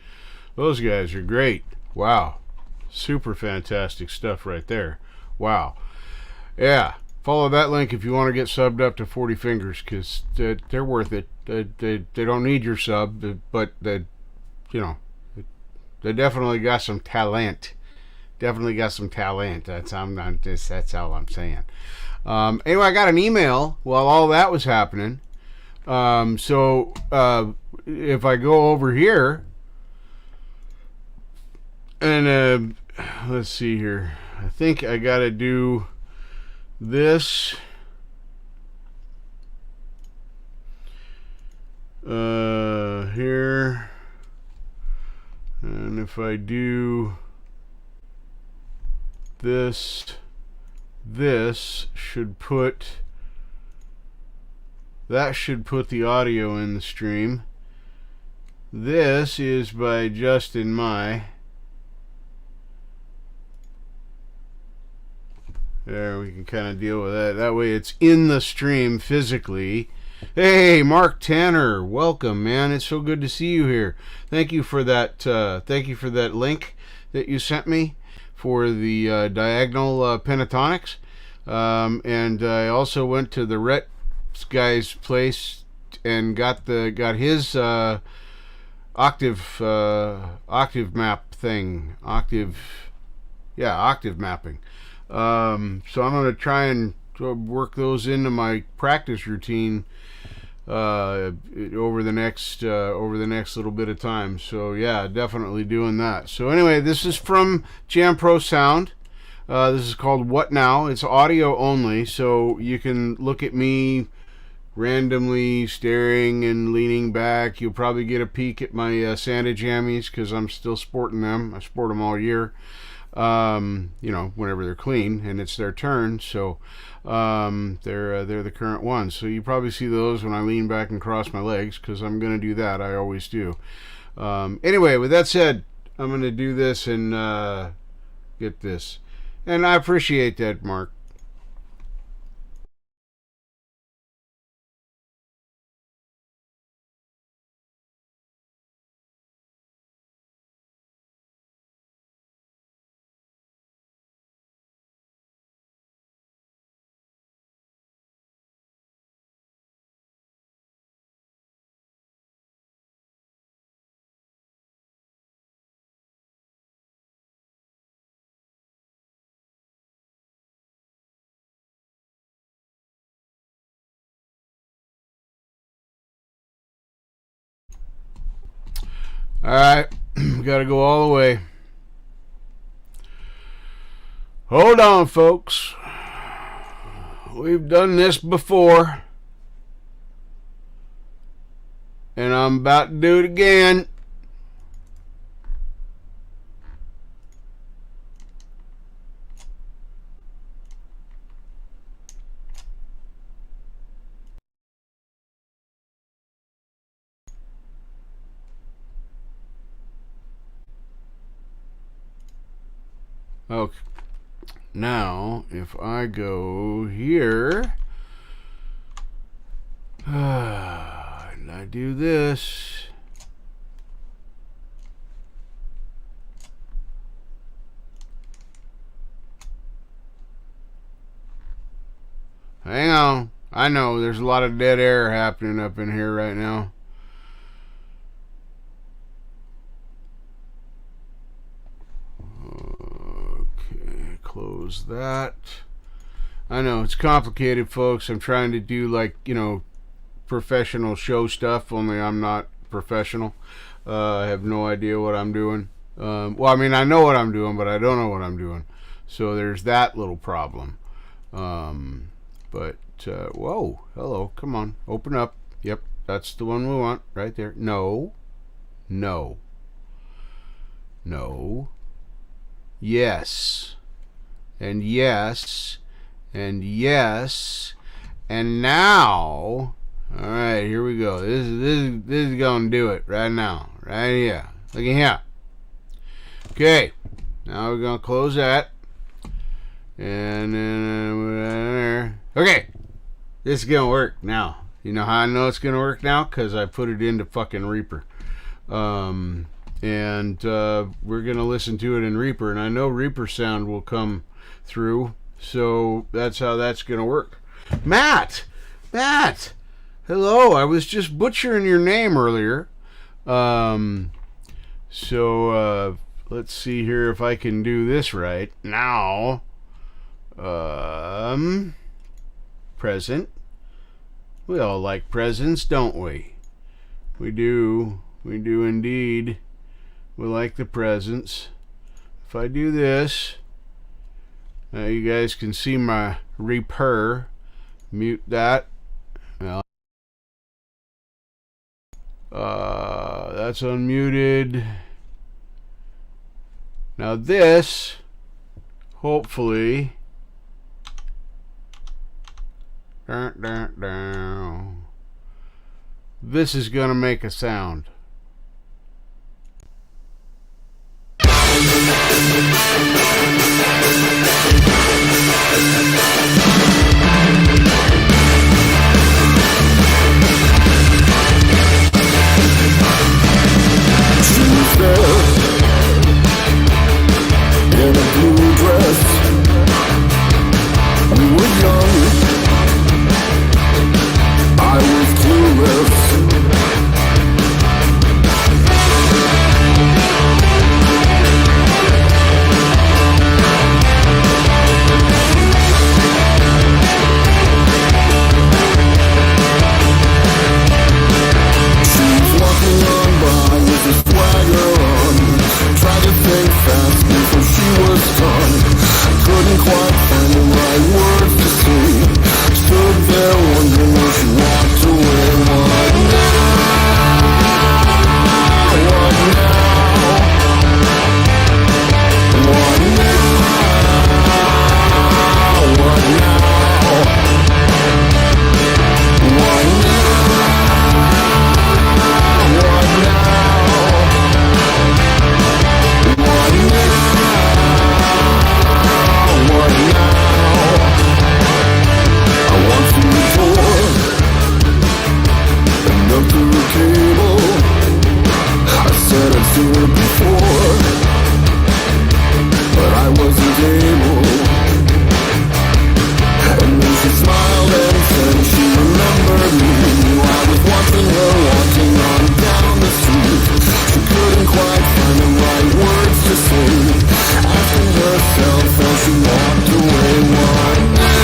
[SPEAKER 1] guys are great. Wow. Super fantastic stuff right there. Wow. Yeah. Follow that link if you want to get subbed up to 40 Fingers, because they're worth it. They don't need your sub, but they definitely got some talent. Definitely got some talent. That's all I'm saying. Anyway, I got an email while all that was happening. So if I go over here and let's see here. I think I got to do this. Here. And if I do this should put the audio in the stream. This is by Justin Mai. There, we can kind of deal with that. That way it's in the stream physically. Hey, Mark Tanner, welcome, man. It's so good to see you here. Thank you for that. Thank you for that link that you sent me for the diagonal pentatonics. And I also went to the Rhett guy's place and got his octave map thing. Octave mapping. So I'm going to try and work those into my practice routine over the next little bit of time. So yeah, definitely doing that. So anyway, this is from Jam Pro Sound. This is called What Now? It's audio only, so you can look at me randomly staring and leaning back. You'll probably get a peek at my Santa jammies, because I'm still sporting them. I sport them all year. Whenever they're clean and it's their turn. So they're the current ones. So you probably see those when I lean back and cross my legs, because I'm going to do that. I always do. Anyway, with that said, I'm going to do this and get this. And I appreciate that, Mark. Alright, gotta go all the way. Hold on, folks. We've done this before, and I'm about to do it again. Okay. Now, if I go here, and I do this, hang on. I know there's a lot of dead air happening up in here right now. Close that. I know it's complicated, folks. I'm trying to do professional show stuff, only I'm not professional. I have no idea what I'm doing. Well, I mean, I know what I'm doing, but I don't know what I'm doing. So there's that little problem. But whoa, hello, come on, open up. Yep, that's the one we want right there. No. Yes. And yes, and yes, and now, all right, here we go. This is gonna do it right now, right here. Look at here. Okay, now we're gonna close that, and then okay, this is gonna work now. You know how I know it's going to work now? Because I put it into fucking Reaper. And we're going to listen to it in Reaper. And I know Reaper sound will come through. So that's how that's going to work. Matt! Hello, I was just butchering your name earlier. So let's see here if I can do this right. Now, present. We all like presents, don't we? We do indeed. We like the presents. If I do this, you guys can see my Reaper. Mute that. Well, that's unmuted. Now this, hopefully, this is gonna make a sound.
[SPEAKER 9] In a blue dress, we were young, I was clueless. She was walking on by with a swagger on, tried to think fast before she was done. Couldn't quite find the right words to say. Stood there wondering where she walked away. What now? What now? What now? What now? What now? What now? I walked through the door and up to the table. I said I'd seen her before, but I wasn't able. And then she smiled and said she remembered me. I was watching her walking on down the street. She couldn't quite find the right words to say, asking herself as she walked away. What now?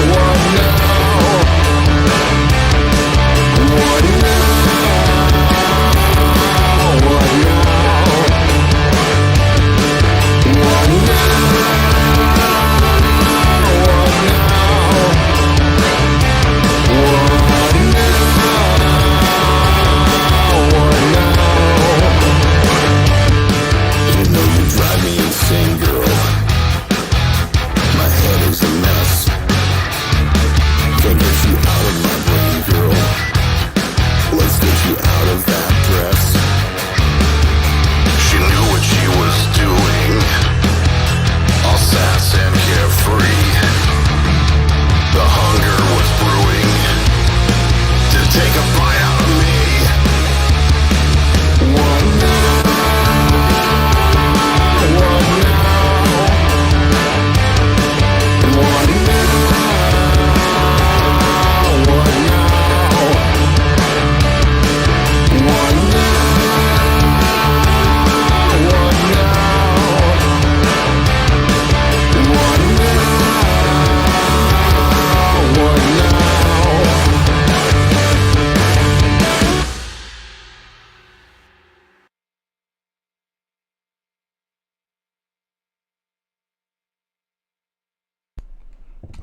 [SPEAKER 9] What now? What now? What now? What You know you drive me insane, girl. My head is a mess. Can't get you out of my brain, girl. Let's get you out of that dress. She knew what she was doing, all sass and carefree. The hunger was brewing to take a bite out of me. What now? What now? What now? What now? What now? What now? What now?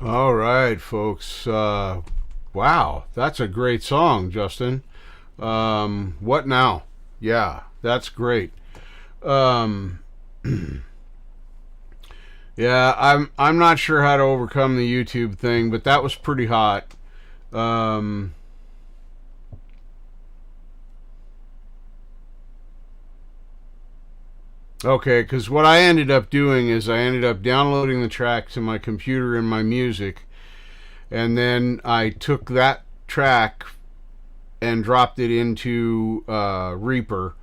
[SPEAKER 1] All right, folks. Wow, that's a great song, Justin. What now? Yeah, that's great. Yeah, I'm not sure how to overcome the YouTube thing, but that was pretty hot. Okay, because what I ended up doing is I ended up downloading the track to my computer in my music, and then I took that track and dropped it into Reaper,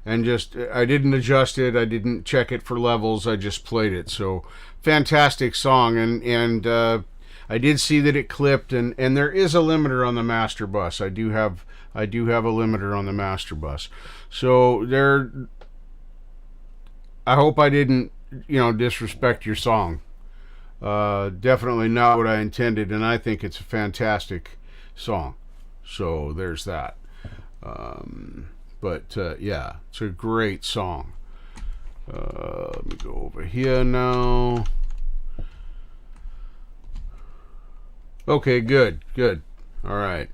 [SPEAKER 1] and just, I didn't adjust it, I didn't check it for levels, I just played it. So fantastic song, and I did see that it clipped, and there is a limiter on the master bus. I do have a limiter on the master bus. So I hope I didn't, disrespect your song. Definitely not what I intended, and I think it's a fantastic song. So there's that. But yeah, it's a great song. Let me go over here now. Okay, good. All right.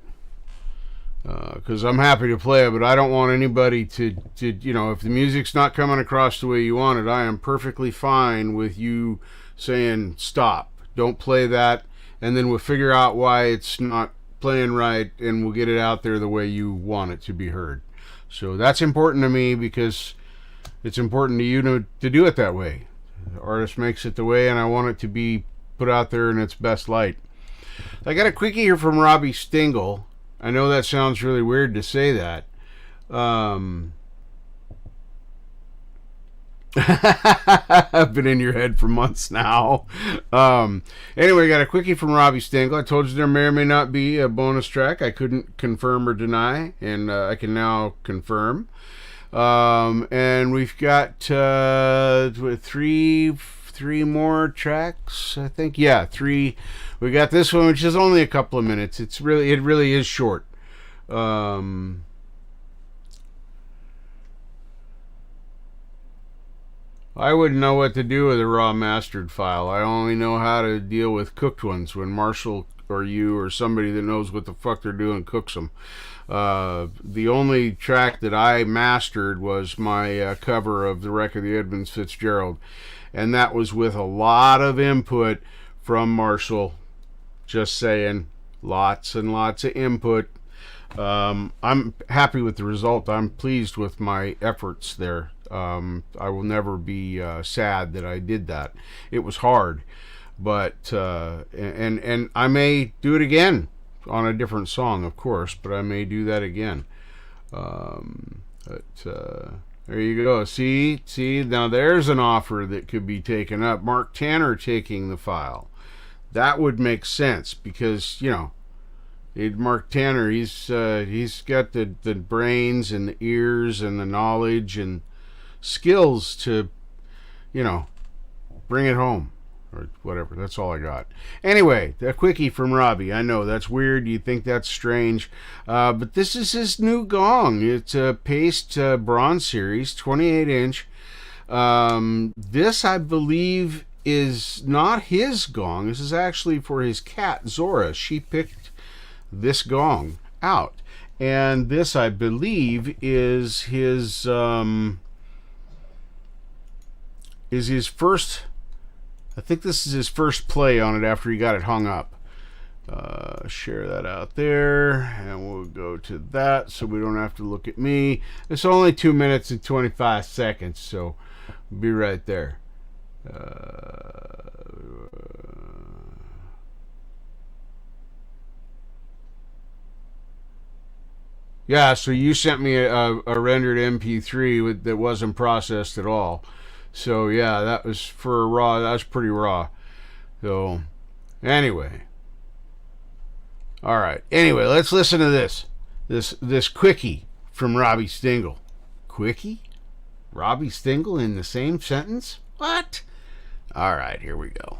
[SPEAKER 1] Because I'm happy to play it, but I don't want anybody to, if the music's not coming across the way you want it, I am perfectly fine with you saying stop, don't play that, and then we'll figure out why it's not playing right, and we'll get it out there the way you want it to be heard. So that's important to me, because it's important to you to do it that way. The artist makes it the way, and I want it to be put out there in its best light. I got a quickie here from Robbie Stingle. I know that sounds really weird to say that. I've been in your head for months now. Anyway, I got a quickie from Robbie Stingle. I told you there may or may not be a bonus track. I couldn't confirm or deny, and I can now confirm. And we've got three more tracks, I think. Yeah, 3. We got this one, which is only a couple of minutes. It really is short. I wouldn't know what to do with a raw mastered file. I only know how to deal with cooked ones when Marshall or you or somebody that knows what the fuck they're doing cooks them. The only track that I mastered was my cover of The Wreck of the Edmund Fitzgerald, and that was with a lot of input from Marshall. Just saying, lots and lots of input. I'm happy with the result. I'm pleased with my efforts there. I will never be sad that I did that. It was hard, but and I may do it again on a different song, of course, but I may do that again. But there you go. See, now there's an offer that could be taken up. Mark Tanner taking the file. That would make sense, because Mark Tanner, he's got the brains and the ears and the knowledge and skills to bring it home, or whatever. That's all I got. Anyway, a quickie from Robbie. I know that's weird, you think that's strange, but this is his new gong. It's a paste bronze series, 28 inch. This, I believe, is not his gong. This is actually for his cat Zora. She picked this gong out, and this, I believe, is his first. I think this is his first play on it after he got it hung up. Share that out there, and we'll go to that so we don't have to look at me. It's only 2 minutes and 25 seconds, so be right there. Yeah, so you sent me a rendered MP3 that wasn't processed at all. So yeah, that was for a raw. That was pretty raw. So anyway, all right. Anyway, let's listen to this quickie from Robbie Stingle. Quickie? Robbie Stingle in the same sentence? What? All right, here we go.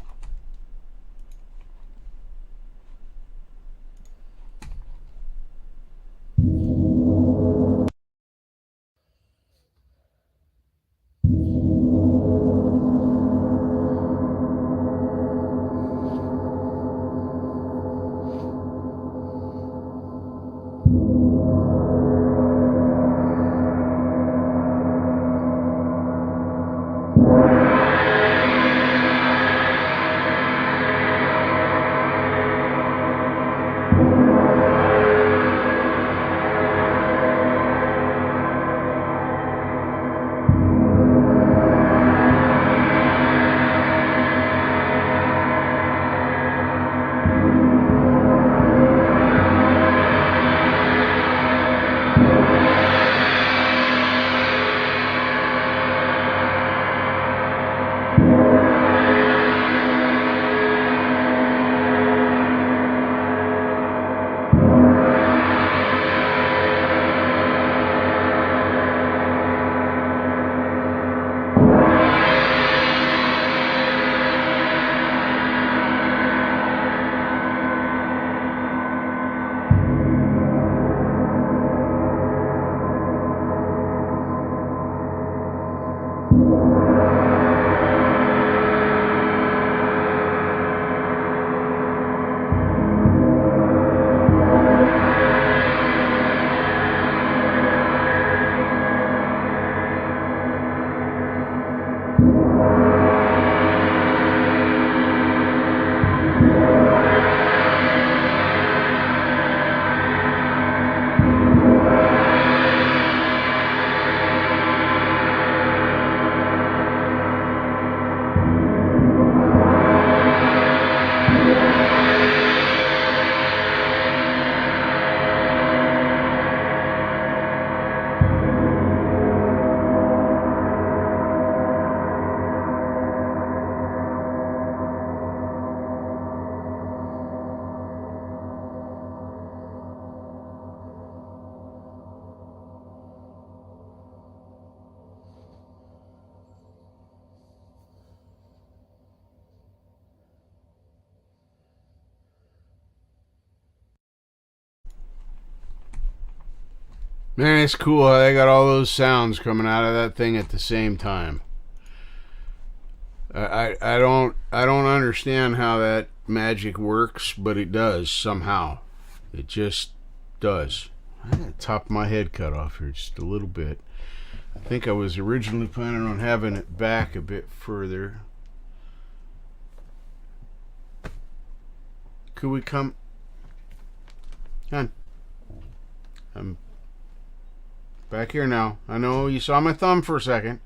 [SPEAKER 1] Man, it's cool how they got all those sounds coming out of that thing at the same time. I don't understand how that magic works, but it does somehow. It just does. I got the top of my head cut off here just a little bit. I think I was originally planning on having it back a bit further. Could we come? Come on. I'm back here now. I know you saw my thumb for a second.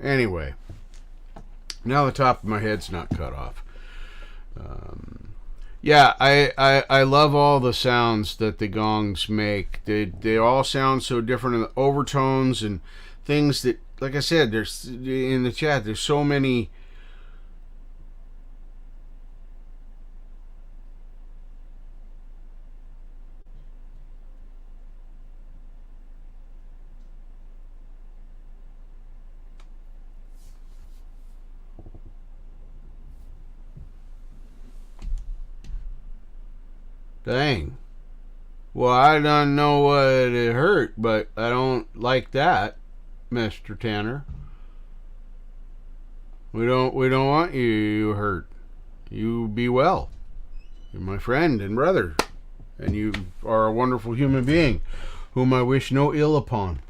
[SPEAKER 1] Anyway, now the top of my head's not cut off. Yeah, I love all the sounds that the gongs make. They all sound so different in the overtones and things that, like I said, there's in the chat, there's so many. Dang. Well, I don't know what it hurt, but I don't like that, Mr. Tanner. We don't want you hurt. You be well. You're my friend and brother, and you are a wonderful human being, whom I wish no ill upon.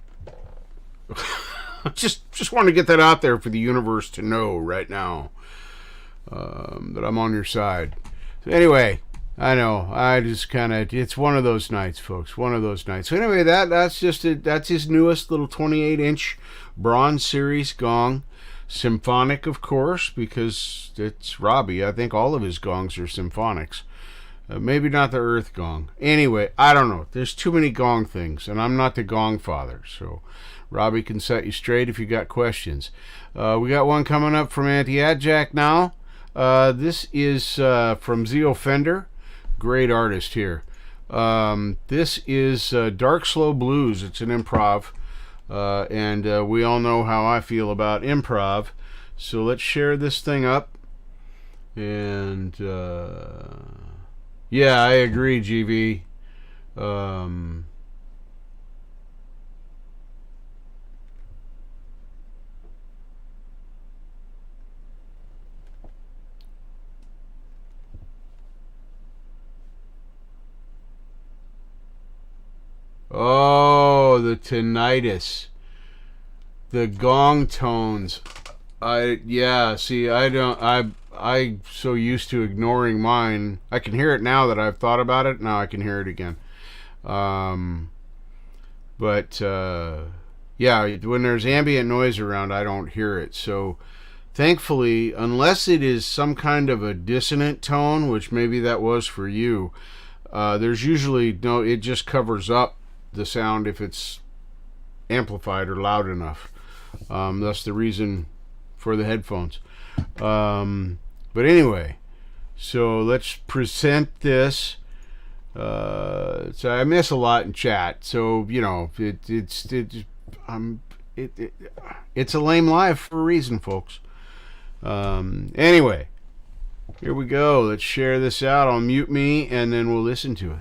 [SPEAKER 1] just want to get that out there for the universe to know right now, that I'm on your side. So anyway. I know. I just kind of. It's one of those nights, folks. One of those nights. So anyway, that's his newest little 28-inch Bronze Series gong, symphonic, of course, because it's Robbie. I think all of his gongs are symphonics. Maybe not the Earth gong. Anyway, I don't know. There's too many gong things, and I'm not the gong father. So Robbie can set you straight if you got questions. We got one coming up from Anti-Adjack now. This is from Zeo Fender. Great artist here. This is Dark Slow Blues. It's an improv, and we all know how I feel about improv, so let's share this thing up. And yeah, I agree, GV. Oh, the tinnitus. The gong tones. I so used to ignoring mine. I can hear it now that I've thought about it. Now I can hear it again. Yeah, when there's ambient noise around, I don't hear it. So thankfully, unless it is some kind of a dissonant tone, which maybe that was for you, there's usually no, it just covers up the sound if it's amplified or loud enough. That's the reason for the headphones. But anyway, so let's present this. So I miss a lot in chat, so you know it's a lame live for a reason, folks. Anyway, here we go. Let's share this out. I'll mute me and then we'll listen to it.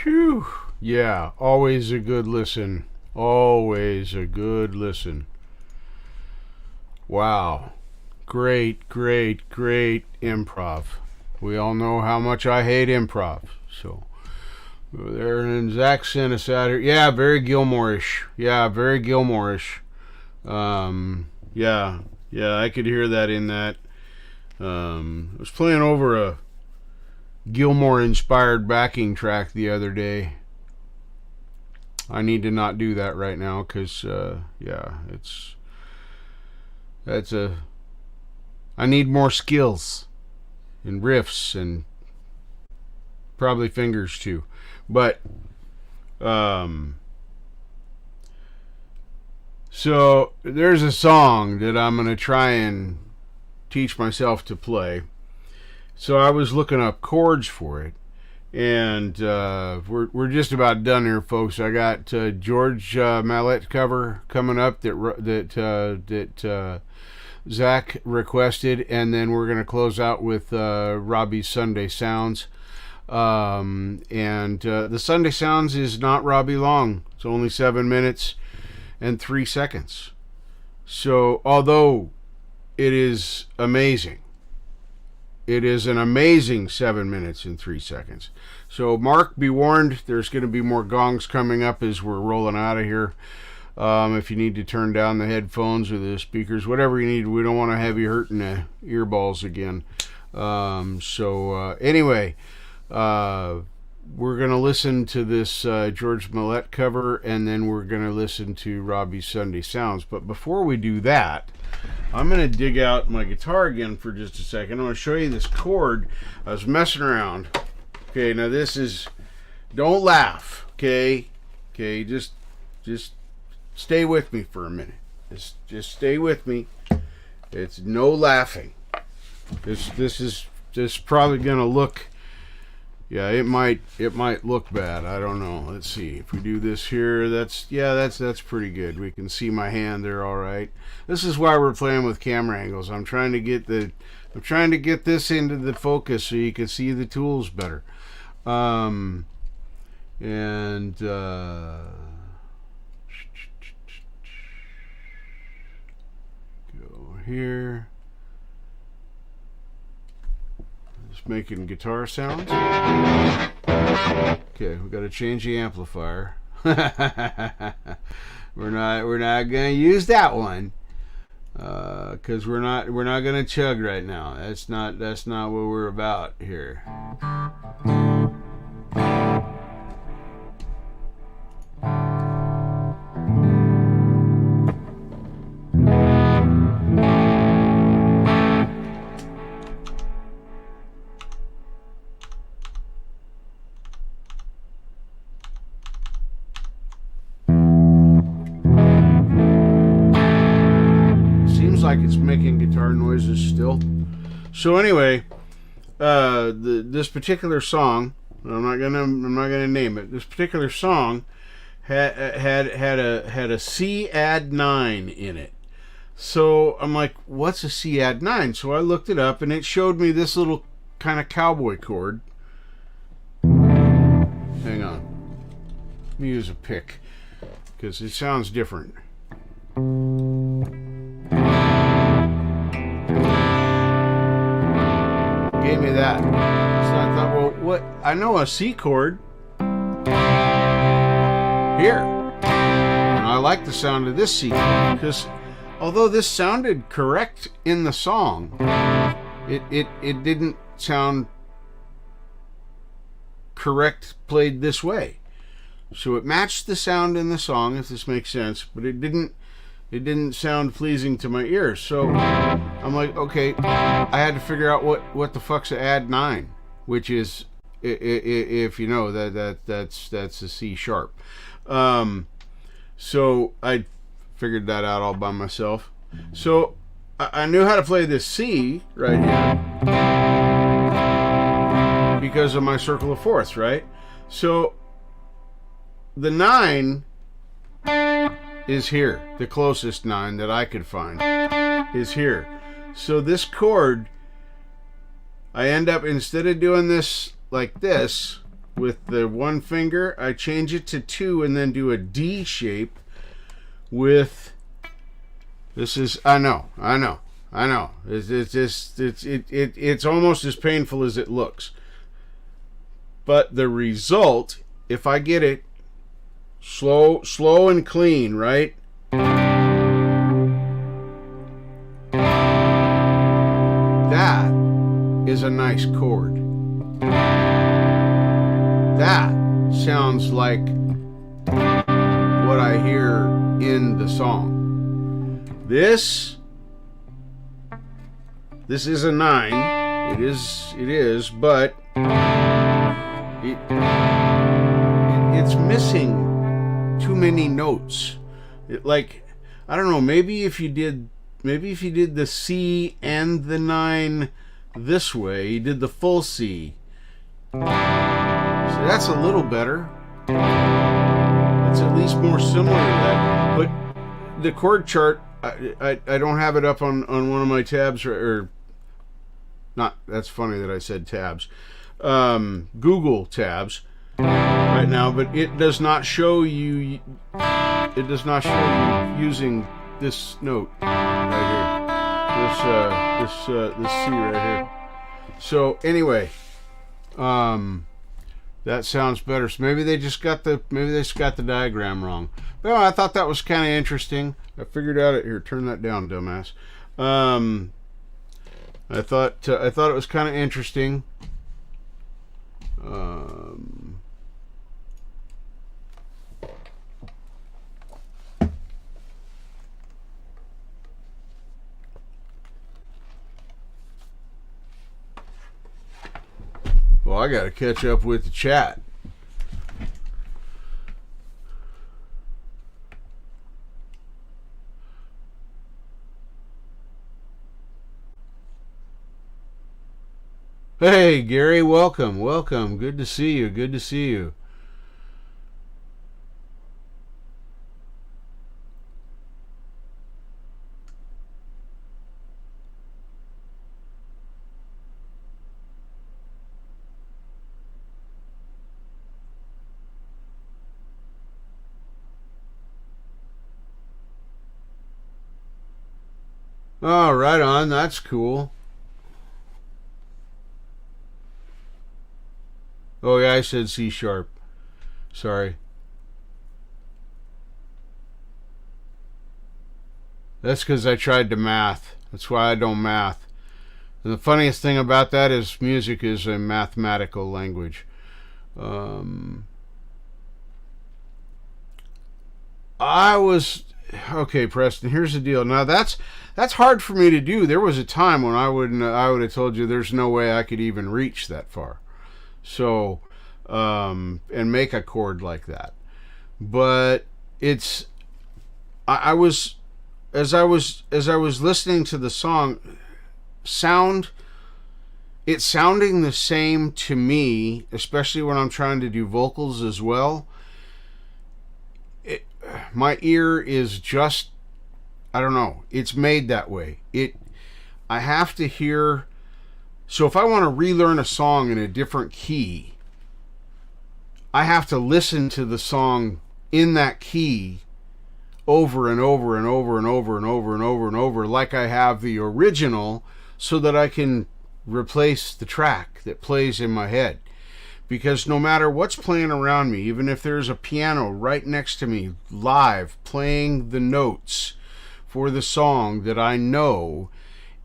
[SPEAKER 1] Phew. Yeah, always a good listen. Always a good listen. Wow. Great, great, great improv. We all know how much I hate improv. So, there, and Zach sent us out here. Yeah, very Gilmore-ish. Yeah, very Gilmore-ish. Yeah, I could hear that in that. I was playing over a Gilmore-inspired backing track the other day. I need to not do that right now because, I need more skills and riffs and probably fingers too. But, so there's a song that I'm going to try and teach myself to play. So I was looking up chords for it, and we're just about done here, folks. I got George Mallette cover coming up that Zach requested, and then we're gonna close out with Robbie's Sunday Sounds. And the Sunday Sounds is not Robbie long. It's only 7 minutes and 3 seconds. So although it is amazing, it is an amazing 7 minutes and 3 seconds. So Mark, be warned, there's going to be more gongs coming up as we're rolling out of here. If you need to turn down the headphones or the speakers, whatever you need, we don't want to have you hurting the earballs again. Anyway, we're going to listen to this George Mallette cover, and then we're going to listen to Robbie's Sunday Sounds. But before we do that, I'm going to dig out my guitar again for just a second. I'm going to show you this chord. I was messing around. Okay, now this is, don't laugh, okay? Okay, just stay with me for a minute. Just stay with me. It's no laughing. This is probably going to look, yeah, it might look bad. I don't know. Let's see. If we do this here, that's pretty good. We can see my hand there all right. This is why we're playing with camera angles. I'm trying to get this into the focus so you can see the tools better. Go here. Just making guitar sounds. Okay, we got to change the amplifier. we're not gonna use that one because we're not gonna chug right now. That's not what we're about here. Like it's making guitar noises still. So anyway, this particular song, I'm not gonna name it. This particular song had a C add 9 in it. So I'm like, what's a C add 9? So I looked it up, and it showed me this little kind of cowboy chord. Hang on, let me use a pick because it sounds different. Gave me that. So I thought, well, what? I know a C chord here. And I like the sound of this C chord because although this sounded correct in the song, it didn't sound correct played this way. So it matched the sound in the song, if this makes sense, but it didn't sound pleasing to my ears. So I'm like, okay, I had to figure out what the fuck's a add 9, which is, if you know, that's a C sharp. So I figured that out all by myself. So I knew how to play this C right here because of my circle of fourths, right? So the 9 is here. The closest 9 that I could find is here. So this chord, I end up, instead of doing this like this, with the one finger. I change it to 2 and then do a D shape with, this is, I know. It's almost as painful as it looks. But the result, if I get it slow and clean, right? That is a nice chord. That sounds like what I hear in the song. This is a 9. It is, but it's missing too many notes. Like, I don't know, maybe if you did the C and the 9 this way, you did the full C. So that's a little better. It's at least more similar to that. But the chord chart, I don't have it up on one of my tabs, or not. That's funny that I said tabs. Google tabs right now, but it does not show you. It does not show you using this note right here. This C right here. So anyway, that sounds better. So maybe they just got the diagram wrong. But I thought that was kind of interesting. I figured out it here. Turn that down, dumbass. I thought it was kind of interesting. Well, I got to catch up with the chat. Hey, Gary, welcome. Good to see you. Oh, right on. That's cool. Oh, yeah, I said C sharp. Sorry. That's because I tried to math. That's why I don't math. And the funniest thing about that is music is a mathematical language. Okay, Preston, here's the deal. Now that's hard for me to do. There was a time when I would have told you there's no way I could even reach that far. So, and make a chord like that. But as I was listening to the song, it's sounding the same to me, especially when I'm trying to do vocals as well. My ear is just, I don't know, it's made that way. I have to hear. So if I want to relearn a song in a different key, I have to listen to the song in that key over and over and over and over and over and over and over, like I have the original, so that I can replace the track that plays in my head. Because no matter what's playing around me, even if there's a piano right next to me live playing the notes for the song that I know,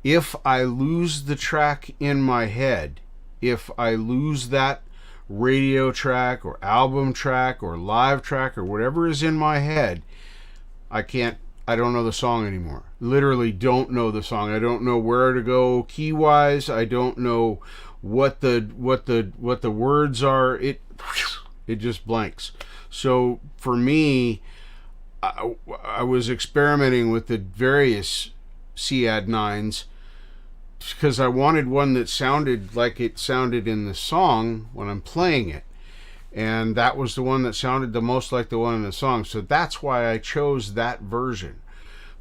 [SPEAKER 1] if I lose the track in my head, if I lose that radio track or album track or live track or whatever is in my head, I don't know the song anymore. Literally don't know the song. I don't know where to go key wise. I don't know what the words are. It just blanks. So for me, I was experimenting with the various C-Add 9s because I wanted one that sounded like it sounded in the song when I'm playing it. And that was the one that sounded the most like the one in the song. So that's why I chose that version.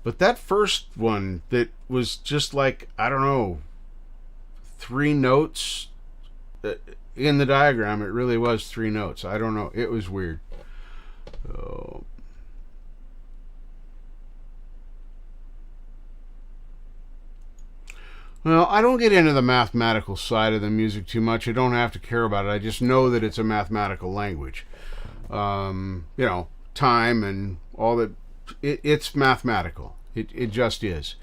[SPEAKER 1] But that first one that was just like, I don't know, 3 notes, in the diagram, it really was 3 notes. I don't know. It was weird. So, well, I don't get into the mathematical side of the music too much. I don't have to care about it. I just know that it's a mathematical language. You know, time and all that. It's mathematical. It just is.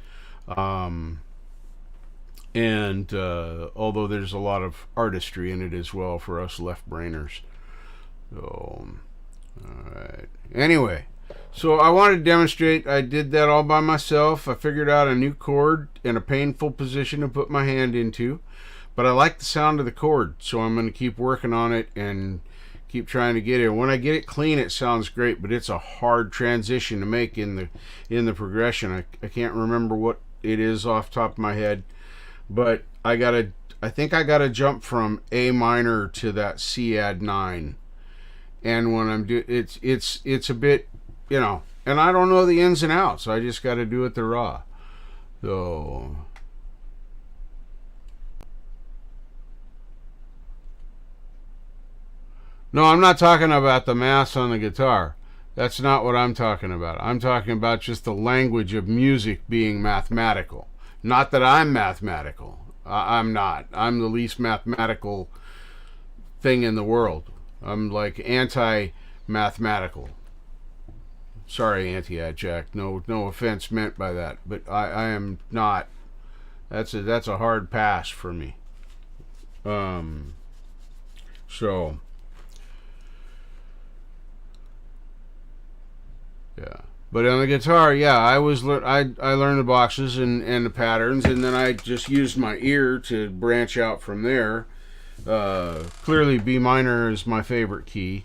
[SPEAKER 1] And although there's a lot of artistry in it as well for us left-brainers. So, alright. Anyway, so I wanted to demonstrate. I did that all by myself. I figured out a new chord in a painful position to put my hand into. But I like the sound of the chord, so I'm going to keep working on it and keep trying to get it. When I get it clean, it sounds great, but it's a hard transition to make in the progression. I can't remember what it is off the top of my head. But I think I gotta jump from A minor to that C add 9, and when I'm it's a bit, you know, and I don't know the ins and outs. I just got to do it the raw. So no, I'm not talking about the maths on the guitar. That's not what I'm talking about. I'm talking about just the language of music being mathematical. Not that I'm mathematical. I'm not. I'm the least mathematical thing in the world. I'm like anti-mathematical. Sorry, anti-Jack. No offense meant by that. But I am not. That's a hard pass for me. So yeah. But on the guitar, yeah, I learned the boxes and the patterns, and then I just used my ear to branch out from there. Clearly, B minor is my favorite key,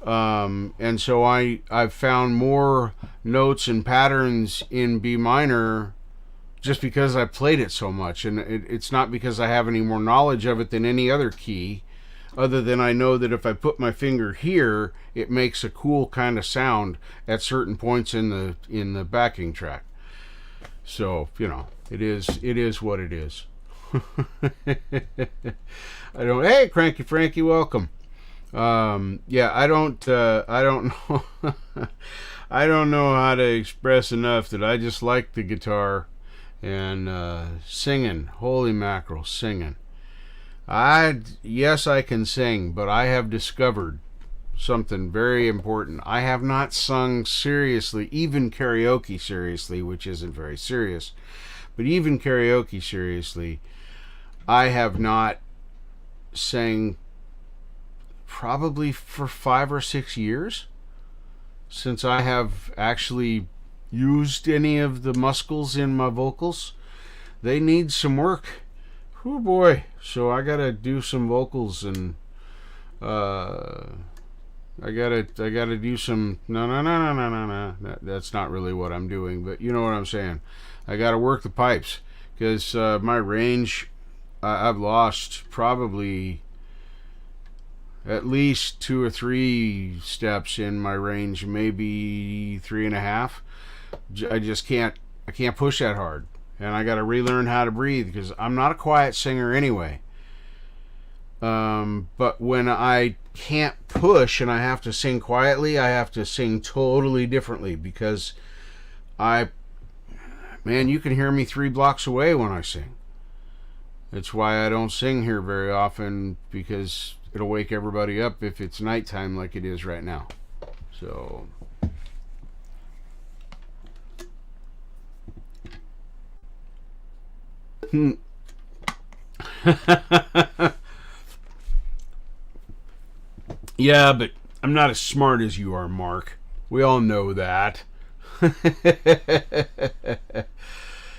[SPEAKER 1] and so I've found more notes and patterns in B minor just because I played it so much, and it's not because I have any more knowledge of it than any other key. Other than I know that if I put my finger here, it makes a cool kind of sound at certain points in the backing track. So, you know, it is what it is. Hey, Cranky Frankie, welcome. Yeah, I don't know. I don't know how to express enough that I just like the guitar and singing. Holy mackerel, singing. Yes, I can sing, but I have discovered something very important. I have not sung seriously, even karaoke seriously, which isn't very serious, but even karaoke seriously, I have not sang probably for 5 or 6 years since I have actually used any of the muscles in my vocals. They need some work. Oh boy, so I gotta do some vocals, and I gotta do some no. That's not really what I'm doing, but you know what I'm saying. I gotta work the pipes because my range, I've lost probably at least 2 or 3 steps in my range, maybe 3.5. I can't push that hard. And I got to relearn how to breathe because I'm not a quiet singer anyway. But when I can't push and I have to sing quietly, I have to sing totally differently because you can hear me 3 blocks away when I sing. That's why I don't sing here very often, because it'll wake everybody up if it's nighttime like it is right now. So yeah, but I'm not as smart as you are, Mark. We all know that.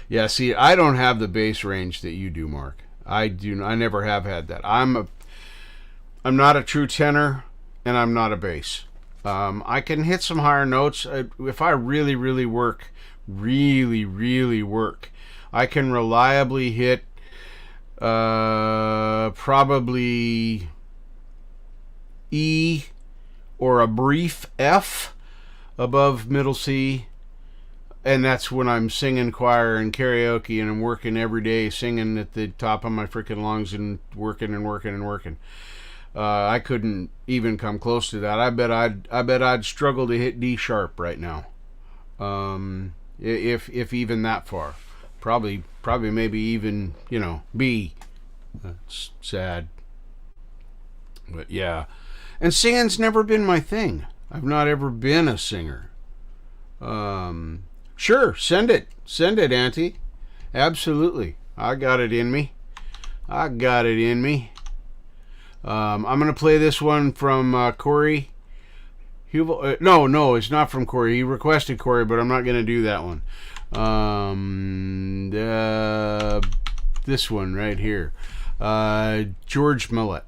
[SPEAKER 1] Yeah, see, I don't have the bass range that you do, Mark. I never have had that. I'm not a true tenor, and I'm not a bass. I can hit some higher notes if I really, really work. Really, really work. I can reliably hit probably E or a brief F above middle C. and that's when I'm singing choir and karaoke, and I'm working every day, singing at the top of my freaking lungs and working and working and working. I couldn't even come close to that. I bet I'd struggle to hit D sharp right now. If even that far. Probably maybe even, B. That's sad. But yeah. And singing's never been my thing. I've not ever been a singer. Sure, send it, Auntie. Absolutely. I got it in me. I'm gonna play this one from Corey. No, it's not from Corey. He requested Corey, but I'm not gonna do that one. This one right here. George Millette.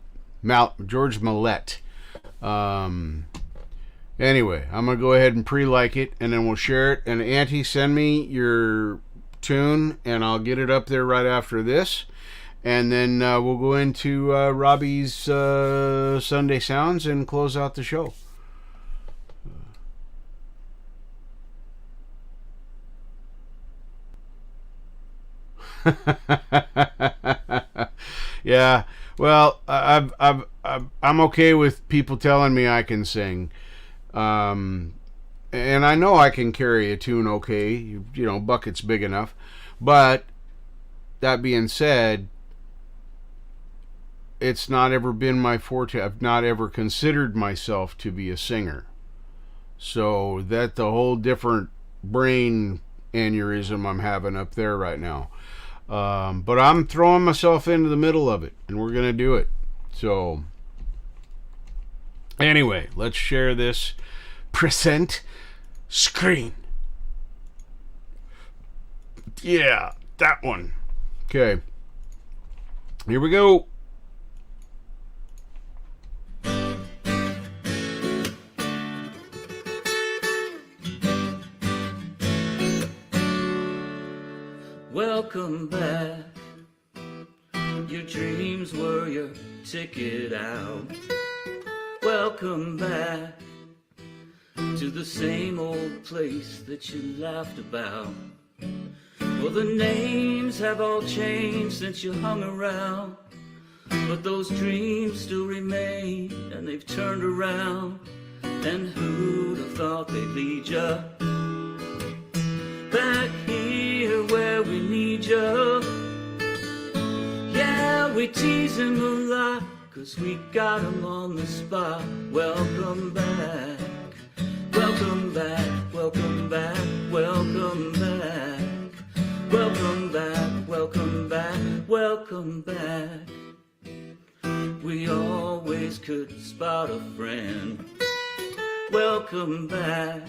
[SPEAKER 1] Anyway, I'm going to go ahead and pre-like it, and then we'll share it. And Auntie, send me your tune, and I'll get it up there right after this. And then we'll go into Robbie's Sunday Sounds and close out the show. Yeah, well, I'm okay with people telling me I can sing. And I know I can carry a tune okay, bucket's big enough. But that being said, it's not ever been my forte. I've not ever considered myself to be a singer. So that's a whole different brain aneurysm I'm having up there right now. But I'm throwing myself into the middle of it, and we're going to do it. So anyway, let's share this present screen. Yeah, that one. Okay. Here we go.
[SPEAKER 10] Welcome back. Your dreams were your ticket out. Welcome back to the same old place that you laughed about. Well, the names have all changed since you hung around, but those dreams still remain, and they've turned around. And who'd have thought they'd lead you back here where we need you? Yeah, we tease him a lot, 'cause we got him on the spot. Welcome back, welcome back, welcome back, welcome back, welcome back, welcome back, welcome back. We always could spot a friend. Welcome back.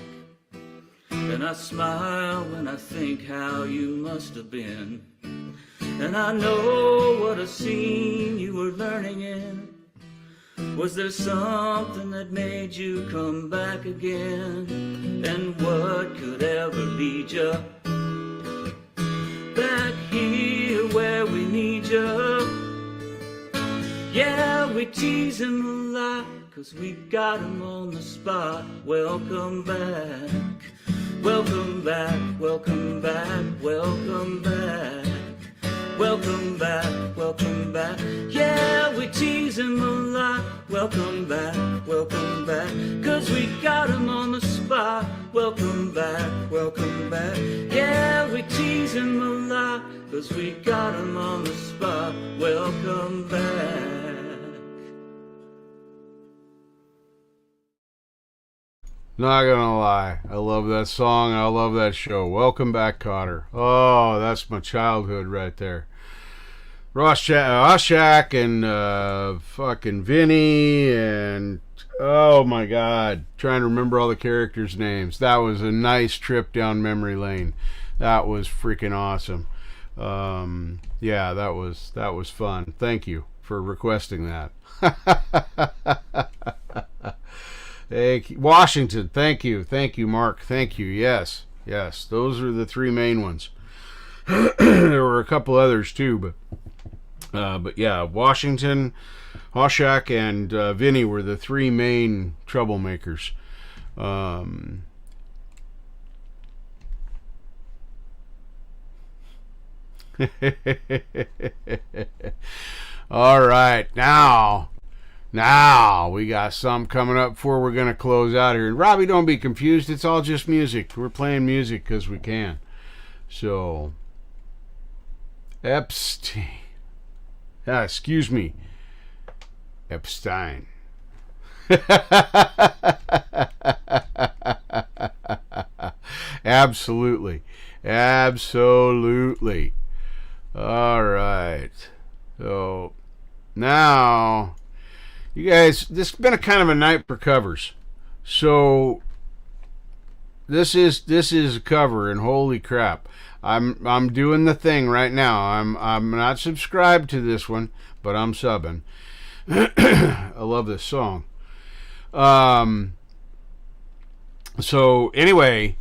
[SPEAKER 10] And I smile when I think how you must have been. And I know what a scene you were learning in. Was there something that made you come back again? And what could ever lead you back here where we need you? Yeah, we tease him a lot, 'cause we got him on the spot. Welcome back, welcome back, welcome back, welcome back, welcome back, welcome back. Yeah, we tease him a lot. Welcome back, 'cause we got him on the spot. Welcome back, welcome back. Yeah, we tease him a lot, 'cause we got him on the spot. Welcome back.
[SPEAKER 1] Not gonna lie, I love that song. I love that show. Welcome back, Cotter. Oh, that's my childhood right there. Oshak and fucking Vinny and oh my god, trying to remember all the characters' names. That was a nice trip down memory lane. That was freaking awesome. Yeah, that was fun. Thank you for requesting that. Washington, thank you, Mark, thank you. Yes, those are the three main ones. There were a couple others too, but yeah, Washington, Hoshak, and Vinny were the three main troublemakers. All right, now we got some coming up before we're going to close out here. And Robbie, don't be confused. It's all just music. We're playing music because we can. So, Epstein. Excuse me. Epstein. Absolutely. Absolutely. All right. So, now, you guys, this has been a kind of a night for covers. So, this is a cover, and holy crap. I'm doing the thing right now. I'm not subscribed to this one, but I'm subbing. I love this song. So anyway,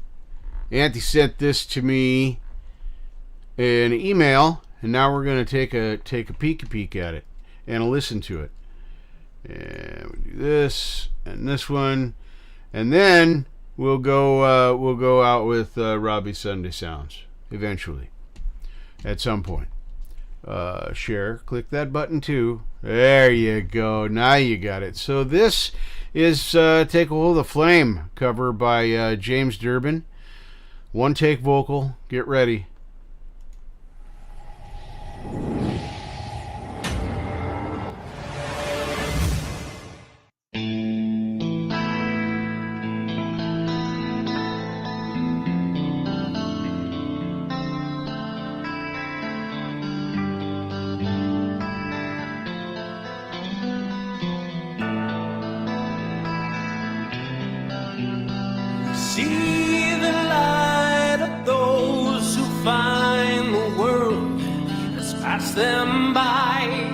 [SPEAKER 1] Auntie sent this to me in an email, and now we're gonna take a peek at it and listen to it. And we do this and this one, and then we'll go out with Robbie Sunday Sounds eventually, at some point. Share, click that button too. There you go. Now you got it. So this is Take a Hold of the Flame, cover by James Durbin. One take vocal. Get ready.
[SPEAKER 10] See the light of those who find the world has passed them by.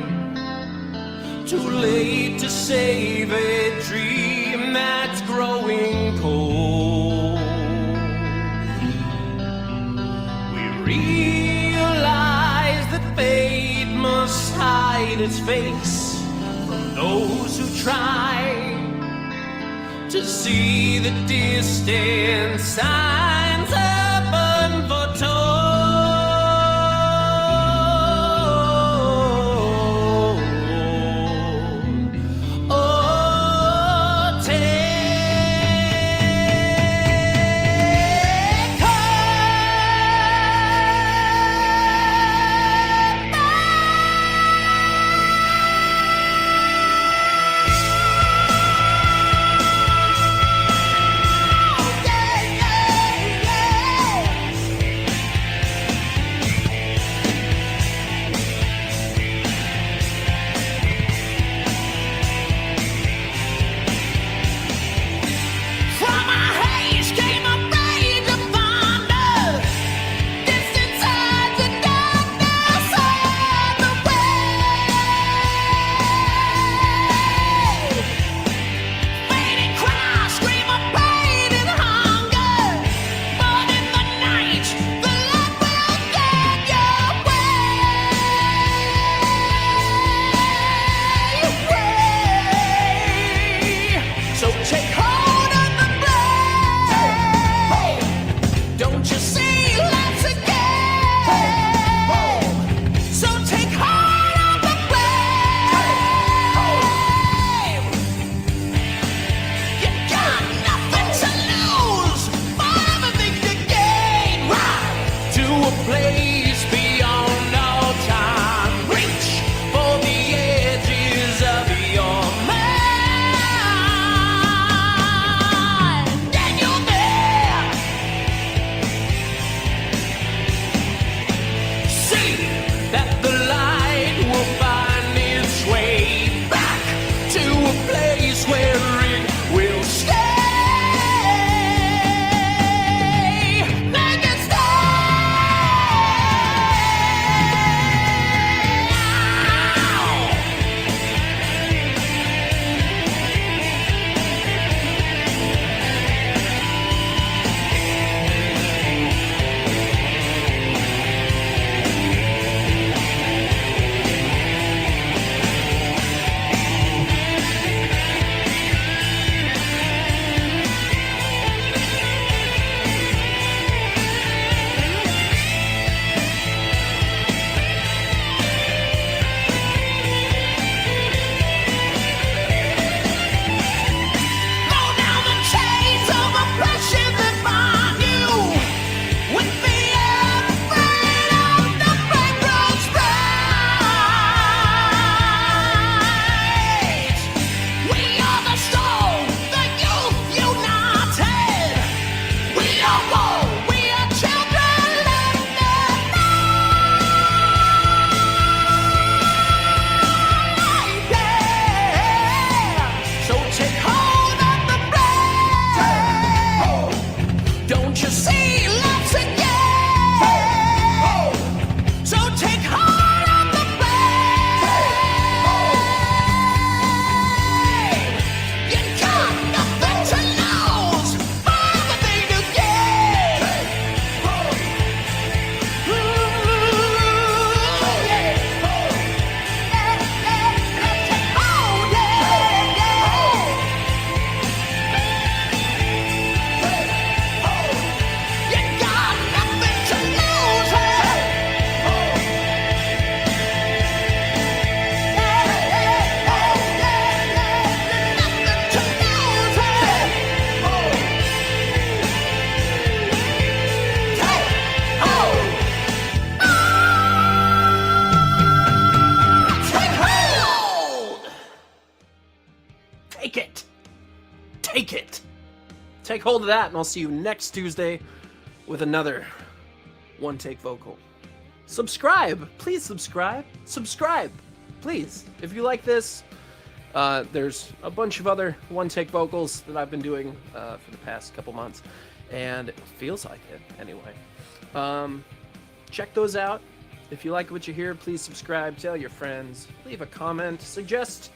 [SPEAKER 10] Too late to save a dream that's growing cold. We realize that fate must hide its face from those who try to see the distant signs heaven foretold. Oh, take
[SPEAKER 3] Take it. Take hold of that, and I'll see you next Tuesday with another One Take Vocal. Subscribe. Please subscribe. Subscribe. Please. If you like this, there's a bunch of other One Take Vocals that I've been doing for the past couple months, and it feels like it anyway. Check those out. If you like what you hear, please subscribe, tell your friends, leave a comment, suggest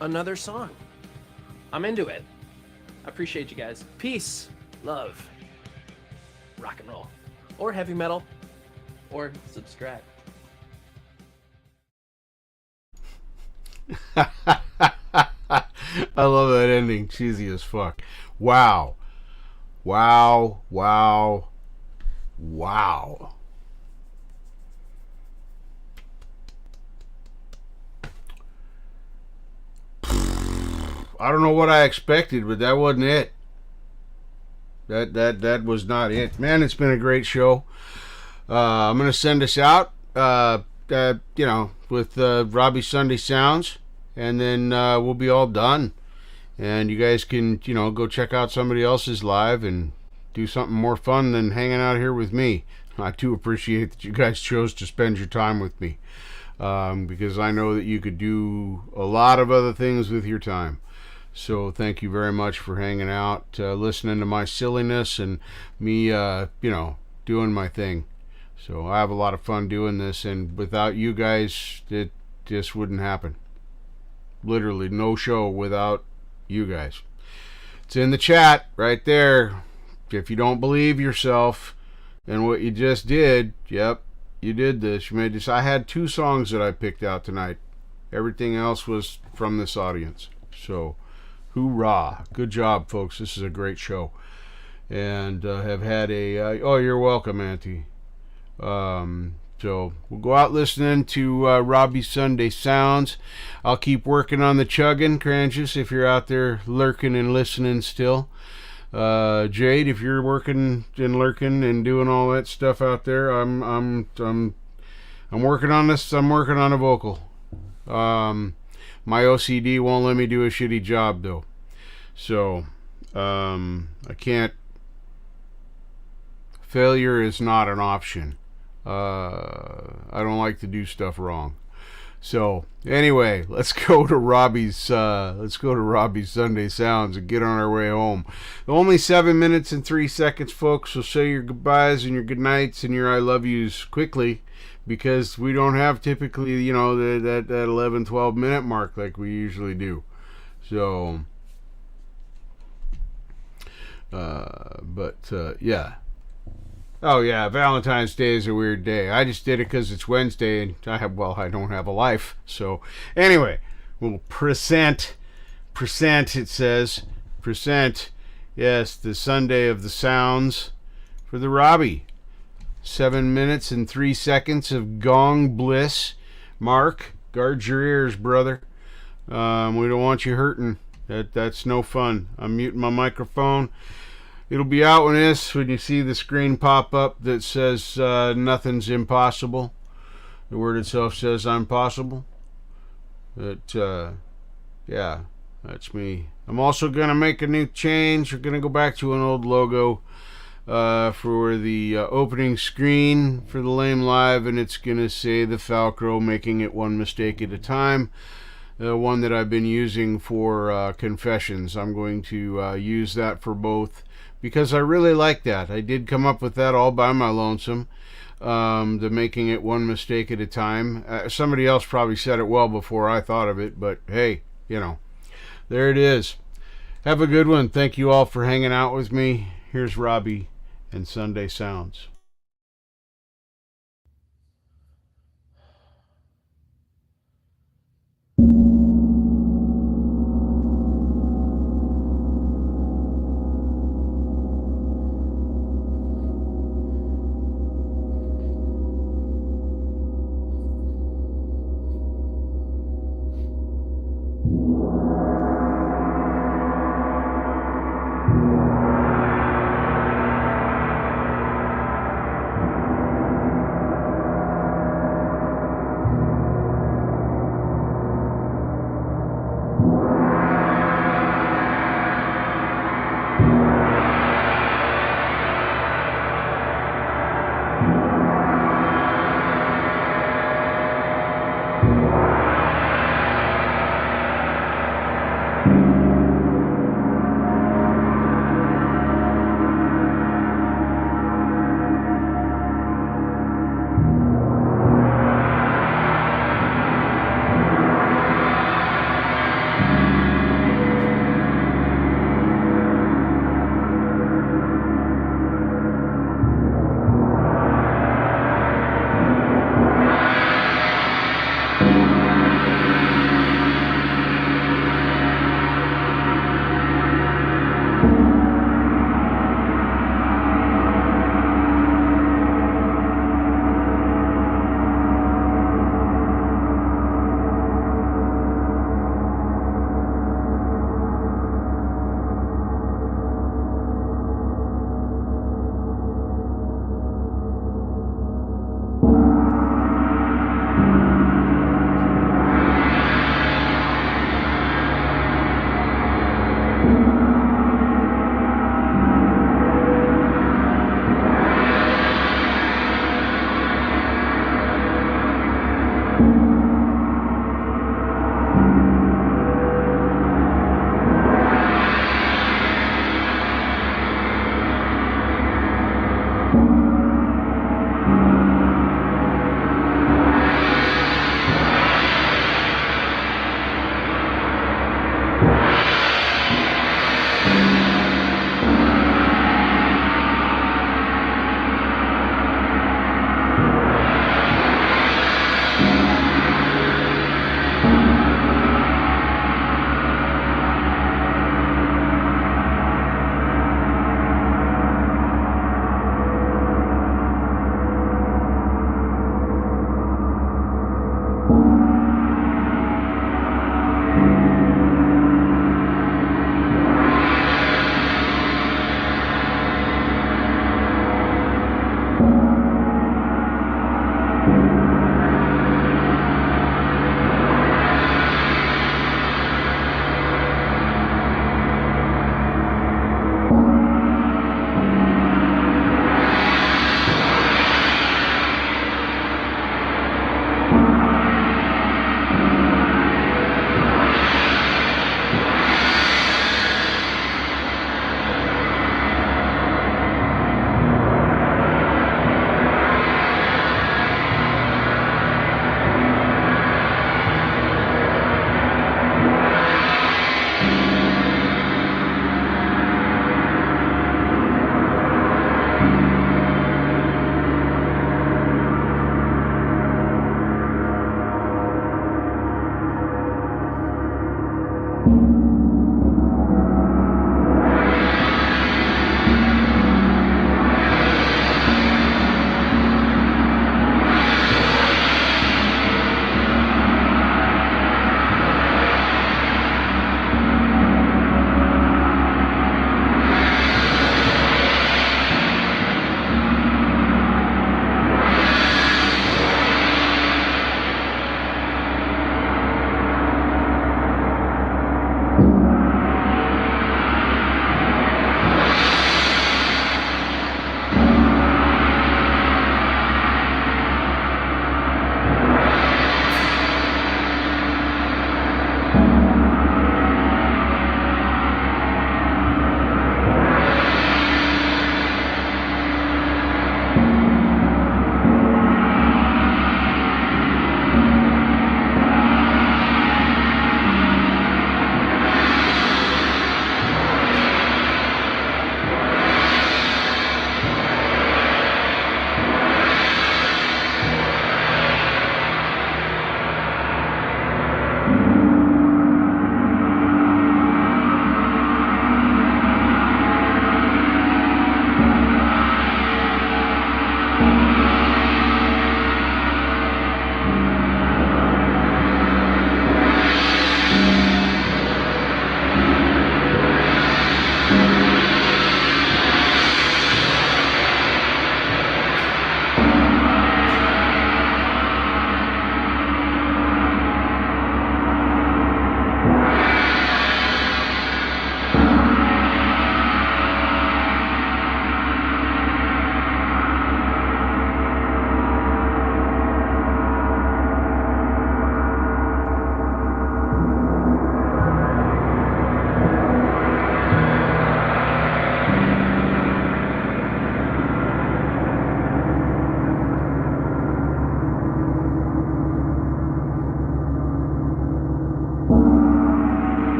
[SPEAKER 3] another song. I'm into it. I appreciate you guys. Peace, love, rock and roll, or heavy metal, or subscribe.
[SPEAKER 1] I love that ending. Cheesy as fuck. Wow. Wow. Wow. Wow. I don't know what I expected, but that wasn't it. That was not it. Man, it's been a great show. I'm going to send us out, with Robbie Sunday Sounds, and then we'll be all done. And you guys can, go check out somebody else's live and do something more fun than hanging out here with me. I do appreciate that you guys chose to spend your time with me, because I know that you could do a lot of other things with your time. So thank you very much for hanging out, listening to my silliness and me, doing my thing. So I have a lot of fun doing this, and without you guys, it just wouldn't happen. Literally no show without you guys. It's in the chat right there. If you don't believe yourself and what you just did, yep, you did this. You made this. I had 2 songs that I picked out tonight. Everything else was from this audience. So, hoorah. Good job, folks. This is a great show. And have had a... oh, you're welcome, Auntie. So, we'll go out listening to Robbie Sunday Sounds. I'll keep working on the chugging, Cranches, if you're out there lurking and listening still. Jade, if you're working and lurking and doing all that stuff out there, I'm working on this. I'm working on a vocal. My OCD won't let me do a shitty job though, so I can't. Failure is not an option. I don't like to do stuff wrong. So anyway, let's go to Robbie's Sunday Sounds and get on our way home. Only 7 minutes and 3 seconds, folks. So say your goodbyes and your good nights and your I love yous quickly, because we don't have typically, that 11, 12 minute mark like we usually do. So yeah. Oh yeah, Valentine's Day is a weird day. I just did it because it's Wednesday and I don't have a life. So anyway, we'll present, it says. Present, yes, the Sunday of the Sounds for the Robbie. 7 minutes and 3 seconds of gong bliss. Mark, guard your ears, brother. We don't want you hurting. That's no fun. I'm muting my microphone. It'll be out when you see the screen pop up that says nothing's impossible. The word itself says I'm possible. Yeah, that's me. I'm also going to make a new change. We're going to go back to an old logo for the opening screen for the Lame Live, and it's going to say TheFalcro, making it one mistake at a time. The one that I've been using for confessions. I'm going to use that for both, because I really like that. I did come up with that all by my lonesome, the making it one mistake at a time. Somebody else probably said it well before I thought of it, but hey, there it is. Have a good one. Thank you all for hanging out with me. Here's Robbie and Sunday Sounds.